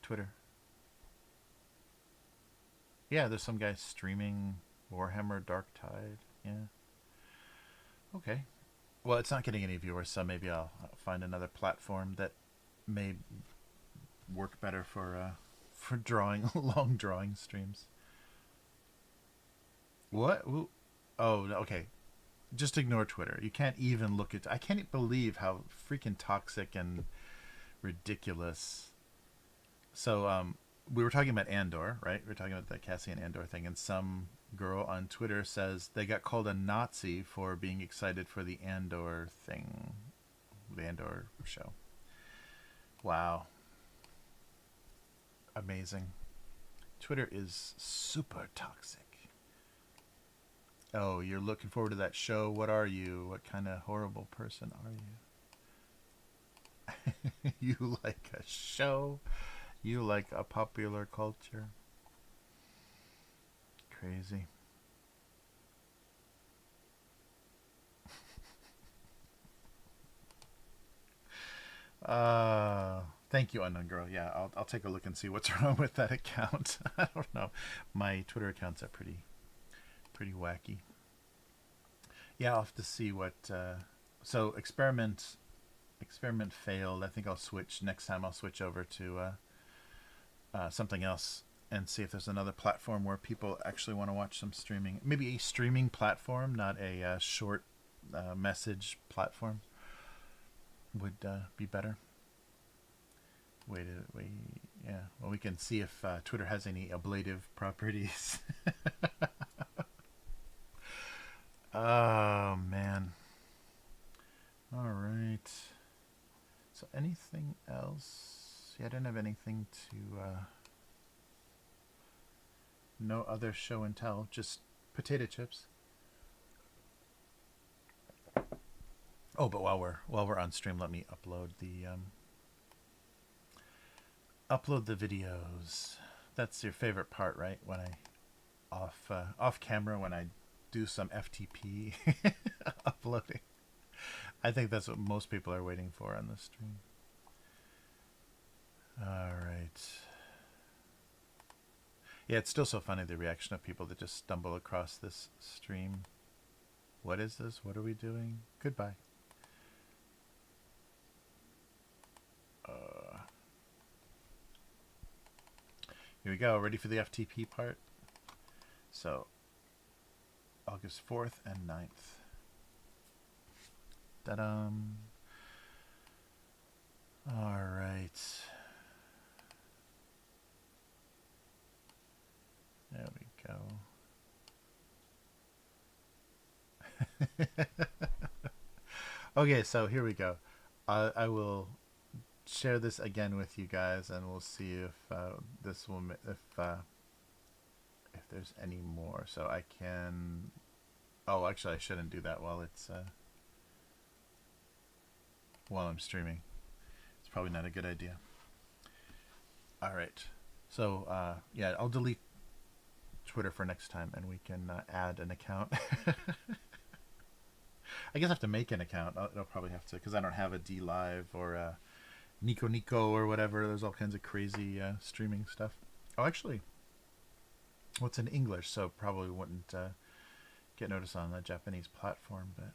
Twitter. Yeah, there's some guy streaming Warhammer Dark Tide. Yeah. Okay. Well, it's not getting any viewers, so maybe I'll find another platform that may work better for drawing long drawing streams. What? Ooh. Oh, okay. Just ignore Twitter. You can't even look at. I can't believe how freaking toxic and ridiculous. So, we were talking about Andor, right? We were talking about the Cassian Andor thing, and some girl on Twitter says they got called a Nazi for being excited for the Andor thing, the Andor show. Wow, amazing. Twitter is super toxic. Oh, you're looking forward to that show. What are you? What kind of horrible person are you? You like a show? You like a popular culture? Crazy. Thank you, unknown girl. Yeah, I'll take a look and see what's wrong with that account. I don't know. My Twitter accounts are pretty wacky. Yeah, I'll have to see what. So experiment failed. I think I'll switch next time. I'll switch over to something else and see if there's another platform where people actually want to watch some streaming. Maybe a streaming platform, not a short message platform, would be better. Wait, yeah. Well, we can see if Twitter has any ablative properties. Oh man. All right. So anything else? Yeah, I didn't have anything to. No other show and tell. Just potato chips. Oh, but while we're on stream, let me upload the videos. That's your favorite part, right? When I off camera when I do some FTP uploading. I think that's what most people are waiting for on this stream. All right. Yeah, it's still so funny, the reaction of people that just stumble across this stream. What is this? What are we doing? Goodbye. Here we go. Ready for the FTP part? So, August 4th and 9th. Ta-dum. All right. There we go. Okay, so here we go. I will share this again with you guys, and we'll see if this will if there's any more. So I can. Oh, actually, I shouldn't do that while it's while I'm streaming. It's probably not a good idea. All right. So yeah, I'll delete Twitter for next time, and we can add an account. I guess I have to make an account. I'll probably have to, because I don't have a D Live or a Nico Nico or whatever. There's all kinds of crazy streaming stuff. Oh, actually, what's in English, so probably wouldn't get noticed on the Japanese platform, but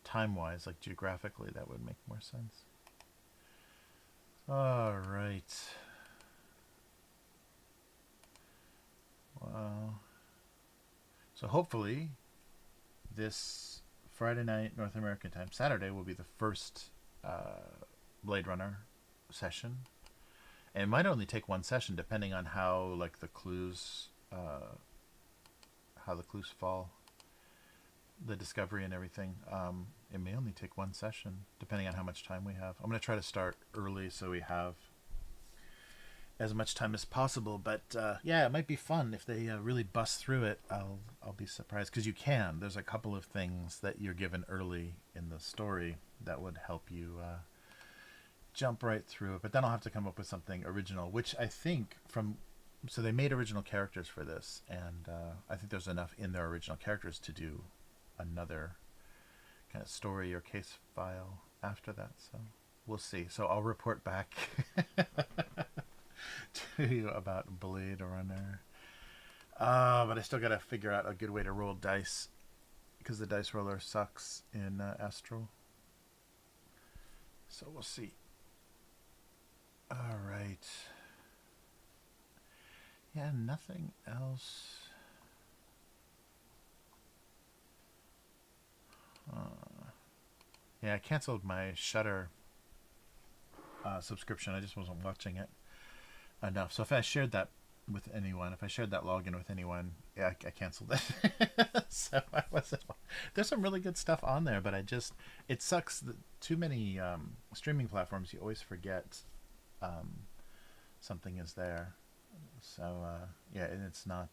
time-wise, like geographically, that would make more sense. All right. Wow. So hopefully this Friday night North American time, Saturday, will be the first Blade Runner session. And it might only take one session, depending on how like the clues fall, the discovery and everything. It may only take one session, depending on how much time we have. I'm going to try to start early so we have as much time as possible. But yeah, it might be fun if they really bust through it. I'll be surprised because you can. There's a couple of things that you're given early in the story that would help you jump right through it. But then I'll have to come up with something original, which I think from. So they made original characters for this, and I think there's enough in their original characters to do another kind of story or case file after that. So we'll see. So I'll report back to you about Blade Runner. But I still got to figure out a good way to roll dice because the dice roller sucks in Astral. So we'll see. All right. Yeah, nothing else. Yeah, I canceled my Shudder subscription. I just wasn't watching it enough. So if I shared that with anyone, if I shared that login with anyone, yeah, I canceled it. So I wasn't. There's some really good stuff on there, but it sucks that too many streaming platforms. You always forget something is there. So yeah, and it's not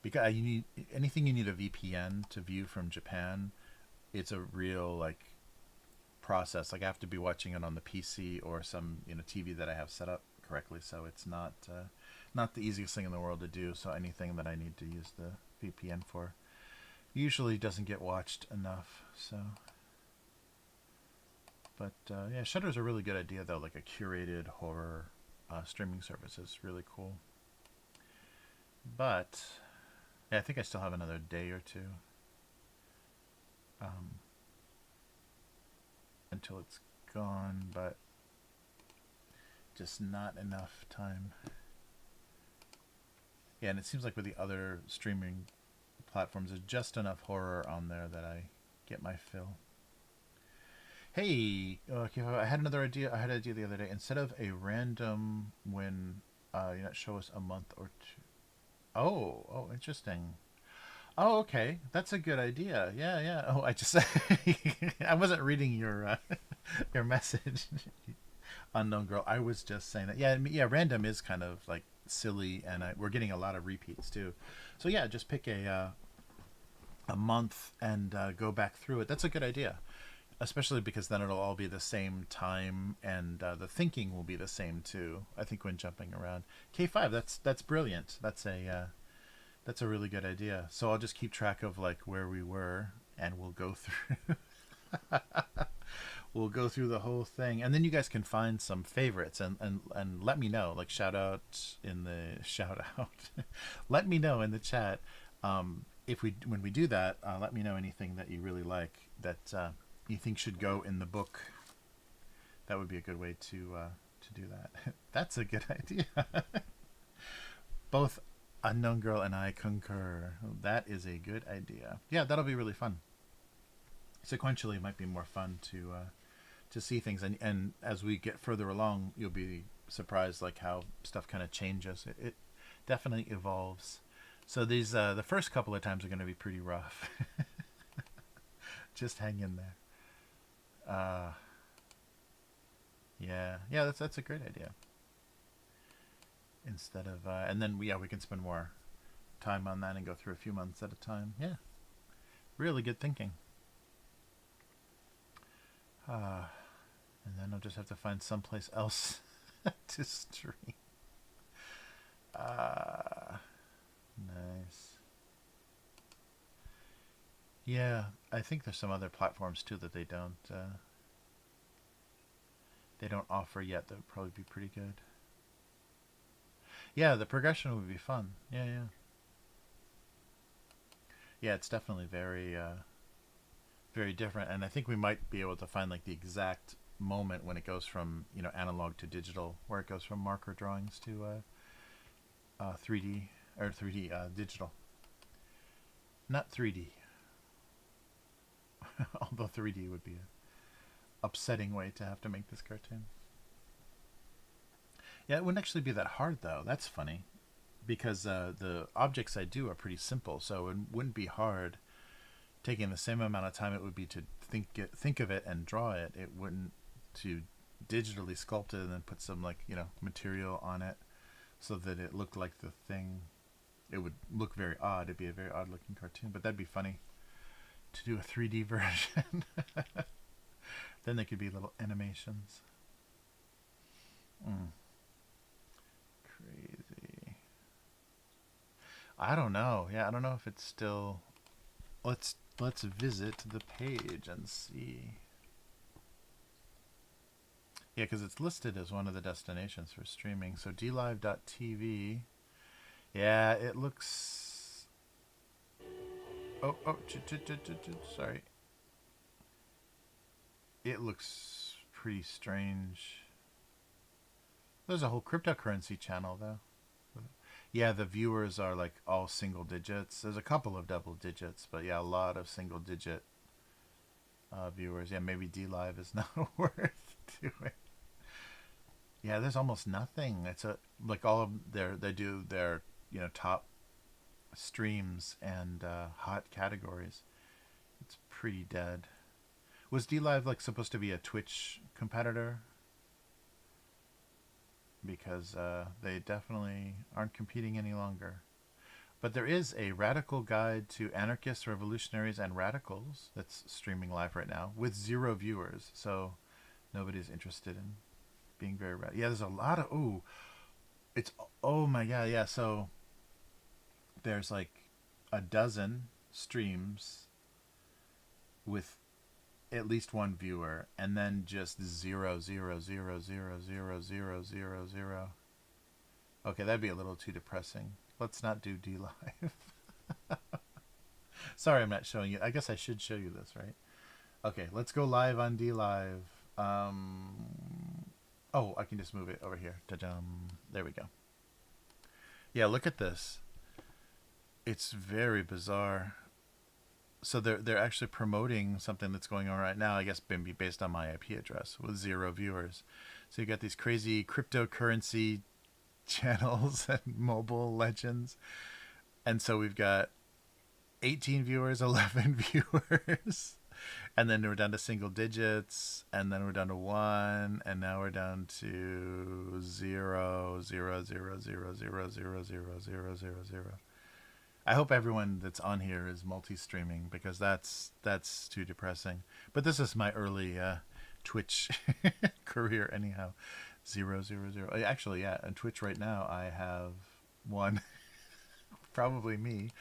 because you need anything. You need a VPN to view from Japan. It's a real process. I have to be watching it on the PC or some TV that I have set up correctly. So it's not the easiest thing in the world to do. So anything that I need to use the VPN for usually doesn't get watched enough. So, but yeah, Shudder's a really good idea though. Like a curated horror streaming service is really cool. But yeah, I think I still have another day or two until it's gone, but just not enough time. Yeah, and it seems like with the other streaming platforms, there's just enough horror on there that I get my fill. Hey, okay, I had another idea. I had an idea the other day. Instead of a random when show us a month or two. Oh, interesting. Oh, okay, that's a good idea. Yeah, yeah. Oh, I just I wasn't reading your your message, unknown girl. I was just saying that. Yeah, yeah. Random is kind of silly, and we're getting a lot of repeats too. So yeah, just pick a month and go back through it. That's a good idea, especially because then it'll all be the same time, and the thinking will be the same too. I think when jumping around K5, that's brilliant. That's a really good idea. So I'll just keep track of where we were, and we'll go through. We'll go through the whole thing, and then you guys can find some favorites and let me know. Shout out in the shout out. Let me know in the chat if when we do that. Let me know anything that you really like that you think should go in the book. That would be a good way to do that. That's a good idea. Both Unknown Girl and I concur. That is a good idea. Yeah, that'll be really fun. Sequentially, it might be more fun to see things, and as we get further along, you'll be surprised how stuff kind of changes. It definitely evolves. So these the first couple of times are going to be pretty rough. Just hang in there. Yeah, that's a great idea. Instead of and then we can spend more time on that and go through a few months at a time. Yeah, really good thinking. And then I'll just have to find someplace else to stream. Nice. Yeah, I think there's some other platforms too that they don't offer yet. That would probably be pretty good. Yeah, the progression would be fun. Yeah. Yeah, it's definitely very very different, and I think we might be able to find the exact moment when it goes from analog to digital, where it goes from marker drawings to 3D or 3D digital. Not 3D. Although 3D would be an upsetting way to have to make this cartoon. Yeah, it wouldn't actually be that hard though. That's funny, because the objects I do are pretty simple, so it wouldn't be hard. Taking the same amount of time it would be to think of it and draw it. It wouldn't to digitally sculpt it and then put some material on it. so that it looked like the thing. It would look very odd. It'd be a very odd looking cartoon, but that'd be funny to do a 3D version. Then they could be little animations. Crazy. I don't know. Yeah, I don't know if it's still. Let's visit the page and see. Yeah, because it's listed as one of the destinations for streaming. So dlive.tv. Yeah, it looks. Oh, sorry. It looks pretty strange. There's a whole cryptocurrency channel, though. Yeah, the viewers are like all single digits. There's a couple of double digits, but yeah, a lot of single digit viewers. Yeah, maybe DLive is not worth doing. Yeah, there's almost nothing. It's like all of they do their top streams and hot categories. It's pretty dead. Was DLive like supposed to be a Twitch competitor? Because they definitely aren't competing any longer. But there is a radical guide to anarchists, revolutionaries, and radicals that's streaming live right now with 0 viewers. So nobody's interested in being very radical. Yeah, there's a lot of oh my god, yeah. So there's like a dozen streams with at least 1 viewer, and then just 0, 0, 0, 0, 0, 0, 0, 0. Okay, that'd be a little too depressing. Let's not do DLive. Sorry, I'm not showing you. I guess I should show you this, right? Okay, let's go live on DLive. Oh, I can just move it over here. Ta-dum. There we go. Yeah, look at this. It's very bizarre. So they're actually promoting something that's going on right now, I guess maybe based on my IP address, with 0 viewers. So you got these crazy cryptocurrency channels and mobile legends. And so we've got 18 viewers, 11 viewers. And then we're down to single digits, and then we're down to 1, and now we're down to 0, 0, 0, 0, 0, 0, 0, 0, 0, 0. I hope everyone that's on here is multi-streaming, because that's too depressing. But this is my early Twitch career anyhow. 0, 0, 0. Actually, yeah, on Twitch right now I have 1, probably me,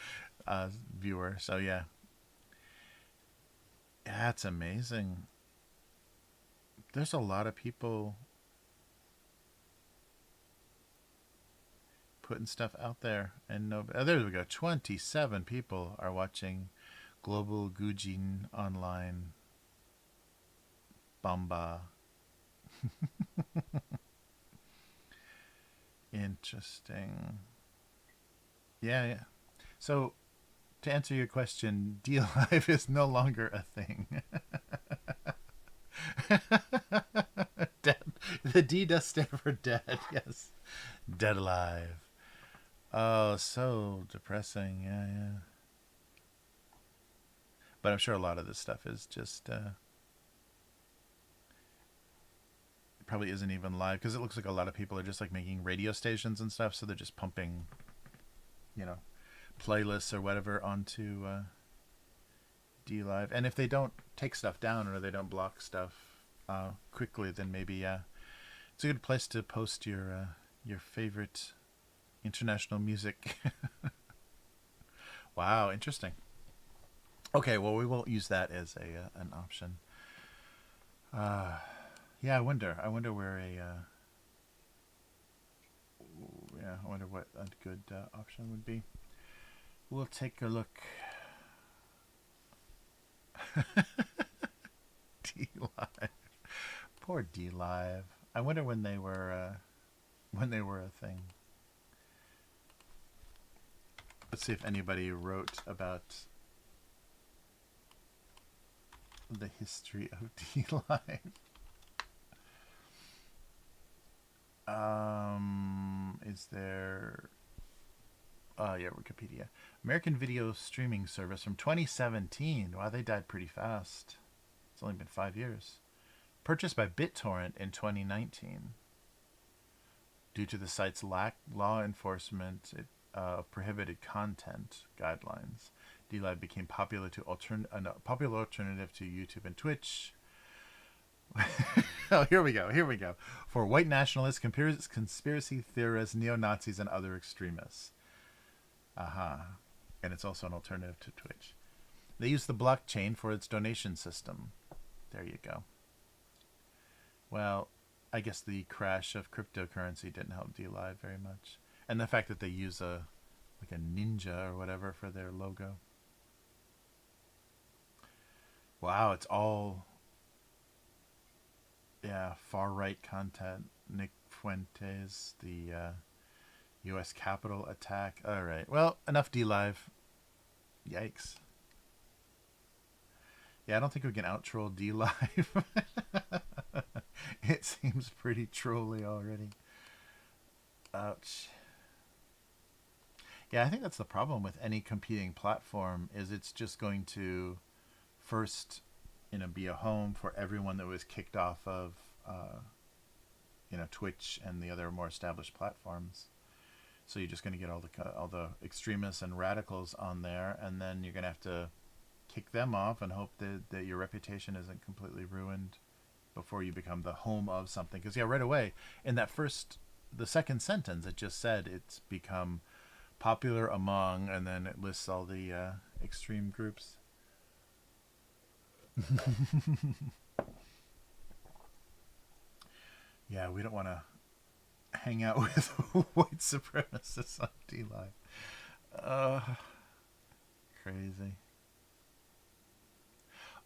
viewer. So yeah. That's amazing. There's a lot of people putting stuff out there, and there we go. 27 people are watching Global Gujin Online Bamba. Interesting. Yeah. So to answer your question, DLive is no longer a thing. Dead. The D does stand for dead, yes. Dead alive. Oh, so depressing. Yeah. But I'm sure a lot of this stuff is just probably isn't even live, because it looks like a lot of people are just like making radio stations and stuff, so they're just pumping playlists or whatever onto DLive. And if they don't take stuff down, or they don't block stuff quickly, then maybe it's a good place to post your favorite international music. Wow, interesting. Okay, well, we won't use that as an option. Yeah, I wonder where I wonder what a good option would be. We'll take a look. DLive. Poor DLive. I wonder when they were a thing. Let's see if anybody wrote about the history of DLive. Is there... Oh, yeah, Wikipedia. American Video Streaming Service from 2017. Wow, they died pretty fast. It's only been 5 years. Purchased by BitTorrent in 2019. Due to the site's law enforcement of prohibited content guidelines, DLive became popular a popular alternative to YouTube and Twitch. Oh, here we go. Here we go. For white nationalists, conspiracy theorists, neo-Nazis, and other extremists. Aha. And it's also an alternative to Twitch. They use the blockchain for its donation system. There you go. Well, I guess the crash of cryptocurrency didn't help DLive very much. And the fact that they use a ninja or whatever for their logo. Wow, it's all far-right content. Nick Fuentes, the U.S. Capitol attack. All right, well, enough DLive. Yikes. Yeah, I don't think we can out-troll DLive. It seems pretty trolly already. Ouch. Yeah, I think that's the problem with any competing platform, is it's just going to first, be a home for everyone that was kicked off of, Twitch and the other more established platforms. So you're just going to get all the extremists and radicals on there, and then you're going to have to kick them off and hope that your reputation isn't completely ruined before you become the home of something. Because right away in the second sentence, it just said it's become popular among, and then it lists all the extreme groups. Yeah, we don't want to hang out with white supremacists on DLive. Crazy.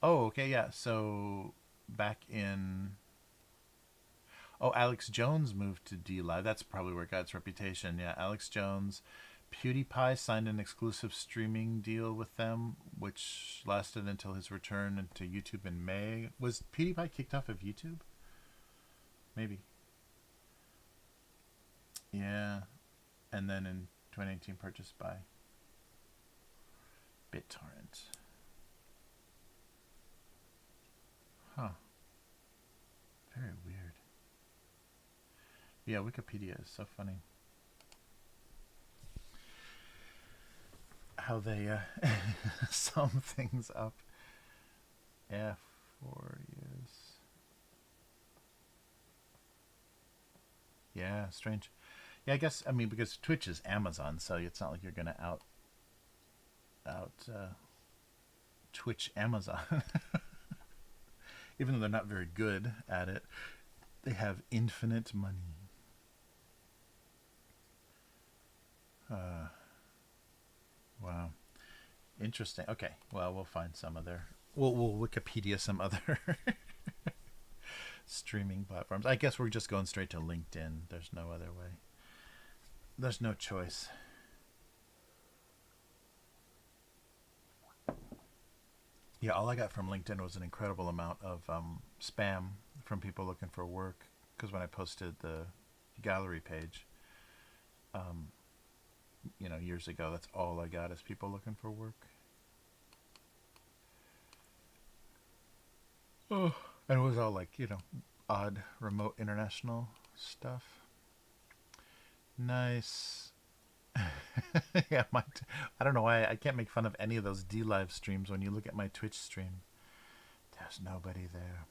Oh, okay, yeah. So back in... Oh, Alex Jones moved to DLive. That's probably where it got its reputation. Yeah, Alex Jones. PewDiePie signed an exclusive streaming deal with them, which lasted until his return into YouTube in May. Was PewDiePie kicked off of YouTube? Maybe. Yeah. And then in 2018 purchased by BitTorrent. Huh. Very weird. Yeah, Wikipedia is so funny. How they sum things up. Yeah, 4 years. Yeah, strange. Yeah, I guess, because Twitch is Amazon, so it's not like you're going to out Twitch Amazon. Even though they're not very good at it, they have infinite money. Wow. Interesting. Okay, well, we'll find some other... We'll Wikipedia some other streaming platforms. I guess we're just going straight to LinkedIn. There's no other way. There's no choice. Yeah, all I got from LinkedIn was an incredible amount of spam from people looking for work. Because when I posted the gallery page, years ago, that's all I got is people looking for work. Oh, and it was all like, odd remote international stuff. Nice. Yeah, I don't know why I can't make fun of any of those DLive streams when you look at my Twitch stream. There's nobody there.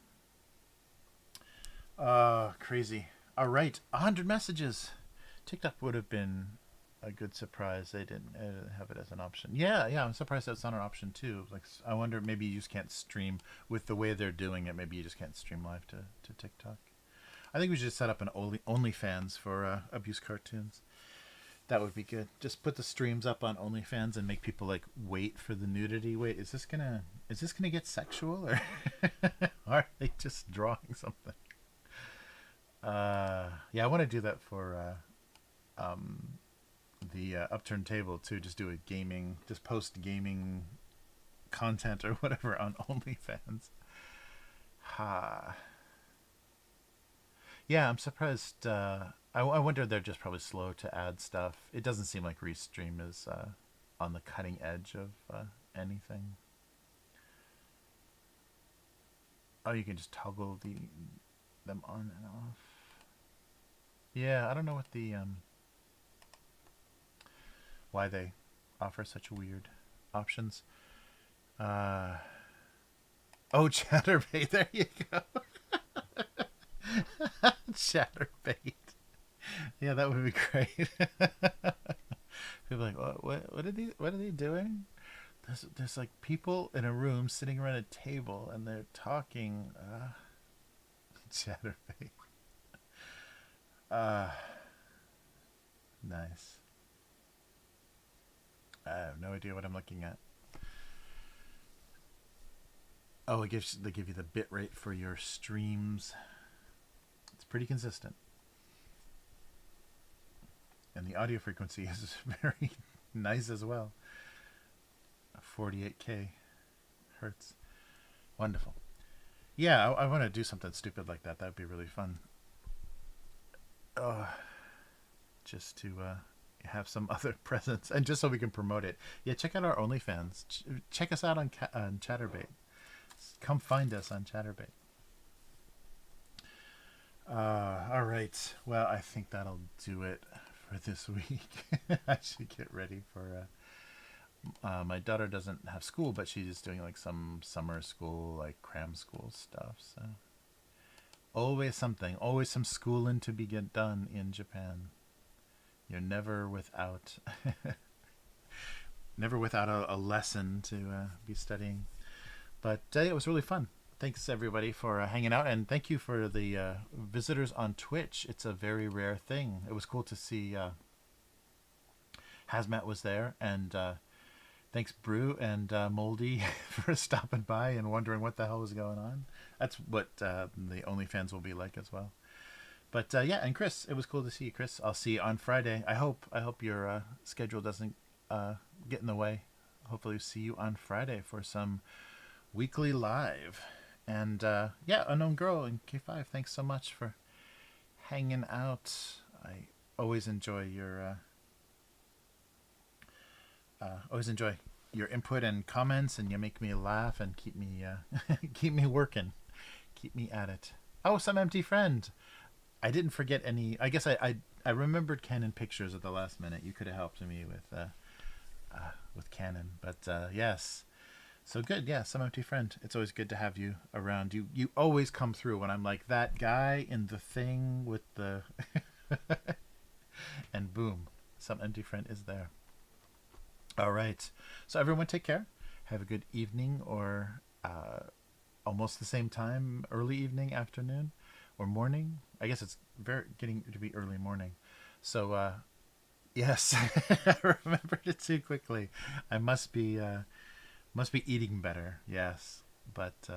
Crazy. All right, 100 messages. TikTok would have been a good surprise. They didn't have it as an option. Yeah, I'm surprised that's not an option too. Like, I wonder, maybe you just can't stream with the way they're doing it. Maybe you just can't stream live to TikTok. I think we should set up an OnlyFans for abuse cartoons. That would be good. Just put the streams up on OnlyFans and make people like wait for the nudity. Wait, is this gonna get sexual, or are they just drawing something? Yeah, I want to do that for the Upturned table too. Just do just post gaming content or whatever on OnlyFans. Ha. Yeah, I'm surprised. I wonder they're just probably slow to add stuff. It doesn't seem like Restream is on the cutting edge of anything. Oh, you can just toggle them on and off. Yeah, I don't know what the why they offer such weird options. Uh, oh, Chatterbait. There you go. Chatterbait. Yeah, that would be great. People are like, what are they doing? There's like people in a room sitting around a table and they're talking. Chatterbait. Uh, nice. I have no idea what I'm looking at. Oh, they give you the bit rate for your streams. It's pretty consistent. And the audio frequency is very nice as well. 48k hertz. Wonderful. Yeah, I want to do something stupid like that. That would be really fun. Just to have some other presence, and just so we can promote it. Yeah, check out our OnlyFans. Check us out on Chatterbait. Come find us on Chatterbait. All right. Well, I think that'll do it for this week. I should get ready for. My daughter doesn't have school, but she's doing like some summer school, like cram school stuff. So always something, always some schooling to be done in Japan. You're never without, never without a lesson to be studying. But it was really fun. Thanks everybody for hanging out, and thank you for the visitors on Twitch. It's a very rare thing. It was cool to see Hazmat was there, and thanks Brew and Moldy for stopping by and wondering what the hell was going on. That's what the OnlyFans will be like as well. But yeah, and Chris, it was cool to see you, Chris. I'll see you on Friday. I hope your schedule doesn't get in the way. Hopefully, see you on Friday for some weekly live. And yeah, Unknown Girl in K5, thanks so much for hanging out. I always enjoy your input and comments, and you make me laugh and keep me keep me working, keep me at it. Oh, some empty friend. I didn't forget any. I guess I remembered Canon pictures at the last minute. You could have helped me with Canon, but yes. So good, yeah, some empty friend. It's always good to have you around. You always come through when I'm like that guy in the thing with the and boom, some empty friend is there. All right. So everyone take care. Have a good evening, or almost the same time, early evening, afternoon, or morning. I guess it's getting to be early morning. So yes, I remembered it too quickly. I must be eating better. Yes. But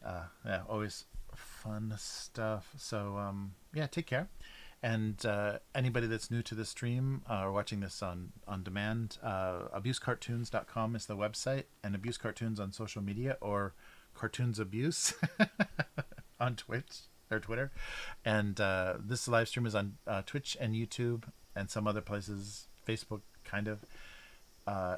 yeah, always fun stuff. So yeah, take care. And anybody that's new to the stream or watching this on demand, abusecartoons.com is the website, and Abuse Cartoons on social media, or Cartoons Abuse on Twitch or Twitter. And this live stream is on Twitch and YouTube and some other places, Facebook kind of,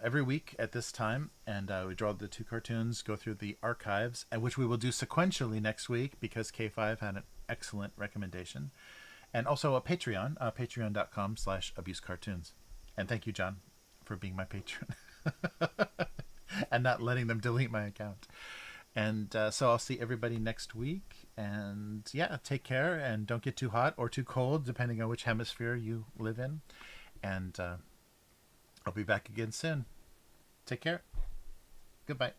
every week at this time. And we draw the two cartoons, go through the archives, and which we will do sequentially next week because K5 had an excellent recommendation. And also a Patreon, patreon.com/abusecartoons. And thank you, John, for being my patron and not letting them delete my account. And so I'll see everybody next week. And yeah, take care, and don't get too hot or too cold, depending on which hemisphere you live in. And I'll be back again soon. Take care. Goodbye.